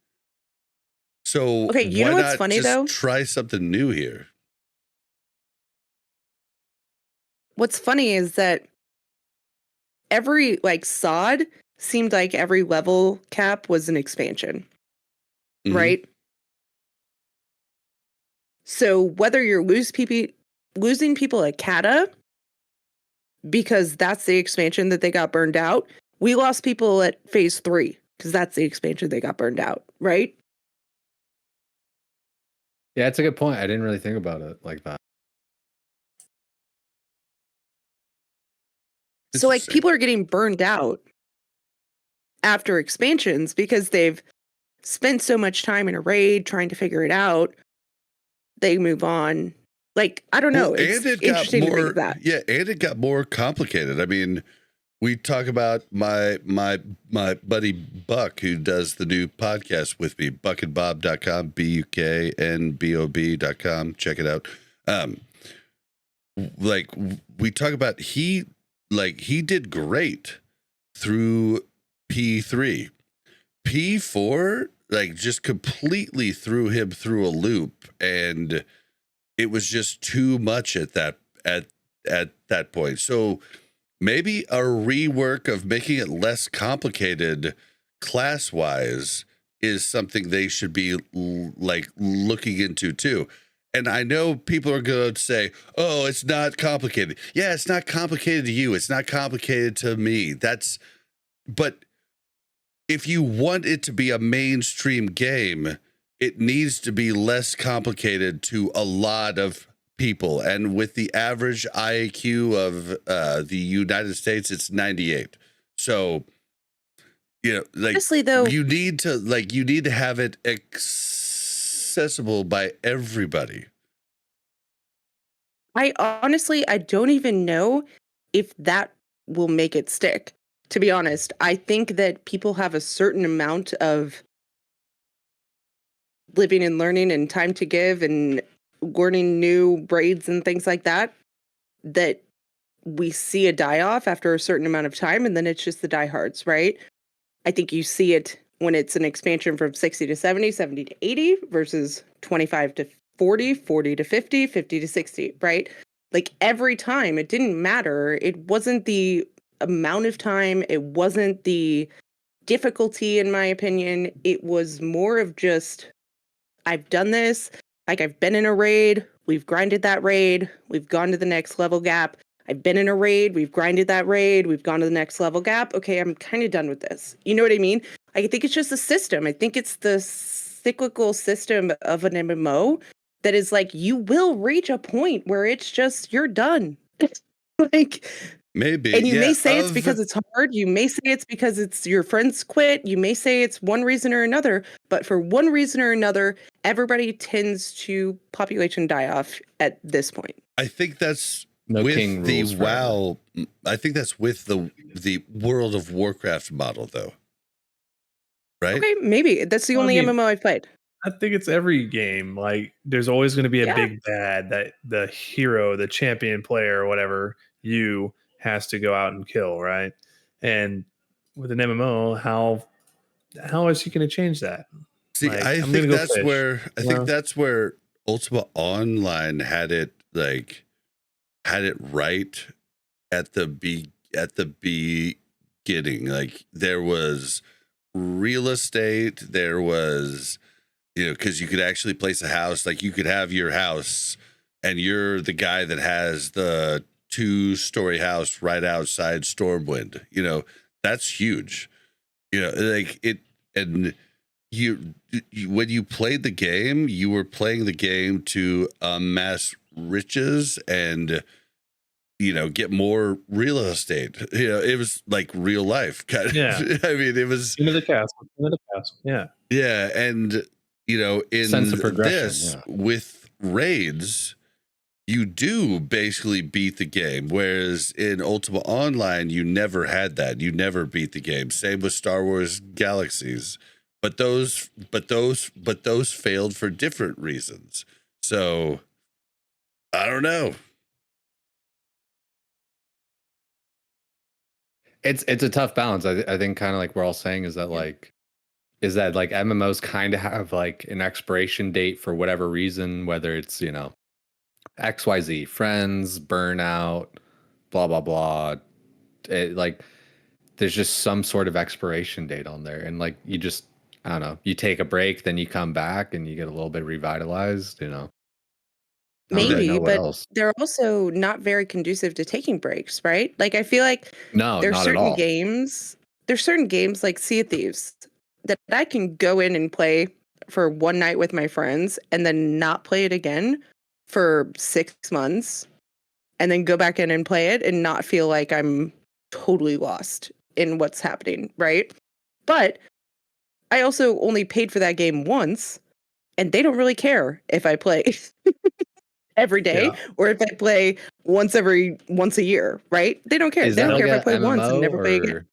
So Okay, you know why what's not funny, just though? try something new here? What's funny is that every like sod seemed like every level cap was an expansion, Mhm. right? So whether you're losing people at Kata because that's the expansion that they got burned out, we lost people at phase 3 because that's the expansion they got burned out, right? Yeah, it's a good point. I didn't really think about it like that. So like Interesting. people are getting burned out after expansions because they've spent so much time in a raid trying to figure it out. They move on. Like, I don't know. Well, It's and it got interesting to more, think that. yeah, and it got more complicated. I mean, we talk about my buddy Buck, who does the new podcast with me, buckandbob.com, BUKNBOB.com. Check it out. Like we talk about, he did great through P3. P4, like, just completely threw him through a loop, and it was just too much at that point. So maybe a rework of making it less complicated class-wise is something they should be like looking into too. And I know people are going to say, "Oh, it's not complicated." Yeah, it's not complicated to you. It's not complicated to me. But if you want it to be a mainstream game, it needs to be less complicated to a lot of people. And with the average IAQ of the United States, it's 98. So, you know, like, Honestly, though, you need to have it accessible by everybody. I don't even know if that will make it stick. To be honest, I think that people have a certain amount of living and learning and time to give and learning new braids and things like that, that we see a die off after a certain amount of time, and then it's just the diehards, right? I think you see it when it's an expansion from 60 to 70, 70 to 80 versus 25 to 40, 40 to 50, 50 to 60, right? Like every time, it didn't matter. It wasn't the amount of time, it wasn't the difficulty, in my opinion. It was more of just, I've done this, like I've been in a raid, we've grinded that raid, we've gone to the next level gap. I've been in a raid, we've grinded that raid, we've gone to the next level gap. Okay, I'm kind of done with this. You know what I mean? I think it's just a system. I think it's the cyclical system of an MMO that is like, you will reach a point where it's just, you're done. Like, Maybe. and you may yeah, say it's because it's hard. You may say it's because it's your friends quit. You may say it's one reason or another. But for one reason or another, everybody tends to population die off at this point. I think that's No with king the rules forever. WoW. I think that's with the World of Warcraft model, though. Right? Okay, maybe. That's the Well, I only mean, MMO I've played. I think it's every game. Like, there's always going to be a Yeah. big bad that the hero, the champion player, or whatever, you has to go out and kill, right? And with an MMO, how is he going to change that? See, Like, I I'm think gonna go that's fish. where Well- that's where Ultima Online had it right at the beginning. Like, there was real estate, there was, you know, because you could actually place a house. Like, you could have your house and you're the guy that has the 2-story house right outside Stormwind. You know, that's huge. You know, like it, and you when you played the game, you were playing the game to amass riches and, get more real estate. It was like real life kind of. Yeah. I mean, it was Into the cast. Yeah. yeah, and in Sense of progression, this yeah. with raids, you do basically beat the game, whereas in Ultima Online, you never had that. You never beat the game. Same with Star Wars Galaxies, but those failed for different reasons. So I don't know. It's a tough balance. I think kind of like we're all saying is that like MMOs kind of have like an expiration date for whatever reason, whether it's XYZ, friends, burnout, blah blah blah. Like there's just some sort of expiration date on there, and like you just I don't know. You take a break, then you come back, and you get a little bit revitalized. I don't really Maybe, know what but else. they're also not very conducive to taking breaks, right? Like I feel like No, there's not at certain all. games, like Sea of Thieves that I can go in and play for one night with my friends and then not play it again for 6 months and then go back in and play it and not feel like I'm totally lost in what's happening, right? But I also only paid for that game once and they don't really care if I play every day or if I play once a year, right? They don't care. Is They that don't like care if a I play once and MMO never play again.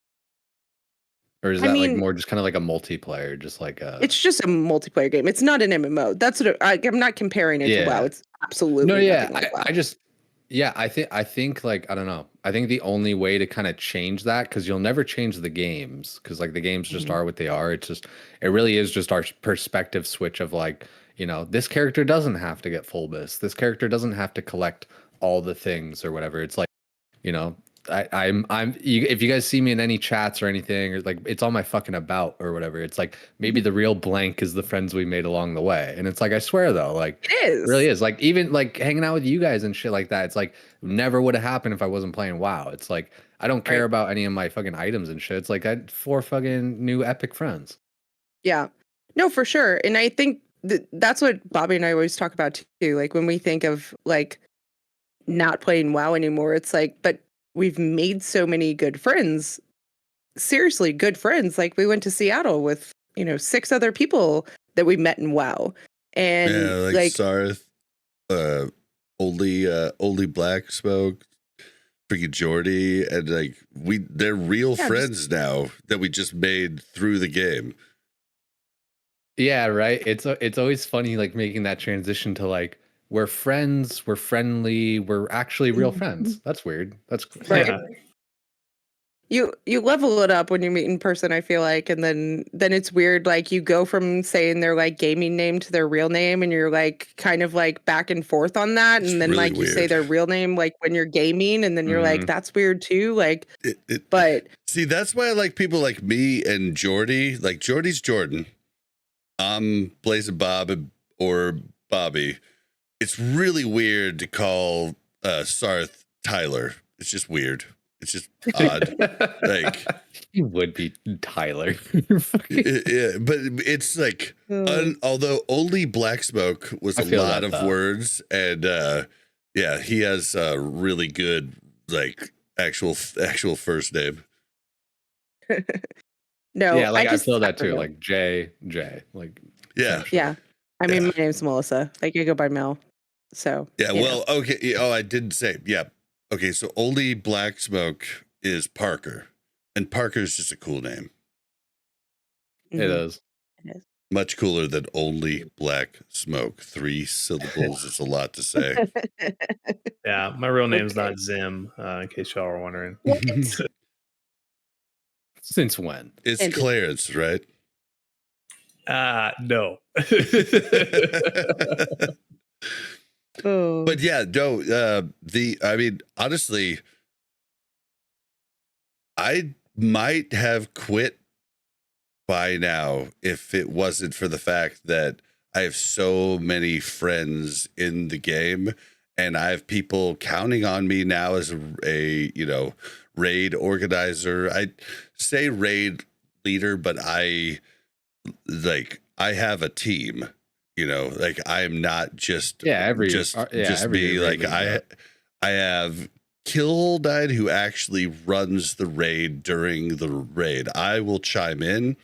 or is I that like mean- more just kind of like a multiplayer, just like a? It's just a multiplayer game. It's not an MMO. That's what I'm not comparing it to Yeah. WoW. It's absolutely No, yeah, nothing like WoW. I think like I don't know. I think the only way to kind of change that, because you'll never change the games, because like the games just are what they are. It really is just our perspective switch of like, this character doesn't have to get full bis. This character doesn't have to collect all the things or whatever. It's like, if you guys see me in any chats or anything, or like it's all my fucking about or whatever. It's like maybe the real blank is the friends we made along the way. And it's like, I swear though, like It is. it really is. Like even like hanging out with you guys and shit like that. It's like never would have happened if I wasn't playing WoW. It's like I don't care about any of my fucking items and shit. It's like I had 4 fucking new epic friends. Yeah. No, for sure. And I think that's what Bobby and I always talk about too. Like when we think of like not playing WoW anymore, it's like, but we've made so many good friends. Seriously, good friends. Like we went to Seattle with, 6 other people that we met in WoW. And Yeah, like Sarth, only Black Smoke, freaking Jordy, and like they're real friends now that we just made through the game. Yeah, right. It's always funny like making that transition to like we're friends, we're friendly, we're actually real friends. That's weird. That's Right. Yeah. You level it up when you meet in person, I feel like, and then it's weird. Like you go from saying their like gaming name to their real name, and you're like kind of like back and forth on that, It's and then really like you say weird. their real name like when you're gaming, and then you're like that's weird too. Like, but See, that's why I like people like me and Jordy. Like Jordy's Jordan, I'm BlizzCon or Bobby. It's really weird to call Sarth Tyler. It's just weird. It's just odd. Like you would be Tyler. yeah, but it's like although only Black Smoke was a lot of words, and yeah, he has a really good like actual first name. no, Yeah, like I feel that don't too. know. Like J, like Yeah. Yeah. I mean, my name's Melissa. Like I go by Mel. So Yeah, you well, okay. Oh, I didn't say. Yeah. Okay, so only Black Smoke is Parker. And Parker's just a cool name. know. it Mhm. is. It is. Much cooler than only Black Smoke. 3 syllables is a lot to say. Yeah. My real name's Okay. not Ziimm, in case y'all are wondering. Since when? It's And- Clarence, right? No. Oh. But yeah, no, I mean, honestly, I might have quit by now if it wasn't for the fact that I have so many friends in the game and I have people counting on me now as a raid organizer. I say raid leader, but I have a team. Like I am not just Yeah, every just every me. raid Like leader. I have Killdied, who actually runs the raid during the raid. I will chime in,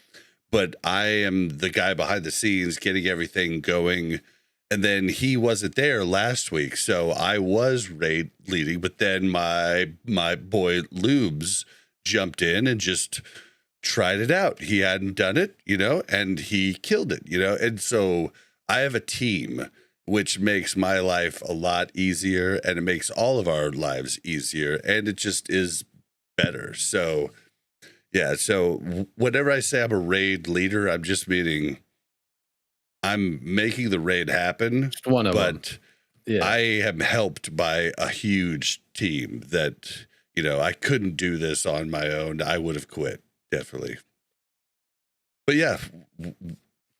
but I am the guy behind the scenes getting everything going. And then he wasn't there last week, so I was raid leading. But then my boy Lubes jumped in and just tried it out. He hadn't done it, and he killed it, And so I have a team, which makes my life a lot easier, and it makes all of our lives easier, and it just is better. So, yeah. So whenever I say I'm a raid leader, I'm just meaning I'm making the raid happen. Just one of them. But I am helped by a huge team that, I couldn't do this on my own. I would have quit, definitely. But yeah.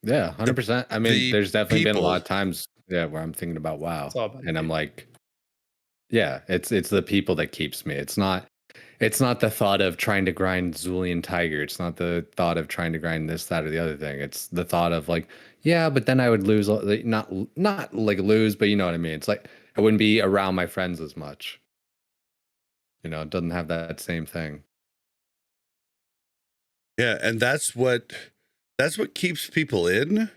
Yeah, 100%. I mean, there's definitely been a lot of people- times where I'm thinking about WoW, It's all about and I'm people. like, yeah, it's the people that keeps me. It's not the thought of trying to grind Zulian Tiger. It's not the thought of trying to grind this, that, or the other thing. It's the thought of like, yeah, but then I would lose, not like lose, but you know what I mean. It's like I wouldn't be around my friends as much. It doesn't have that same thing. Yeah, and that's what keeps people in.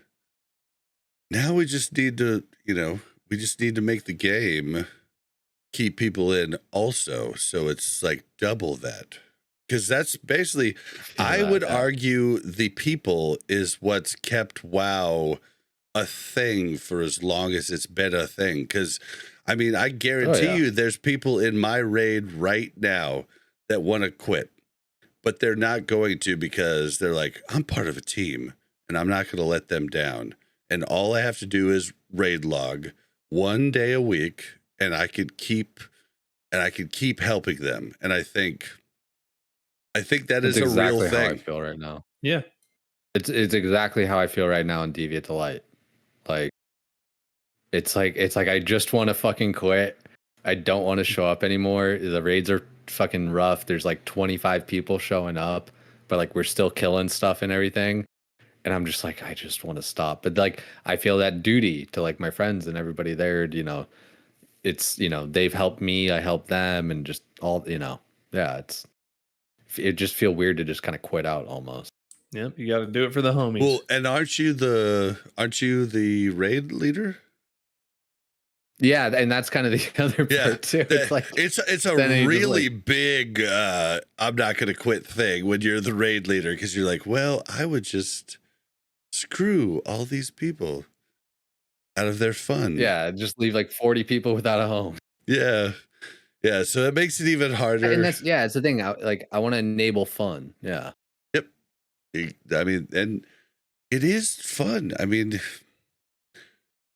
Now we just need to, make the game keep people in also. So it's like double that. Because that's basically, I would argue the people is what's kept WoW a thing for as long as it's been a thing. Because, I mean, I guarantee you there's people in my raid right now that want to quit. But they're not going to, because they're like, I'm part of a team and I'm not going to let them down. And all I have to do is raid log 1 day a week, and I could keep helping them. And I think that is It's a real exactly how I thing. feel right now. Yeah. It's exactly how I feel right now in Deviate Delight. Like, it's like I just want to fucking quit. I don't want to show up anymore. The raids are fucking rough. There's like 25 people showing up, but like we're still killing stuff and everything. And I'm just like, I just want to stop. But like, I feel that duty to like my friends and everybody there, it's, they've helped me, I help them, and just all, yeah, it just feel weird to just kind of quit out almost. Yep. You got to do it for the homies. Well, and aren't you the raid leader? Yeah, and that's kind of the other part too. It's like it's a then you just, really like- big I'm not gonna quit thing when you're the raid leader, because you're like, well, I would just screw all these people out of their fun. Yeah, just leave like 40 people without a home. Yeah. So it makes it even harder. And it's the thing. I want to enable fun. Yeah. Yep. I mean, and it is fun. I mean,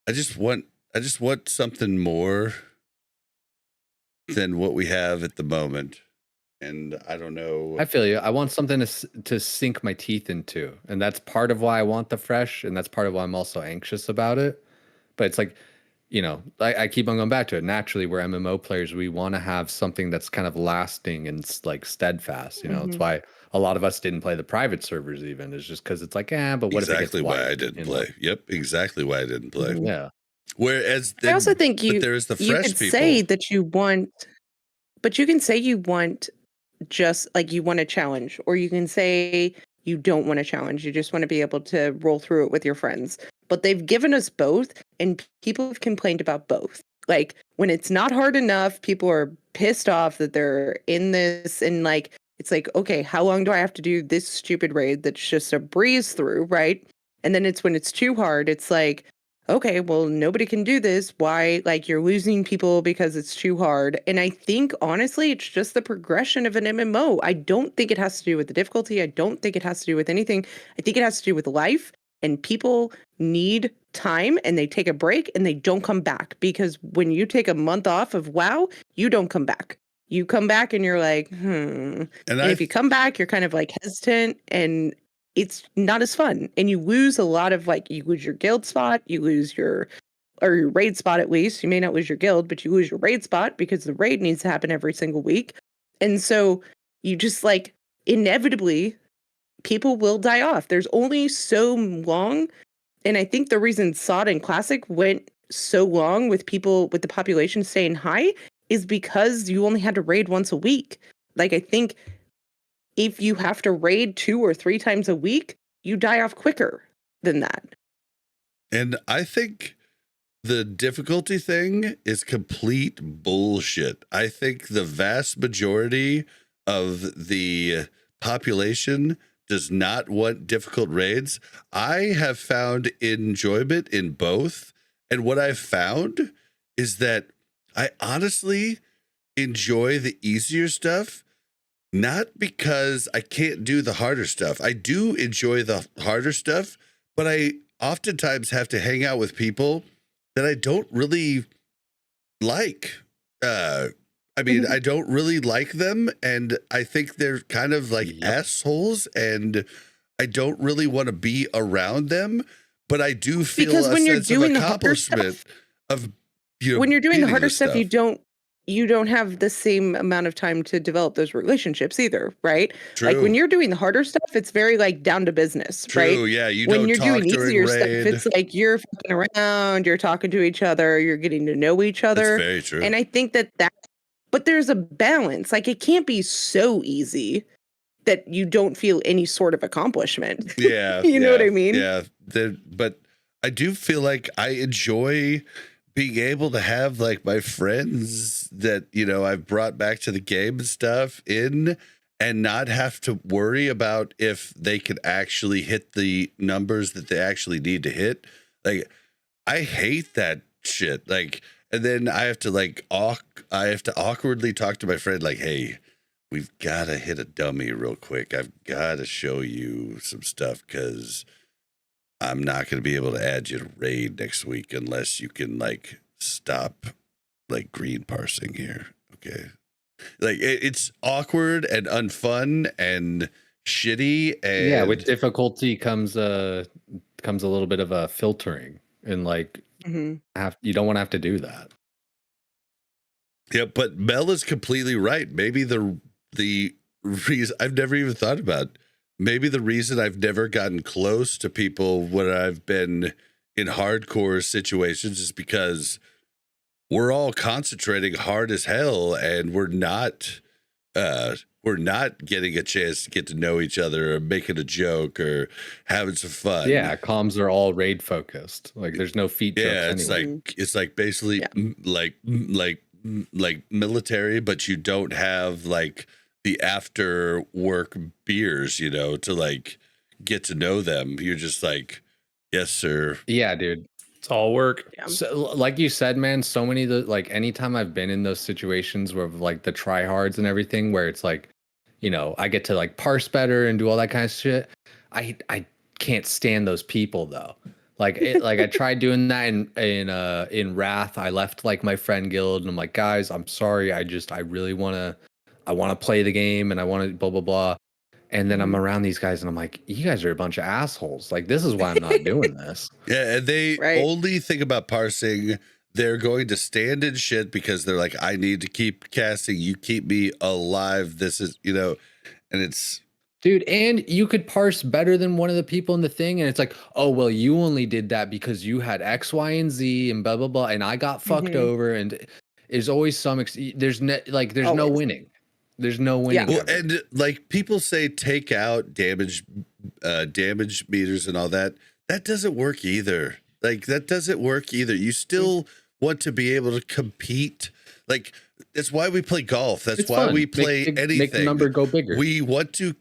I just want something more than what we have at the moment. And I don't know. I feel you. I want something to sink my teeth into. And that's part of why I want the fresh. And that's part of why I'm also anxious about it. But it's like, I keep on going back to it. Naturally, we're MMO players. We want to have something that's kind of lasting and like steadfast. That's why a lot of us didn't play the private servers even. It's just because it's like, but what exactly if it gets why wiped, I didn't play. Yep, exactly why I didn't play. Yeah. Whereas I also think but there's the you fresh could people. say that you want, but you can say you want just like you want a challenge, or you can say you don't want a challenge. You just want to be able to roll through it with your friends. But they've given us both, and people have complained about both. Like when it's not hard enough, people are pissed off that they're in this, and like it's like, okay, how long do I have to do this stupid raid that's just a breeze through, right? And then it's when it's too hard, it's like, okay, well, nobody can do this. Why? Like you're losing people because it's too hard. And I think honestly, it's just the progression of an MMO. I don't think it has to do with the difficulty. I don't think it has to do with anything. I think it has to do with life, and people need time, and they take a break and they don't come back, because when you take a month off of WoW, you don't come back. You come back and you're like, And if you come back, you're kind of like hesitant, and it's not as fun. And you lose a lot of you lose your guild spot, you lose your raid spot at least. You may not lose your guild, but you lose your raid spot because the raid needs to happen every single week. And so you just inevitably people will die off. There's only so long. And I think the reason SOD and Classic went so long with people, with the population staying high, is because you only had to raid once a week. Like, I think if you have to raid 2 or 3 times a week, you die off quicker than that. And I think the difficulty thing is complete bullshit. I think the vast majority of the population does not want difficult raids. I have found enjoyment in both. And what I've found is that I honestly enjoy the easier stuff, not because I can't do the harder stuff. I do enjoy the harder stuff, but I oftentimes have to hang out with people that I don't really like. I mean, I don't really like them, and I think they're kind of like assholes, and I don't really want to be around them. But I do feel Because a when you're sense doing of the harder accomplishment stuff, of, you know, when you're doing the beating harder this stuff, you don't have the same amount of time to develop those relationships either, right? True. Like when you're doing the harder stuff, it's very like down to business, True, right? yeah. You When don't you're talk doing during easier stuff, raid. it's like you're fucking around, you're talking to each other, you're getting to know each That's other. very true. And I think that but there's a balance. Like it can't be so easy that you don't feel any sort of accomplishment. Yeah. You know what I mean? Yeah. But I do feel like I enjoy being able to have like my friends that, you know, I've brought back to the game and stuff in, and not have to worry about if they can actually hit the numbers that they actually need to hit. Like, I hate that shit. Like, and then I have to awkwardly talk to my friend like, hey, we've got to hit a dummy real quick. I've got to show you some stuff because I'm not going to be able to add you to raid next week unless you can like stop like green parsing here. Okay. Like it's awkward and unfun and shitty. And yeah, with difficulty comes a little bit of a filtering, and like you don't want to have to do that. Yeah, but Mel is completely right. Maybe the reason I've never even thought about, maybe the reason I've never gotten close to people when I've been in hardcore situations is because we're all concentrating hard as hell, and we're not getting a chance to get to know each other or making a joke or having some fun. Yeah, comms are all raid focused. Like there's no feat jokes anyway. It's like basically like military, but you don't have like the after work beers, you know, to like get to know them. You're just like, yes, sir. Yeah, dude. It's all work. Yeah. So, like you said, man, so many of the, like anytime I've been in those situations where like the tryhards and everything, where it's like, you know, I get to like parse better and do all that kind of shit. I can't stand those people though. Like I tried doing that in Wrath. I left like my friend guild and I'm like, guys, I'm sorry. I really want to play the game and I want to blah, blah, blah. And then I'm around these guys and I'm like, you guys are a bunch of assholes. Like, this is why I'm not doing this. Yeah. And they only think about parsing. They're going to stand in shit because they're like, I need to keep casting. You keep me alive. This is, you know, and it's, dude, and you could parse better than one of the people in the thing, and it's like, oh well, you only did that because you had X, Y, and Z, and blah blah blah, and I got fucked over. And there's always some there's no winning. There's no winning. Well, and like people say, take out damage meters and all that. That doesn't work either. Like that doesn't work either. You still want to be able to compete. Like that's why we play golf. That's it's why fun. we play anything. Make the number go bigger. We want to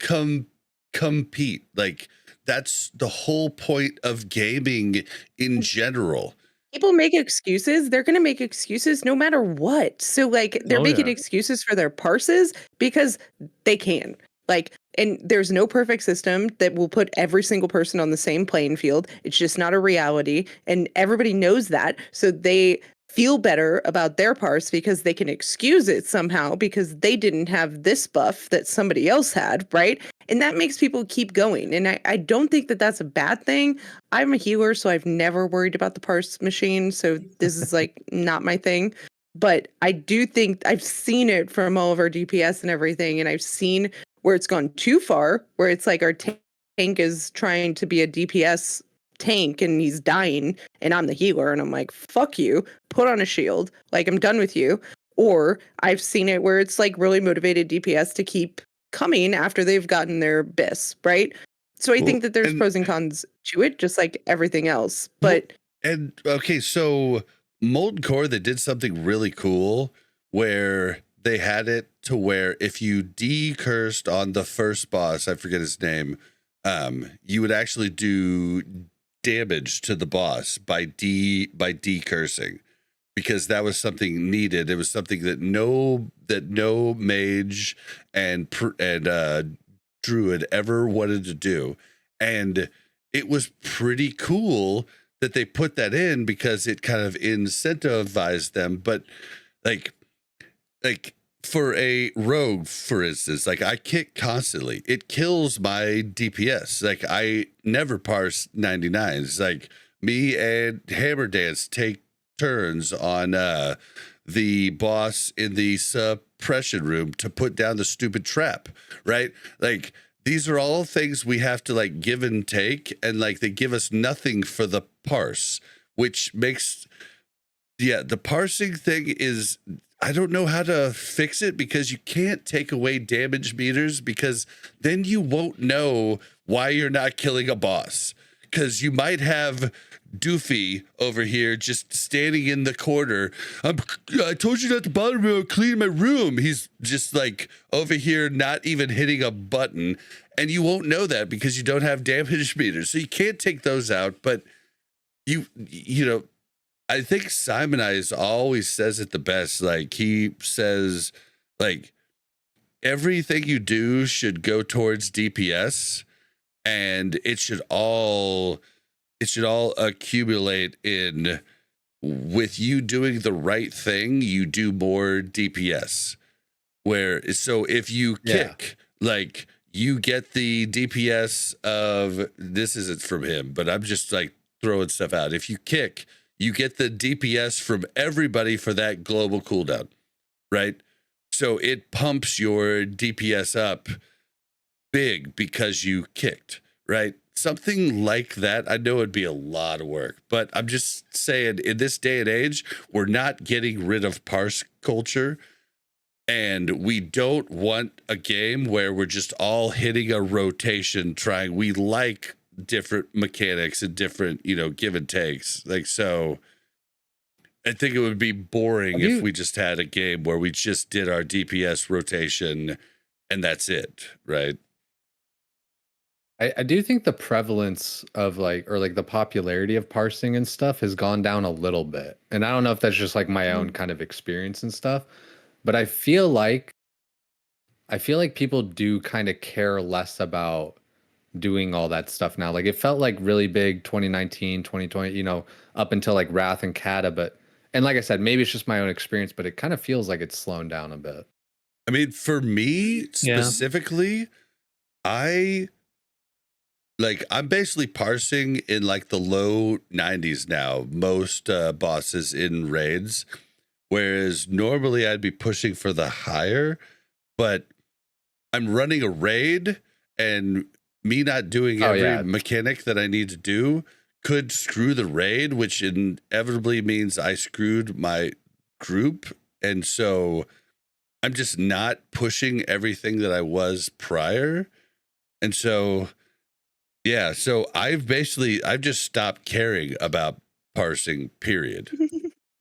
compete. Like that's the whole point of gaming in general. People make excuses. They're going to make excuses no matter what. So like they're making excuses for their parses because they can. Like, and there's no perfect system that will put every single person on the same playing field. It's just not a reality. And everybody knows that. So they feel better about their parse because they can excuse it somehow because they didn't have this buff that somebody else had, right? And that makes people keep going. And I don't think that that's a bad thing. I'm a healer, so I've never worried about the parse machine. So this is like not my thing. But I do think I've seen it from all of our DPS and everything. And I've seen where it's gone too far, where it's like our tank is trying to be a DPS tank and he's dying and I'm the healer and I'm like, fuck you, put on a shield, like I'm done with you. Or I've seen it where it's like really motivated DPS to keep coming after they've gotten their BIS, right? So I think that there's pros and cons to it, just like everything else. But okay, so Molten Core, they did something really cool where they had it to where if you decursed on the first boss, I forget his name, you would actually do damage to the boss by decursing, because that was something needed. It was something that no mage and druid ever wanted to do, and it was pretty cool that they put that in because it kind of incentivized them. But like for a rogue, for instance, like I kick constantly, it kills my DPS. Like I never parse 99s. Like me and Hammer Dance take turns on the boss in the suppression room to put down the stupid trap, right? Like these are all things we have to like give and take, and like they give us nothing for the parse, which makes the parsing thing is, I don't know how to fix it, because you can't take away damage meters, because then you won't know why you're not killing a boss, because you might have Doofy over here just standing in the corner. I told you not to bother me, I'll clean my room. He's just like over here not even hitting a button, and you won't know that because you don't have damage meters, so you can't take those out. But you know, I think Simon Eyes always says it the best. Like he says, like everything you do should go towards DPS, and it should all accumulate in, with you doing the right thing, you do more DPS. So if you kick, like you get the DPS of, this isn't from him, but I'm just like throwing stuff out. If you kick, you get the DPS from everybody for that global cooldown, right? So it pumps your DPS up big because you kicked, right? Something like that. I know it'd be a lot of work, but I'm just saying, in this day and age, we're not getting rid of parse culture, and we don't want a game where we're just all hitting a rotation trying. We like different mechanics and different, give and takes. Like, so I think it would be boring if we just had a game where we just did our DPS rotation and that's it, right? I do think the prevalence of the popularity of parsing and stuff has gone down a little bit. And I don't know if that's just like my own kind of experience and stuff, but I feel like people do kind of care less about doing all that stuff now. Like it felt like really big 2019, 2020, up until like Wrath and Kata, and like I said, maybe it's just my own experience, but it kind of feels like it's slowing down a bit. I mean, for me specifically, I'm basically parsing in like the low 90s now, most bosses in raids, whereas normally I'd be pushing for the higher, but I'm running a raid, and me not doing every mechanic that I need to do could screw the raid, which inevitably means I screwed my group. And so I'm just not pushing everything that I was prior. And so so I've just stopped caring about parsing, period.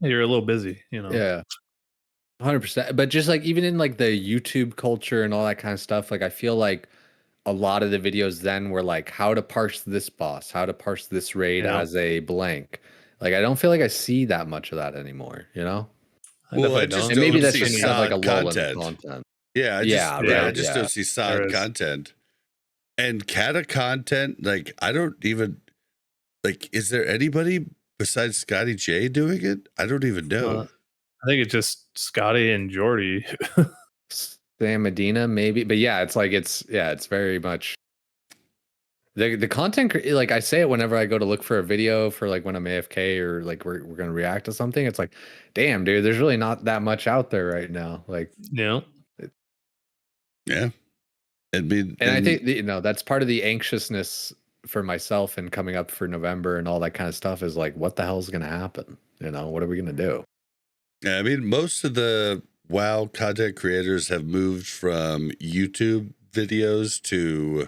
You're a little busy, Yeah, 100%. But just like even in like the YouTube culture and all that kind of stuff, like I feel like a lot of the videos then were like how to parse this boss, how to parse this raid as a blank. Like I don't feel like I see that much of that anymore, Well, I just and maybe that's see just kind of like a lull in content. content. Yeah, I just don't see solid content. And Kata content, like I don't even is there anybody besides Scotty J doing it? I don't even know. I think it's just Scotty and Jordy. Sam Medina, maybe, but it's very much the content. Like I say it whenever I go to look for a video for like when I'm AFK or like we're gonna react to something. It's like, damn, dude, there's really not that much out there right now. Like, yeah. And I think that's part of the anxiousness for myself and coming up for November and all that kind of stuff is like, what the hell is going to happen? What are we going to do? Yeah, I mean, most of the WoW content creators have moved from YouTube videos to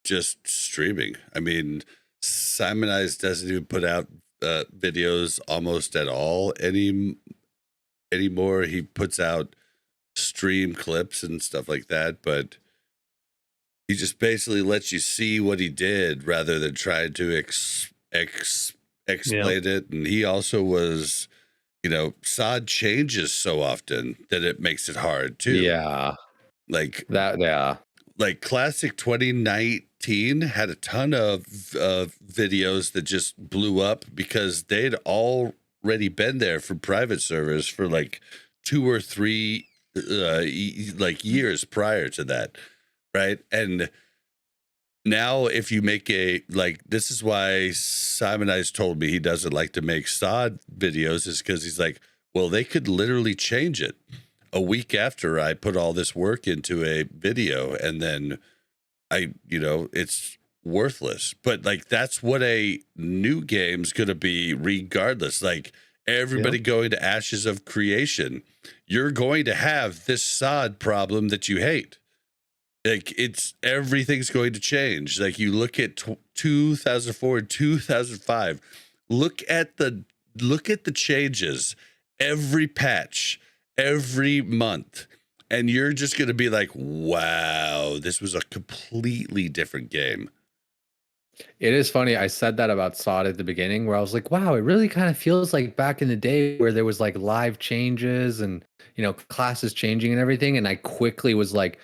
just streaming. I mean, Simonize doesn't even put out videos almost at all anymore. He puts out stream clips and stuff like that, but he just basically lets you see what he did rather than trying to explain it. And he also was, SOD changes so often that it makes it hard too. Yeah. Like that, yeah. Like Classic 2019 had a ton of videos that just blew up because they'd already been there for private servers for like 2 or 3 years prior to that, right? And now if you make this is why Simonize told me he doesn't like to make SOD videos, is because he's like, well, they could literally change it a week after I put all this work into a video, and then it's worthless. But like, that's what a new game's gonna be regardless. Like, everybody going to Ashes of Creation, you're going to have this SOD problem that you hate. Like, everything's going to change. Like, you look at 2004 and 2005, look at the changes every patch, every month, and you're just going to be like, wow, this was a completely different game. It is funny. I said that about SOD at the beginning, where I was like, wow, it really kind of feels like back in the day where there was like live changes and, classes changing and everything. And I quickly was like,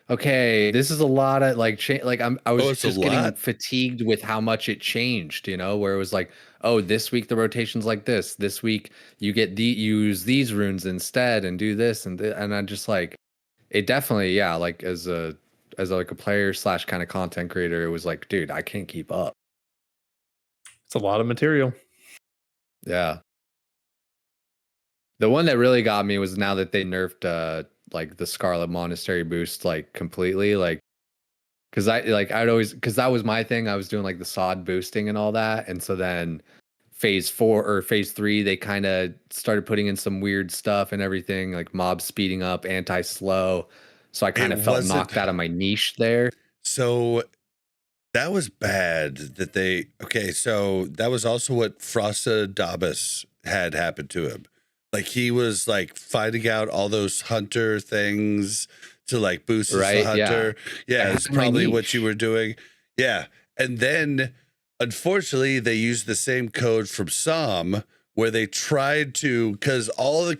okay, this is a lot of like change. Like I was just getting fatigued with how much it changed, where it was like, oh, this week the rotation's like this. This week you get use these runes instead and do this and I'm just like, it definitely, yeah, like as a player / kind of content creator, it was like, dude, I can't keep up. It's a lot of material. Yeah. The one that really got me was now that they nerfed like the Scarlet Monastery boost like completely, like because that was my thing. I was doing like the SOD boosting and all that, and so then phase 4 or phase 3 they kind of started putting in some weird stuff and everything, like mobs speeding up, anti-slow. So I kind of felt knocked out of my niche there. So that was bad that they so that was also what Frostadabus had happened to him. Like, he was like finding out all those hunter things to like boost his hunter. Yeah, it's probably what you were doing. Yeah. And then unfortunately they used the same code from Somm where they tried to, because all the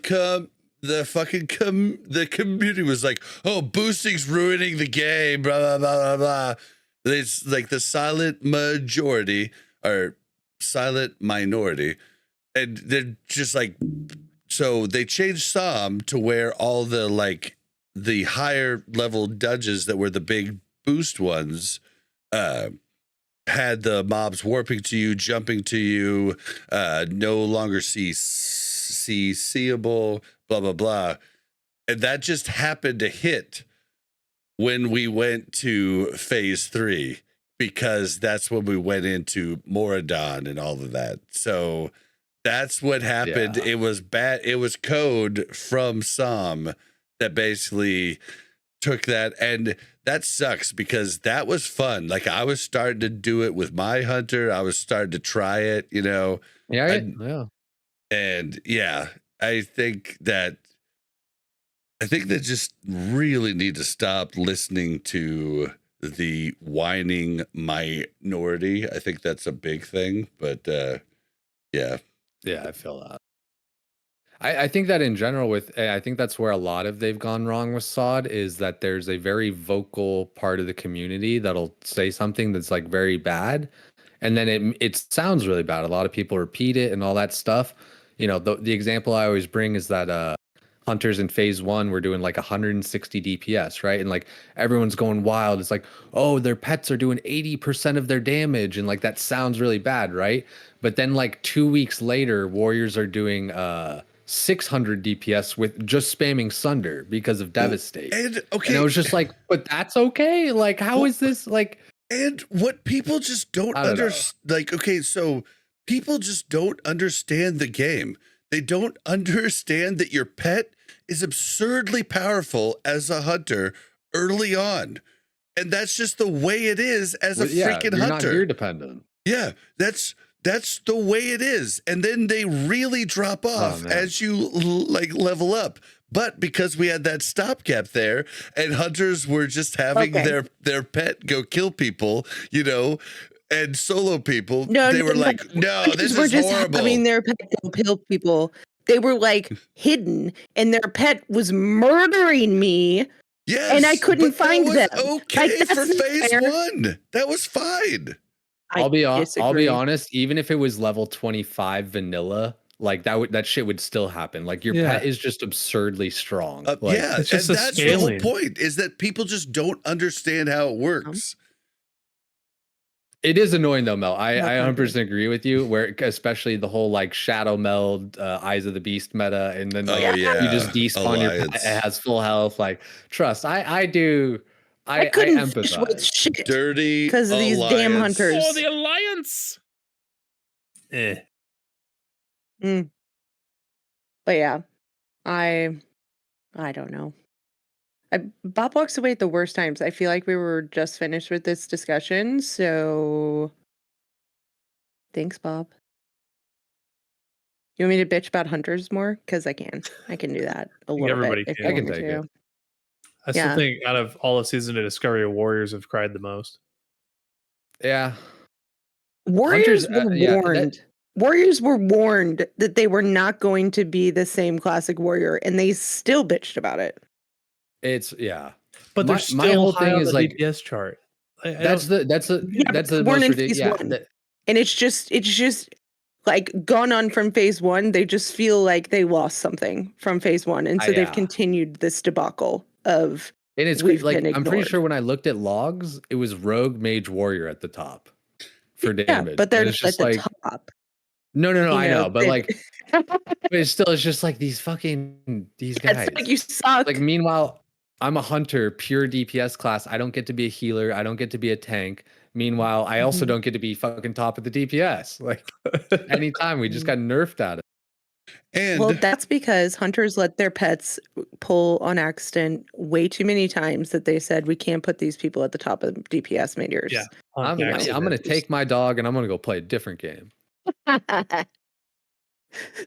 community was like, oh, boosting's ruining the game, blah, blah, blah, blah, blah. It's like the silent majority or silent minority. And they're just like, so they changed Somm to where all the like the higher level dungeons that were the big boost ones had the mobs warping to you, jumping to you, no longer seeable, blah, blah, blah. And that just happened to hit when we went to phase 3, because that's when we went into Moradon and all of that. So that's what happened. Yeah. It was bad. It was code from Somm that basically took that, and that sucks because that was fun. Like, I was starting to do it with my hunter. I was starting to try it, Yeah. And yeah, I think that just really need to stop listening to the whining minority. I think that's a big thing, but yeah. Yeah, I feel that. I think that in general I think that's where a lot of they've gone wrong with SOD, is that there's a very vocal part of the community that'll say something that's like very bad, and then it sounds really bad. A lot of people repeat it and all that stuff. The example I always bring is that hunters in phase 1 were doing like 160 DPS, right? And like everyone's going wild. It's like, oh, their pets are doing 80% of their damage, and like that sounds really bad, right? But then like 2 weeks later, warriors are doing 600 DPS with just spamming Sunder because of Devastate. And I was just like, but that's okay? Like, how is this like? And what people just don't understand, like, okay, so people just don't understand the game. They don't understand that your pet is absurdly powerful as a hunter early on. And that's just the way it is as a freaking you're hunter. not gear dependent. Yeah, that's the way it is. And then they really drop off as you like level up. But because we had that stopgap there and hunters were just having their pet go kill people, you know, and solo people, they were like, no, this is just horrible. Having their pet go kill people. They were like hidden and their pet was murdering me. Yes, and I couldn't find them. Okay, like, for phase 1. That was fine. I'll be honest. Even if it was level 25 vanilla, like that shit would still happen. Like your pet is just absurdly strong. Like, it's just and that's scaling. The whole point is that people just don't understand how it works. It is annoying though, Mel. I 100% agree with you. Where especially the whole like shadow meld, Eyes of the Beast meta, and then like, you just despawn your pet. It has full health. Like trust, I do. I empathize. With shit dirty because of these damn hunters. Oh, the alliance. But yeah, I don't know. Bob walks away at the worst times. I feel like we were just finished with this discussion, so thanks, Bob. You want me to bitch about hunters more? Because I can do that a little everybody bit. Can. I can take it. I still think out of all the season of Discovery, Warriors have cried the most. Yeah. Warriors were warned. Warriors were warned that they were not going to be the same classic warrior, and they still bitched about it. But there's still whole thing is like DPS chart. That's the most ridiculous. And it's just like gone on from phase 1. They just feel like they lost something from phase 1, and so they've continued this debacle of. And it's like I'm pretty sure when I looked at logs, it was Rogue, Mage, Warrior at the top for damage. Yeah, but they're just at the top. No, I know, but like, but it's just like these guys. It's like you suck. Like, meanwhile, I'm a hunter, pure DPS class. I don't get to be a healer. I don't get to be a tank. Meanwhile, I also don't get to be fucking top of the DPS. Like, anytime we just got nerfed at it. And well, that's because hunters let their pets pull on accident way too many times that they said we can't put these people at the top of DPS meteors. Yeah, I'm going to take my dog and I'm going to go play a different game.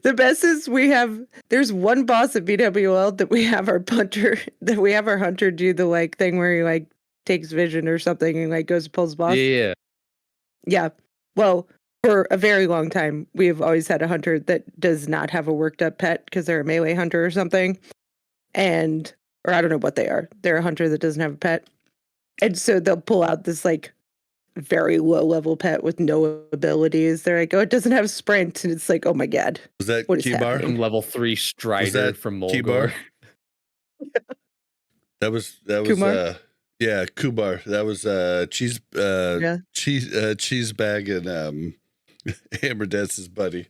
The best is there's one boss at BWL that we have our hunter do the like thing where he like takes vision or something and like goes to pull his boss. Yeah. Well, for a very long time, we have always had a hunter that does not have a worked up pet because they're a melee hunter or something. Or I don't know what they are. They're a hunter that doesn't have a pet. And so they'll pull out this like very low level pet with no abilities. They're like, oh, it doesn't have sprint. And it's like, oh my God. Was that Q-Bar? Level 3 Strider from Mulgore. That was Kumar? Kubar. That was cheese bag and Hammer Dance's buddy.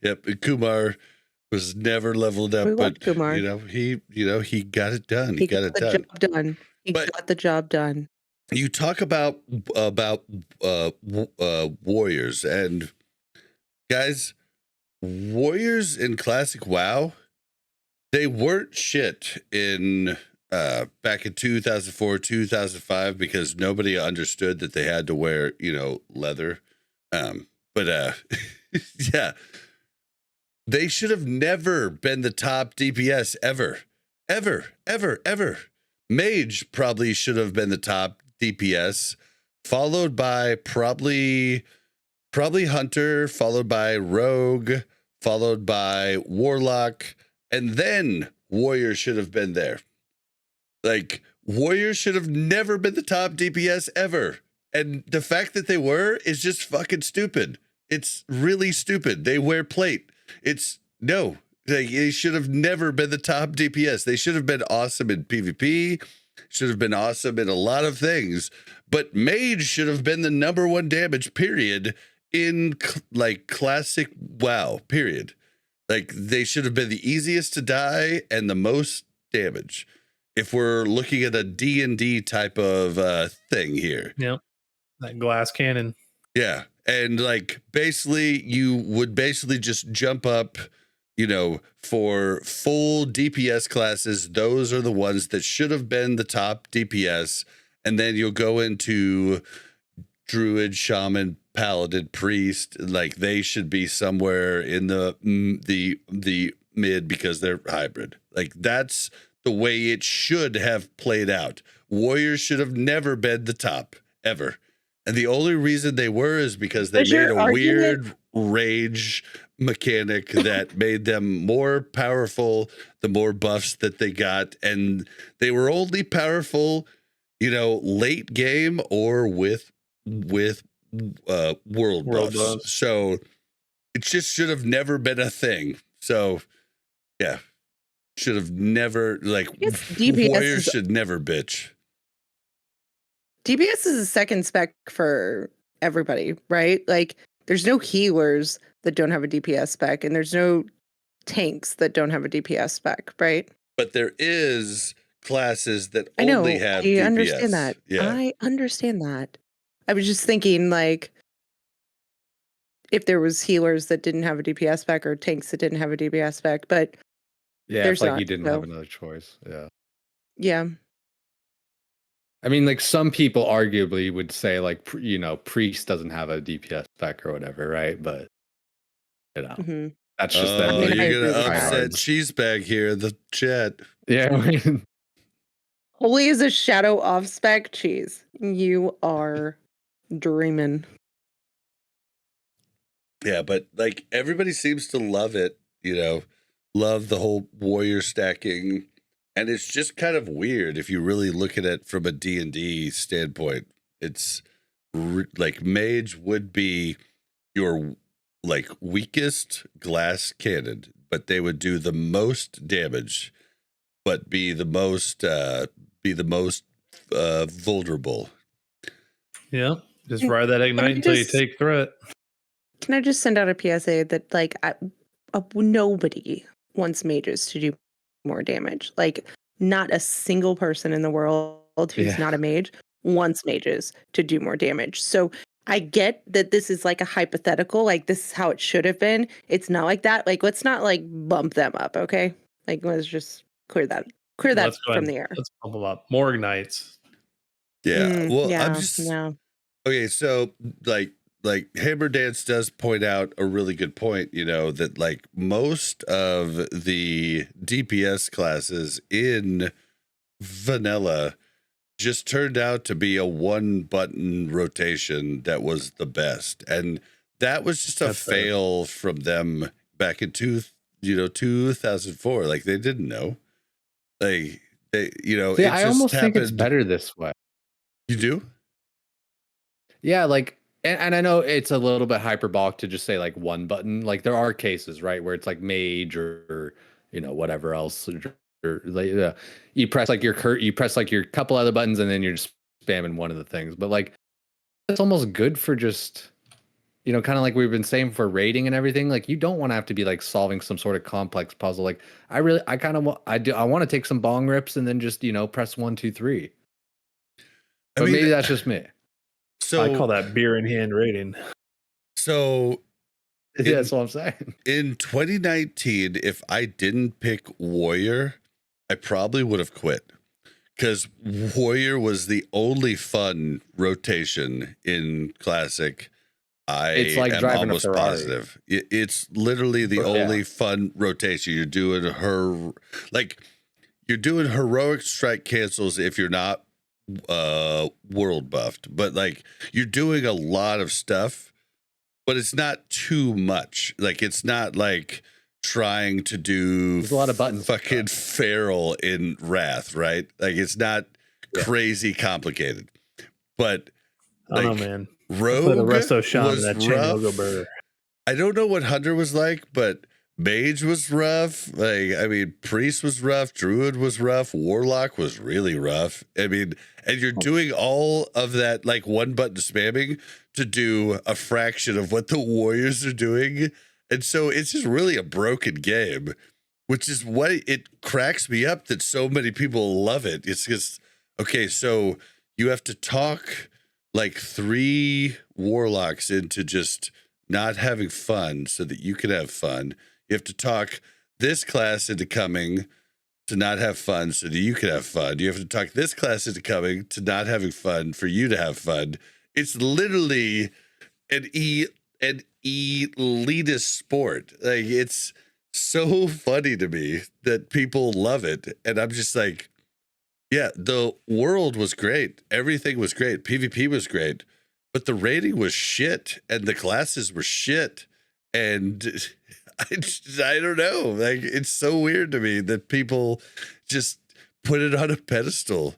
Yep, and Kumar was never leveled up, but Kumar. he got it done. He got the job done. He got the job done. You talk about warriors, and guys, warriors in classic WoW, they weren't shit in back in 2004, 2005 because nobody understood that they had to wear, leather. But yeah, they should have never been the top DPS ever. Mage probably should have been the top DPS, followed by probably Hunter, followed by Rogue, followed by Warlock, and then Warrior should have been there. Like, Warrior should have never been the top DPS ever. And the fact that they were is just fucking stupid. It's really stupid. They wear plate. They should have never been the top DPS. They should have been awesome in PvP, should have been awesome in a lot of things, but Mage should have been the number 1 damage, period, in classic WoW, period. Like, they should have been the easiest to die and the most damage. If we're looking at a D&D type of thing here. Yeah, that glass cannon. Yeah, and like basically you would just jump up for full DPS classes, those are the ones that should have been the top DPS. And then you'll go into druid, shaman, paladin, priest, like they should be somewhere in the mid because they're hybrid. Like that's the way it should have played out. Warriors should have never been the top ever. And the only reason they were is because they made a weird rage mechanic that made them more powerful the more buffs that they got. And they were only powerful, late game or with world buffs. So it just should have never been a thing. So yeah, should have never, like, Warriors should never bitch. DPS is a second spec for everybody, right? Like, there's no healers that don't have a DPS spec, and there's no tanks that don't have a DPS spec, right? But there is classes that only have DPS. I understand that. Yeah. I understand that. I was just thinking, like, if there was healers that didn't have a DPS spec or tanks that didn't have a DPS spec, but it's like you didn't have another choice. Yeah. Yeah. I mean, like some people arguably would say, like, priest doesn't have a DPS spec or whatever, right? But that's just that. You're gonna upset Cheesebag here in the chat. Yeah. Holy is a shadow off spec. Cheese, you are dreaming. Yeah, but like everybody seems to love it. Love the whole warrior stacking. And it's just kind of weird if you really look at it from a D&D standpoint. It's like mage would be your like weakest glass cannon, but they would do the most damage, but be the most vulnerable. Yeah, just ride that ignite until you take threat. Can I just send out a PSA that like nobody wants mages to do more damage? Like, not a single person in the world who's not a mage wants mages to do more damage. So I get that this is like a hypothetical, like this is how it should have been. It's not like that. Like, let's not like bump them up, okay? Like, let's just clear that from the air. Let's bump them up. More ignites. Yeah. I'm just okay. So like Hammer Dance does point out a really good point, that like most of the DPS classes in vanilla just turned out to be a one button rotation that was the best. And that was just a fail from them back in 2004. Like they didn't know. Like they, I almost think it's better this way. You do? Yeah, like and I know it's a little bit hyperbolic to just say like one button. Like there are cases, right, where it's like mage or whatever else. Or like, you press like your couple other buttons and then you're just spamming one of the things. But like it's almost good for just kind of like we've been saying for raiding and everything. Like you don't want to have to be like solving some sort of complex puzzle. Like I want to take some bong rips and then just press 1, 2, 3. But maybe that's just me. So I call that beer in hand rating. So that's what I'm saying. In 2019, if I didn't pick Warrior, I probably would have quit because Warrior was the only fun rotation in Classic. It's like driving a Ferrari. Positive. It's literally the only fun rotation. You're doing heroic strike cancels if you're not world buffed, but like you're doing a lot of stuff, but it's not too much. Like it's not like trying to do a lot of buttons fucking feral in Wrath, right? Like it's not crazy complicated, but I don't know, man. Rogue the resto shop was that rough. Burger. I don't know what Hunter was like, but Mage was rough. Like, I mean, Priest was rough. Druid was rough. Warlock was really rough. I mean, and you're doing all of that, like one button spamming to do a fraction of what the Warriors are doing. And so it's just really a broken game, which is why it cracks me up that so many people love it. It's just, okay, so you have to talk like 3 Warlocks into just not having fun so that you can have fun. You have to talk this class into coming to not have fun so that you can have fun. You have to talk this class into coming to not having fun for you to have fun. It's literally an elitist sport. Like, it's so funny to me that people love it. And I'm just like, yeah, the world was great. Everything was great. PvP was great. But the rating was shit. And the classes were shit. And I don't know. Like, it's so weird to me that people just put it on a pedestal.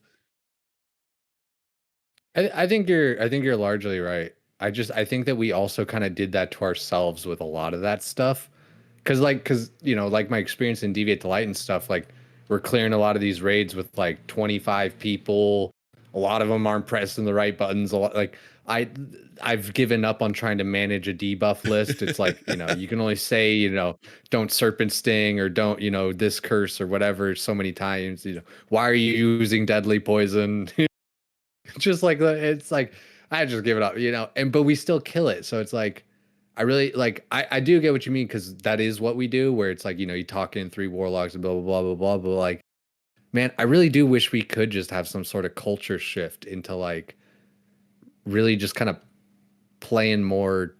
I think you're largely right. I think that we also kind of did that to ourselves with a lot of that stuff. Cause like my experience in Deviate to Light and stuff, like we're clearing a lot of these raids with like 25 people. A lot of them aren't pressing the right buttons. A lot, like I've given up on trying to manage a debuff list. It's like, you can only say, don't serpent sting or don't, this curse or whatever so many times. Why are you using deadly poison? Just like, it's like, I just give it up, but we still kill it. So it's like, I really like, I do get what you mean, because that is what we do, where it's like, you talk in 3 warlocks and blah, blah, blah, blah, blah. But like, man, I really do wish we could just have some sort of culture shift into like really just kind of playing more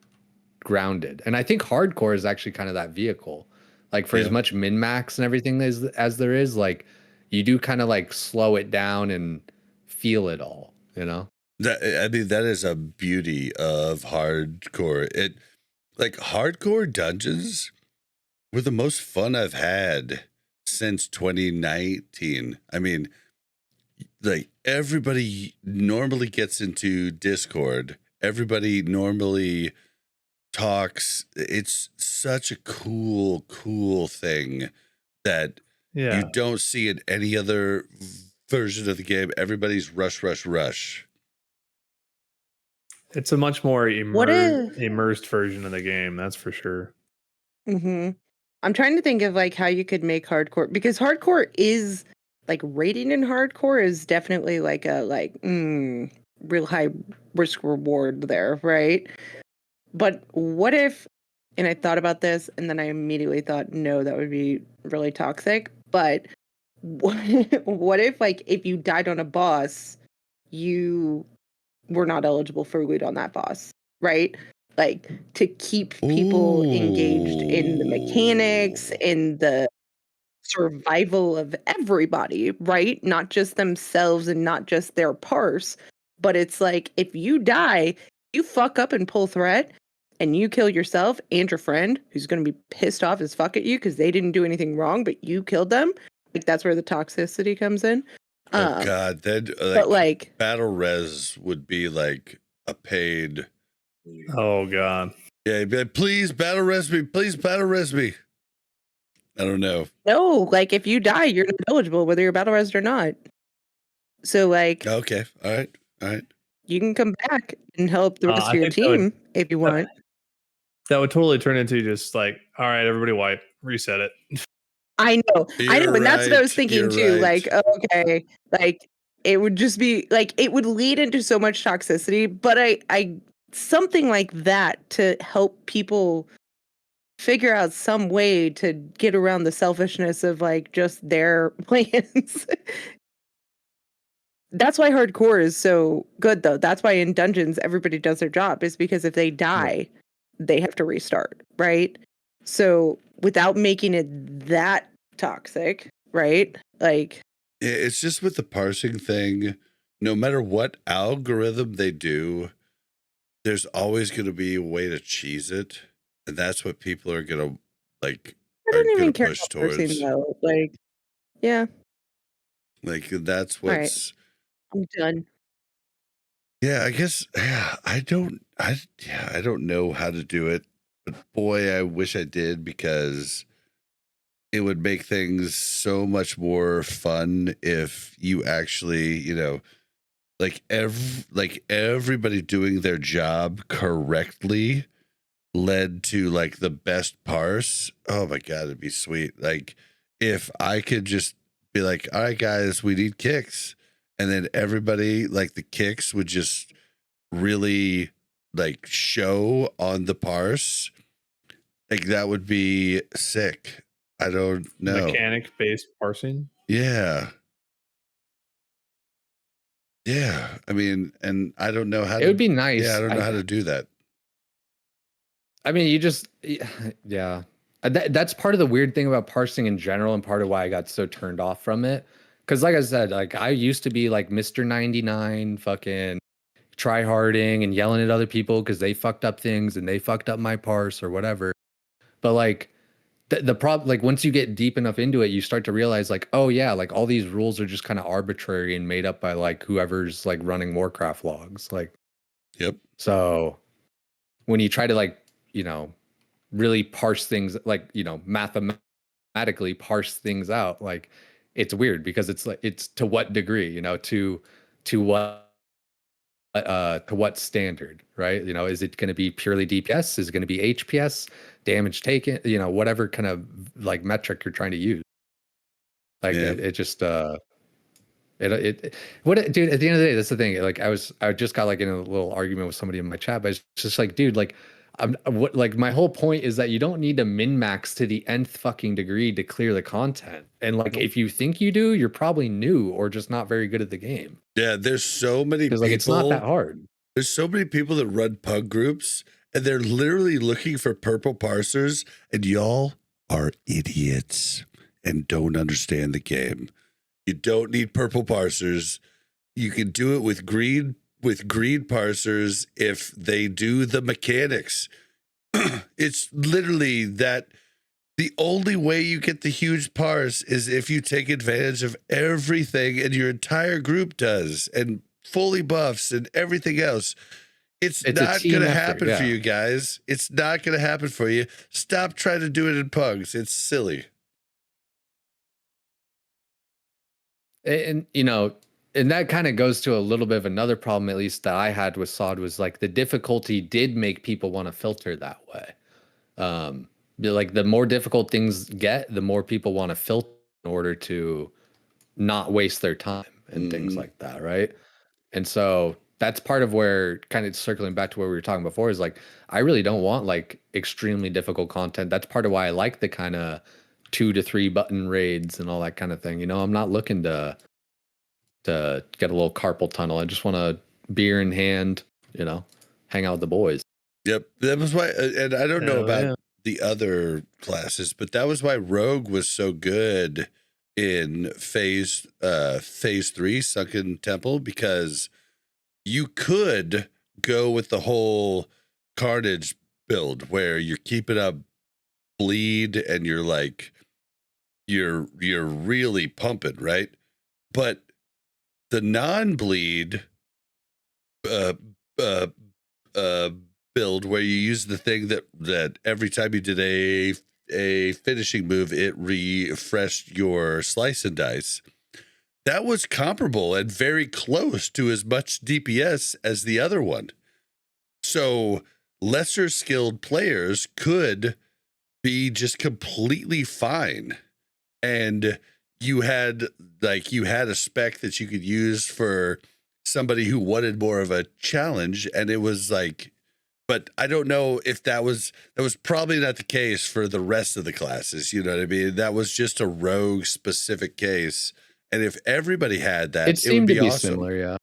grounded. And I think hardcore is actually kind of that vehicle. Like for as much min-max and everything as there is, like you do kind of like slow it down and feel it all, That is a beauty of hardcore. Hardcore dungeons were the most fun I've had since 2019. I mean, like everybody normally gets into Discord. Everybody normally talks. It's such a cool thing that you don't see in any other version of the game. Everybody's rush. It's a much more immersed version of the game, that's for sure. Mm-hmm. I'm trying to think of like how you could make hardcore, because hardcore is like rating in hardcore is definitely like a real high risk reward there, right? But what if, and I thought about this and then I immediately thought, no, that would be really toxic. But what if like if you died on a boss, you were not eligible for loot on that boss, right? Like to keep people engaged in the mechanics, in the survival of everybody, right? Not just themselves and not just their parse, but it's like if you die, you fuck up and pull threat and you kill yourself and your friend who's going to be pissed off as fuck at you because they didn't do anything wrong, but you killed them. Like that's where the toxicity comes in. Oh God, then but like battle res would be like a paid. Oh God, yeah, be like, please battle res me. I don't know. No, like if you die, you're not eligible whether you're battle resed or not. So like, okay, all right. You can come back and help the rest of your team if you want. That would totally turn into just like, all right, everybody wipe, reset it. I know, and that's what I was thinking too. Right. Like, okay, like it would just be like it would lead into so much toxicity. But I something like that to help people figure out some way to get around the selfishness of like just their plans. That's why hardcore is so good, though. That's why in dungeons everybody does their job, is because if they die, they have to restart, right? So without making it that toxic, right? Like it's just with the parsing thing, no matter what algorithm they do, there's always going to be a way to cheese it. And that's what people are going to like. I don't even care about parsing, though. Like, yeah. Like that's what's. Right. I'm done. Yeah, I guess. Yeah, I don't know how to do it, but boy, I wish I did, because it would make things so much more fun if you actually, like everybody doing their job correctly led to like the best parse. Oh my God, it'd be sweet. Like if I could just be like, all right, guys, we need kicks. And then everybody, like the kicks would just really like show on the parse. Like that would be sick. I don't know. Mechanic based parsing. Yeah. Yeah. I mean, and I don't know how It would be nice. Yeah, I don't know how to do that. I mean, you just, yeah. That's part of the weird thing about parsing in general, and part of why I got so turned off from it. Because, like I said, like I used to be like Mr. 99, fucking try-harding and yelling at other people because they fucked up things and they fucked up my parse or whatever. But like the problem, like once you get deep enough into it, you start to realize like, oh yeah, like all these rules are just kind of arbitrary and made up by like whoever's like running Warcraft logs. Like, Yep. so when you try to like, really parse things, like, mathematically parse things out, like it's weird because it's like, it's to what degree, to what standard, right? Is it going to be purely DPS? Is it going to be HPS, damage taken, whatever kind of like metric you're trying to use? Like it just dude, at the end of the day, that's the thing. Like I just got like in a little argument with somebody in my chat, but it's just like, dude, like my whole point is that you don't need to min max to the nth fucking degree to clear the content. And like if you think you do, you're probably new or just not very good at the game. Yeah, there's so many people. Like it's not that hard. There's so many people that run pug groups and they're literally looking for purple parsers, and y'all are idiots and don't understand the game. You don't need purple parsers. You can do it with green parsers if they do the mechanics. It's literally that the only way you get the huge parse is if you take advantage of everything and your entire group does, and fully buffs and everything else. It's not going to happen for you guys. It's not going to happen for you. Stop trying to do it in pugs. It's silly. And and that kind of goes to a little bit of another problem, at least that I had with SOD, was like the difficulty did make people want to filter that way. Like the more difficult things get, the more people want to filter in order to not waste their time and things like that, right? And so that's part of where, kind of circling back to where we were talking before, is like I really don't want like extremely difficult content. That's part of why I like the kind of 2 to 3 button raids and all that kind of thing. I'm not looking to get a little carpal tunnel. I just want a beer in hand, hang out with the boys. Yep. That was why, and I don't know about the other classes, but that was why Rogue was so good in phase 3 Sunken Temple, because you could go with the whole Carnage build where you're keeping up bleed and you're like you're really pumping, right? But the non-bleed build where you use the thing that every time you did a finishing move, it refreshed your slice and dice. That was comparable and very close to as much DPS as the other one. So lesser skilled players could be just completely fine. And you had a spec that you could use for somebody who wanted more of a challenge. And it was like, but I don't know if that was probably not the case for the rest of the classes. You know what I mean? That was just a Rogue specific case. And if everybody had that, it seemed would to be awesome. Similar, yeah.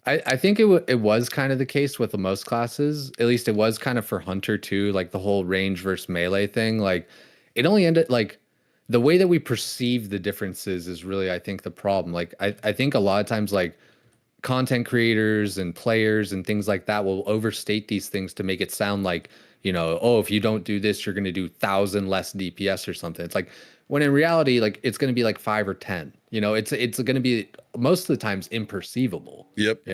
I think it was kind of the case with the most classes. At least it was kind of for Hunter too, like the whole range versus melee thing. Like it only ended like the way that we perceive the differences is really, I think, the problem. Like I think a lot of times like content creators and players and things like that will overstate these things to make it sound like, oh, if you don't do this, you're going to do 1,000 less DPS or something. It's like, when in reality, like it's going to be like 5 or 10, it's going to be most of the times imperceivable. Yep.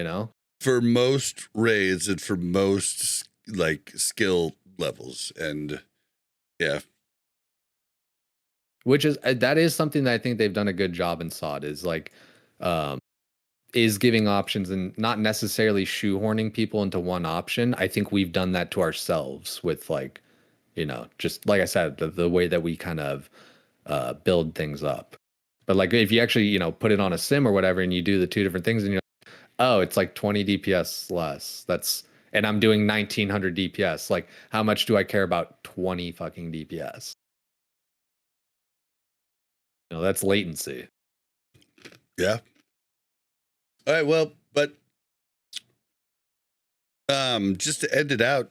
For most raids and for most like skill levels. And yeah. Which is, that is something that I think they've done a good job in SOD, is like, is giving options and not necessarily shoehorning people into one option. I think we've done that to ourselves with like, just like I said, the way that we kind of build things up. But like if you actually put it on a sim or whatever and you do the 2 different things and you're like, oh, it's like 20 DPS less, and I'm doing 1900 DPS. Like, how much do I care about 20 fucking DPS? You know, that's latency. Yeah. All right. Well, but just to end it out,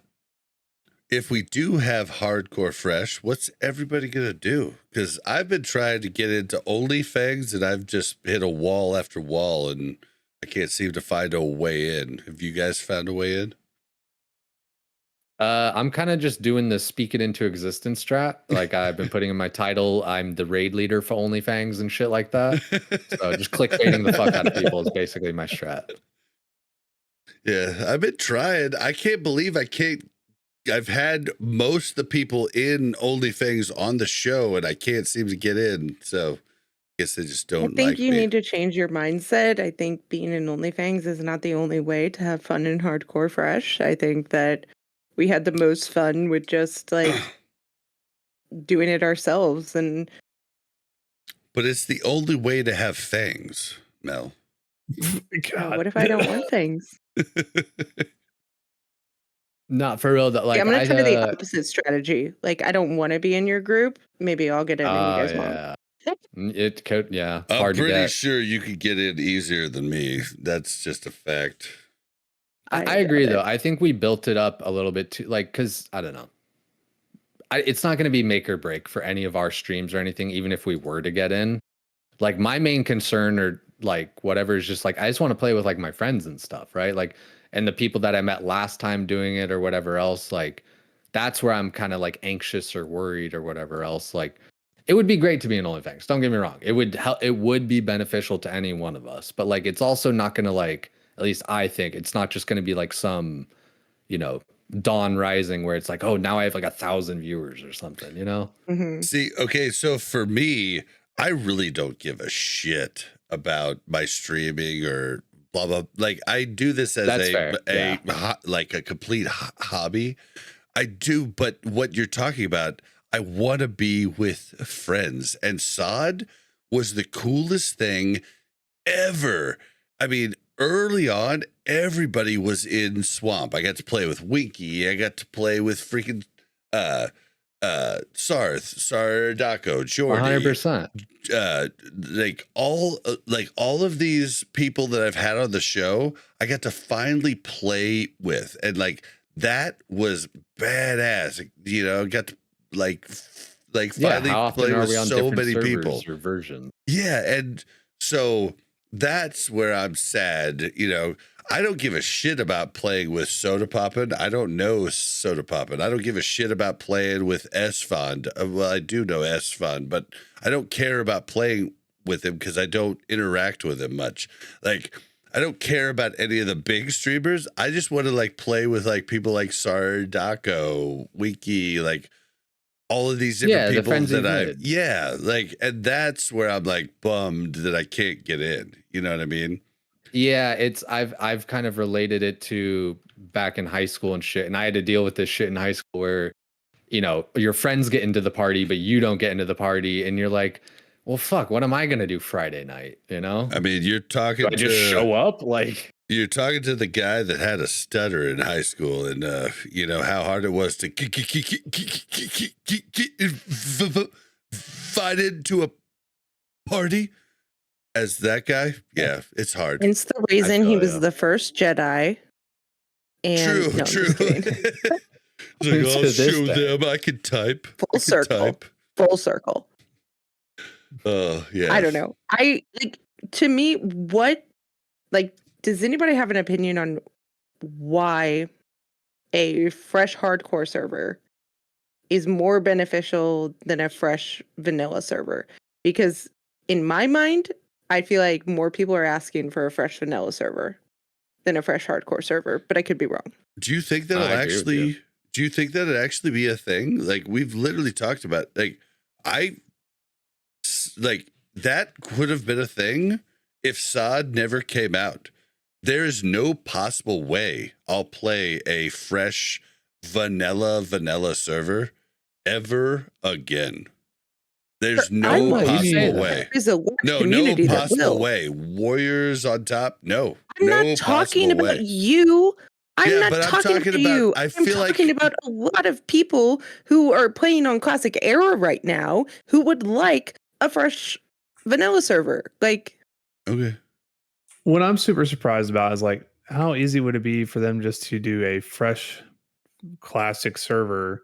if we do have hardcore fresh, what's everybody gonna do? Because I've been trying to get into OnlyFans and I've just hit a wall after wall and I can't seem to find a way in. Have you guys found a way in? I'm kind of just doing the speak it into existence strat. Like, I've been putting in my title, I'm the raid leader for OnlyFans and shit like that. So just clickbaiting the fuck out of people is basically my strat. Yeah, I've been trying. I can't believe I've had most of the people in OnlyFans on the show and I can't seem to get in. So I guess they just don't I think like you me. need to change your mindset. I think being in OnlyFans is not the only way to have fun and hardcore fresh. I think that we had the most fun with just like doing it ourselves. And But it's the only way to have fangs, Mel. God. what if I don't want things? Not for real though. Like, I'm gonna try the opposite strategy. Like, I don't want to be in your group. Maybe I'll get in and you guys won't. It could, yeah. I'm Hard to pretty get. sure you could get in easier than me. That's just a fact. I agree though. I think we built it up a little bit too, like, because I don't know. It's not going to be make or break for any of our streams or anything, even if we were to get in. Like, my main concern or like whatever is just like, I just want to play with like my friends and stuff, right? Like, and the people that I met last time doing it or whatever else, like, that's where I'm kind of like anxious or worried or whatever else. Like, it would be great to be in OnlyFans. Don't get me wrong. It would be beneficial to any one of us, but like, it's also not going to, like, at least I think it's not just going to be like some, you know, dawn rising where it's like, oh, now I have like 1,000 viewers or something, you know? Mm-hmm. See, okay, so for me, I really don't give a shit about my streaming or blah blah. Like, I do this as like a complete hobby. I do, but what you're talking about, I want to be with friends, and Sod was the coolest thing ever. I mean, early on, everybody was in Swamp. I got to play with Winky. I got to play with freaking Sardako, Jordy. 100%. All of these people that I've had on the show, I got to finally play with, and like that was badass. You know, got to finally play with so many people or versions. Yeah, and so that's where I'm sad. You know, I don't give a shit about playing with Soda Poppin'. I don't know Soda Poppin'. I don't give a shit about playing with S-Fund. Well, I do know S-Fund, but I don't care about playing with him because I don't interact with him much. Like, I don't care about any of the big streamers. I just want to like play with like people like Sardako, Wiki, like all of these different people that and that's where I'm like bummed that I can't get in. You know what I mean? Yeah, I've kind of related it to back in high school and shit. And I had to deal with this shit in high school where, you know, your friends get into the party, but you don't get into the party. And you're like, well, fuck, what am I going to do Friday night? You know? I mean, you're talking do I just show up? Like, you're talking to the guy that had a stutter in high school and, you know, how hard it was to fight into a party. As that guy, yeah, it's hard. It's the reason he was the first Jedi. And true. I'm just kidding. Like, I'll show them I can type. Full circle. Full circle. Oh, yeah. I don't know. To me, does anybody have an opinion on why a fresh hardcore server is more beneficial than a fresh vanilla server? Because in my mind, I feel like more people are asking for a fresh vanilla server than a fresh hardcore server, but I could be wrong. Do you think that'll actually be a thing? Like, we've literally talked about, that could have been a thing if SOD never came out. There is no possible way I'll play a fresh vanilla server ever again. There's no possible way. No possible way. Warriors on top. No. I'm not talking about you. I'm Yeah, not but I'm talking talking to about- you. I I'm feel like- talking about a lot of people who are playing on Classic Era right now who would like a fresh vanilla server. Like, Okay. What I'm super surprised about is like how easy would it be for them just to do a fresh classic server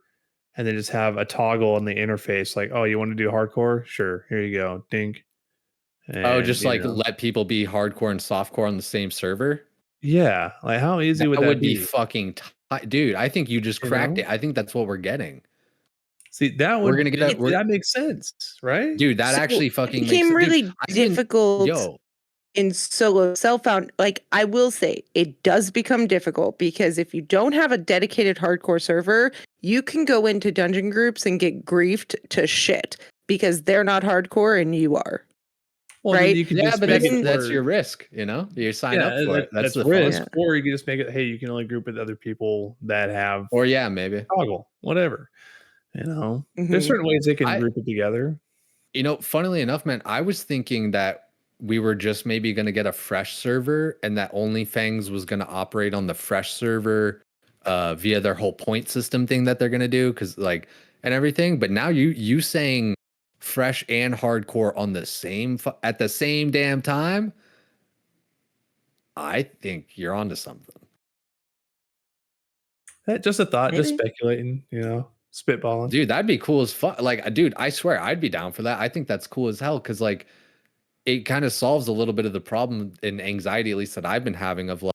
and then just have a toggle in the interface like, oh, you want to do hardcore? Sure, here you go. Dink. Oh, And, just you like know. let people be hardcore and softcore on the same server. Yeah, like how easy would that be be? fucking dude. I think you just You cracked know? it. I think that's what we're getting, See, that would We're gonna get that- that makes sense, right? dude. That So, actually it fucking makes became sense. Dude, really I've been- difficult yo, in solo self-found. Like, I will say it does become difficult because if you don't have a dedicated hardcore server, you can go into dungeon groups and get griefed to shit because they're not hardcore and you are. Well, then right? you can yeah, just but make that's it that's where- your risk. You know, you sign up for it. That's the risk. fun. Yeah. Or you can just make it. Hey, you can only group with other people that have Or yeah, maybe. toggle, whatever. You know, there's Mhm. certain ways they can I- group it together. You know, funnily enough, man, I was thinking that we were just maybe going to get a fresh server and that OnlyFangs was going to operate on the fresh server via their whole point system thing that they're going to do. Cause like, and everything. But now you saying fresh and hardcore on the same, at the same damn time. I think you're onto something. Just a thought, just Maybe. speculating, you know, spitballing. Dude, that'd be cool as fuck. Like, dude, I swear I'd be down for that. I think that's cool as hell. Cause like, it kind of solves a little bit of the problem and anxiety, at least that I've been having of like,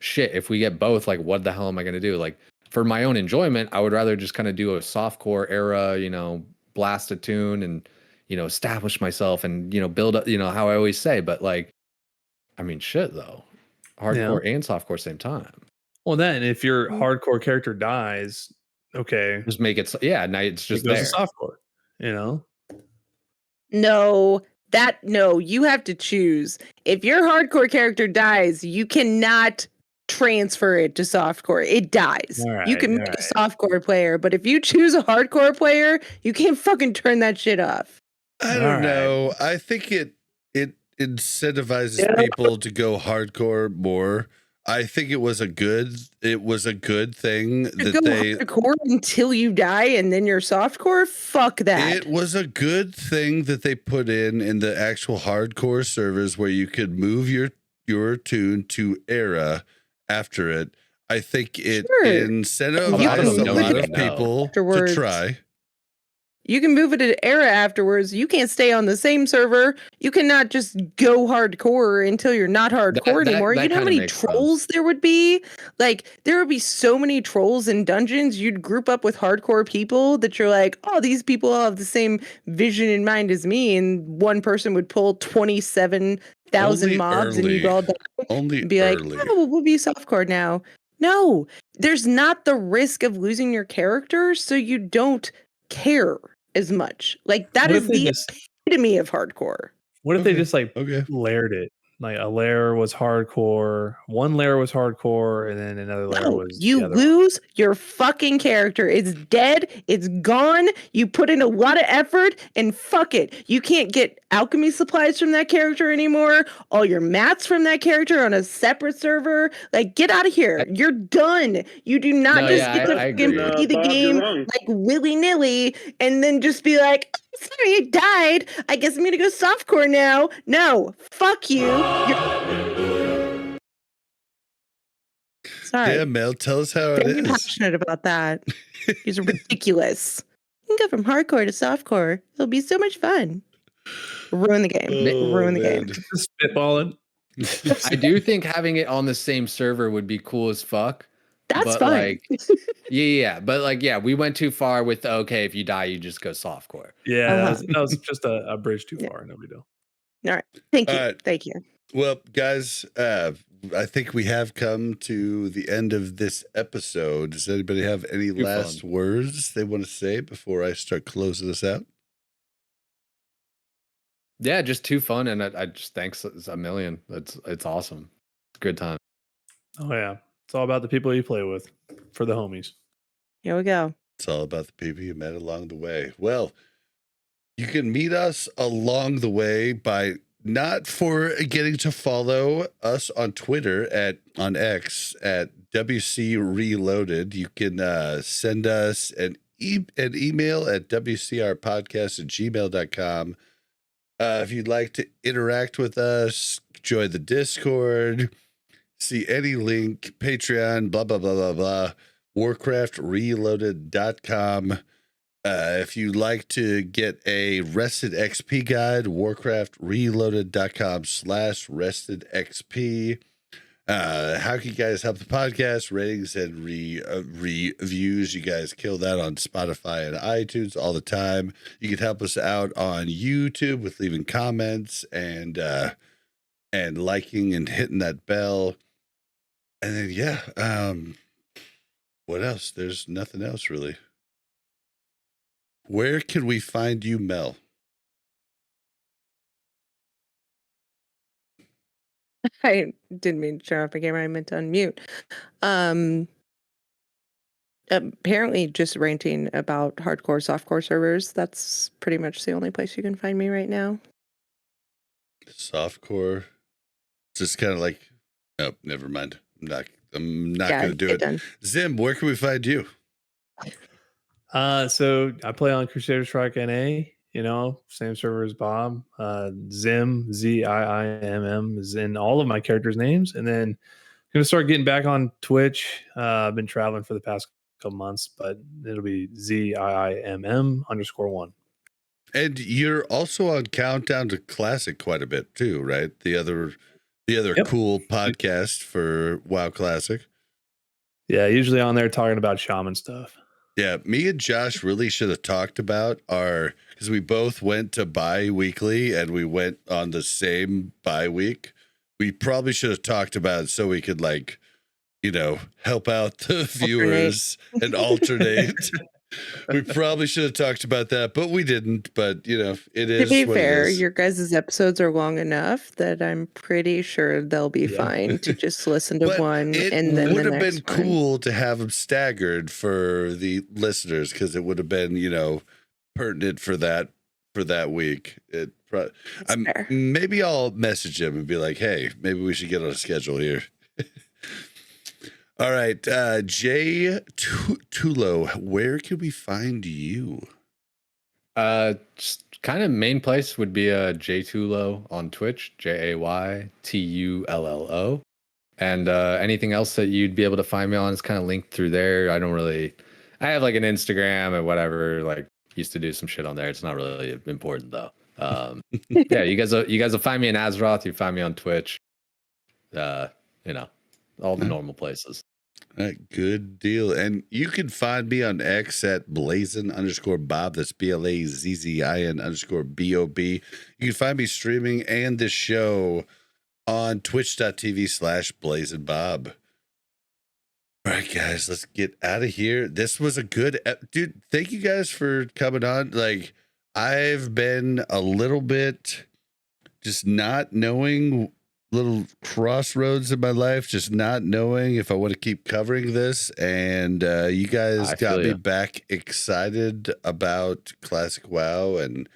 shit, if we get both, like, what the hell am I going to do? Like, for my own enjoyment, I would rather just kind of do a softcore era, you know, blast a tune and, you know, establish myself and, you know, build up, you know, how I always say, but like, I mean, shit though, hardcore and softcore same time. Well, then if your hardcore character dies, okay, Just make it, yeah, now it's just it goes there. to softcore, you know? No, you have to choose. If your hardcore character dies, you cannot transfer it to softcore. It dies. All You right, can all make right. a softcore player, but if you choose a hardcore player, you can't fucking turn that shit off. I All don't right. know. I think it incentivizes Yeah. people to go hardcore more. I think it was a good thing To that go they hardcore until you die and then you're softcore? Fuck that. it was a good thing that they put in the actual hardcore servers where you could move your tune to era after it. I think it Sure. incentivized You a can lot move of it people to afterwards. try. You can move it to era afterwards. You can't stay on the same server. You cannot just go hardcore until you're not hardcore anymore. that You know how kinda many makes trolls there would be? Like, there would be so many trolls in dungeons. You'd group up with hardcore people that you're like, oh, these people all have the same vision in mind as me. And one person would pull 27,000 Only mobs and you'd early. all die Only and be early. like, oh, we'll be softcore now. No, there's not the risk of losing your character, so you don't care as much. Like, that What is if they the just epitome of hardcore. what if they Okay, just like okay. layered it? Like a layer was hardcore, one layer was hardcore, and then another layer No, was you the other. lose your fucking character. It's dead. It's gone. You put in a lot of effort and fuck it. You can't get alchemy supplies from that character anymore. All your mats from that character on a separate server. Like, get out of here. You're done. You do not No, just yeah, get to I fucking agree. play the Bob, you're game wrong. like willy-nilly and then just be like, oh, sorry, I died. I guess I'm gonna go softcore now. No, fuck you. Sorry. Yeah, Mel, tell us how it Very is. passionate about that. These are ridiculous. You can go from hardcore to softcore. It'll be so much fun. Ruin the game. Oh, Ruin the man. game. Just spitballing. I do think having it on the same server would be cool as fuck. That's but fine. like, yeah, but like, yeah, we went too far with okay, if you die, you just go softcore. Yeah, Uh-huh. that was just a bridge too Yeah. far. No, we don't. All right. Thank you. All right. Thank you. Well, guys, I think we have come to the end of this episode. Does anybody have any Too last fun. words they want to say before I start closing this out? Yeah, just too fun, and I just thanks a million. It's awesome. It's a good time. Oh yeah, it's all about the people you play with, for the homies. Here we go. It's all about the people you met along the way. Well, you can meet us along the way by not forgetting to follow us on Twitter on X at WC Reloaded. You can send us an email at wcrpodcast@gmail.com. If you'd like to interact with us, join the Discord, see any link, Patreon, blah, blah, blah, blah, blah, warcraftreloaded.com. If you'd like to get a Rested XP guide, warcraftreloaded.com/restedxp. How can you guys help the podcast? Ratings and reviews. You guys kill that on Spotify and iTunes all the time. You can help us out on YouTube with leaving comments and liking and hitting that bell. And then, what else? There's nothing else really. Where can we find you, Mel? I didn't mean to turn off my camera. I meant to unmute. Apparently just ranting about hardcore, softcore servers. That's pretty much the only place you can find me right now. Softcore. Just kind of like, oh, never mind. I'm not going to do it. Done. Ziimm, where can we find you? So I play on Crusader Strike NA, same server as Bob. Ziimm, Ziimm is in all of my characters' names. And then I'm going to start getting back on Twitch. I've been traveling for the past couple months, but it'll be ZIIMM_1. And you're also on Countdown to Classic quite a bit too, right? The other Yep. cool podcast for WoW Classic. Yeah, usually on there talking about shaman stuff. Yeah, me and Josh really should have talked about because we both went to bi-weekly and we went on the same bi-week. We probably should have talked about it so we could help out the viewers and alternate. We probably should have talked about that, but we didn't. But it is. To be what fair, it is. your guys' episodes are long enough that I'm pretty sure they'll be fine to just listen to But one it and then would the have been next one. cool to have them staggered for the listeners because it would have been pertinent for that week. Fair. Maybe I'll message him and be like, hey, maybe we should get on a schedule here. All right, Jaytullo, where can we find you? Just kind of main place would be Jaytullo on Twitch, JayTullo. And anything else that you'd be able to find me on is kind of linked through there. I have like an Instagram and whatever, like used to do some shit on there. It's not really important though. Yeah, you guys will find me in Azeroth. You find me on Twitch. All the normal places. All right, good deal. And you can find me on X at Blazin_Bob. That's BLAZZIN_BOB. You can find me streaming and this show on twitch.tv/BlazinBob. All right, guys, let's get out of here. This was a good dude. Thank you guys for coming on. Like, I've been a little bit just not knowing, little crossroads in my life, just not knowing if I want to keep covering this. And you guys got me back excited about Classic WoW. And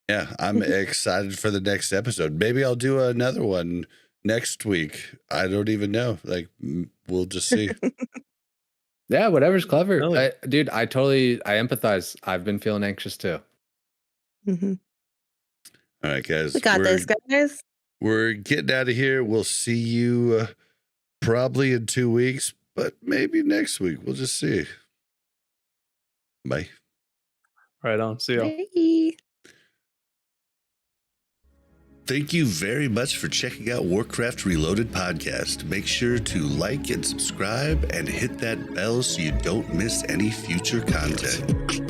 yeah, I'm excited for the next episode. Maybe I'll do another one next week. I don't even know. Like, we'll just see. Yeah, whatever's clever. Really? Dude, I empathize. I've been feeling anxious too. Mm-hmm. All right, guys. We got this, guys. We're getting out of here. We'll see you probably in 2 weeks, but maybe next week. We'll just see. Bye. Right on. See y'all. Bye. Thank you very much for checking out Warcraft Reloaded Podcast. Make sure to like and subscribe and hit that bell so you don't miss any future content.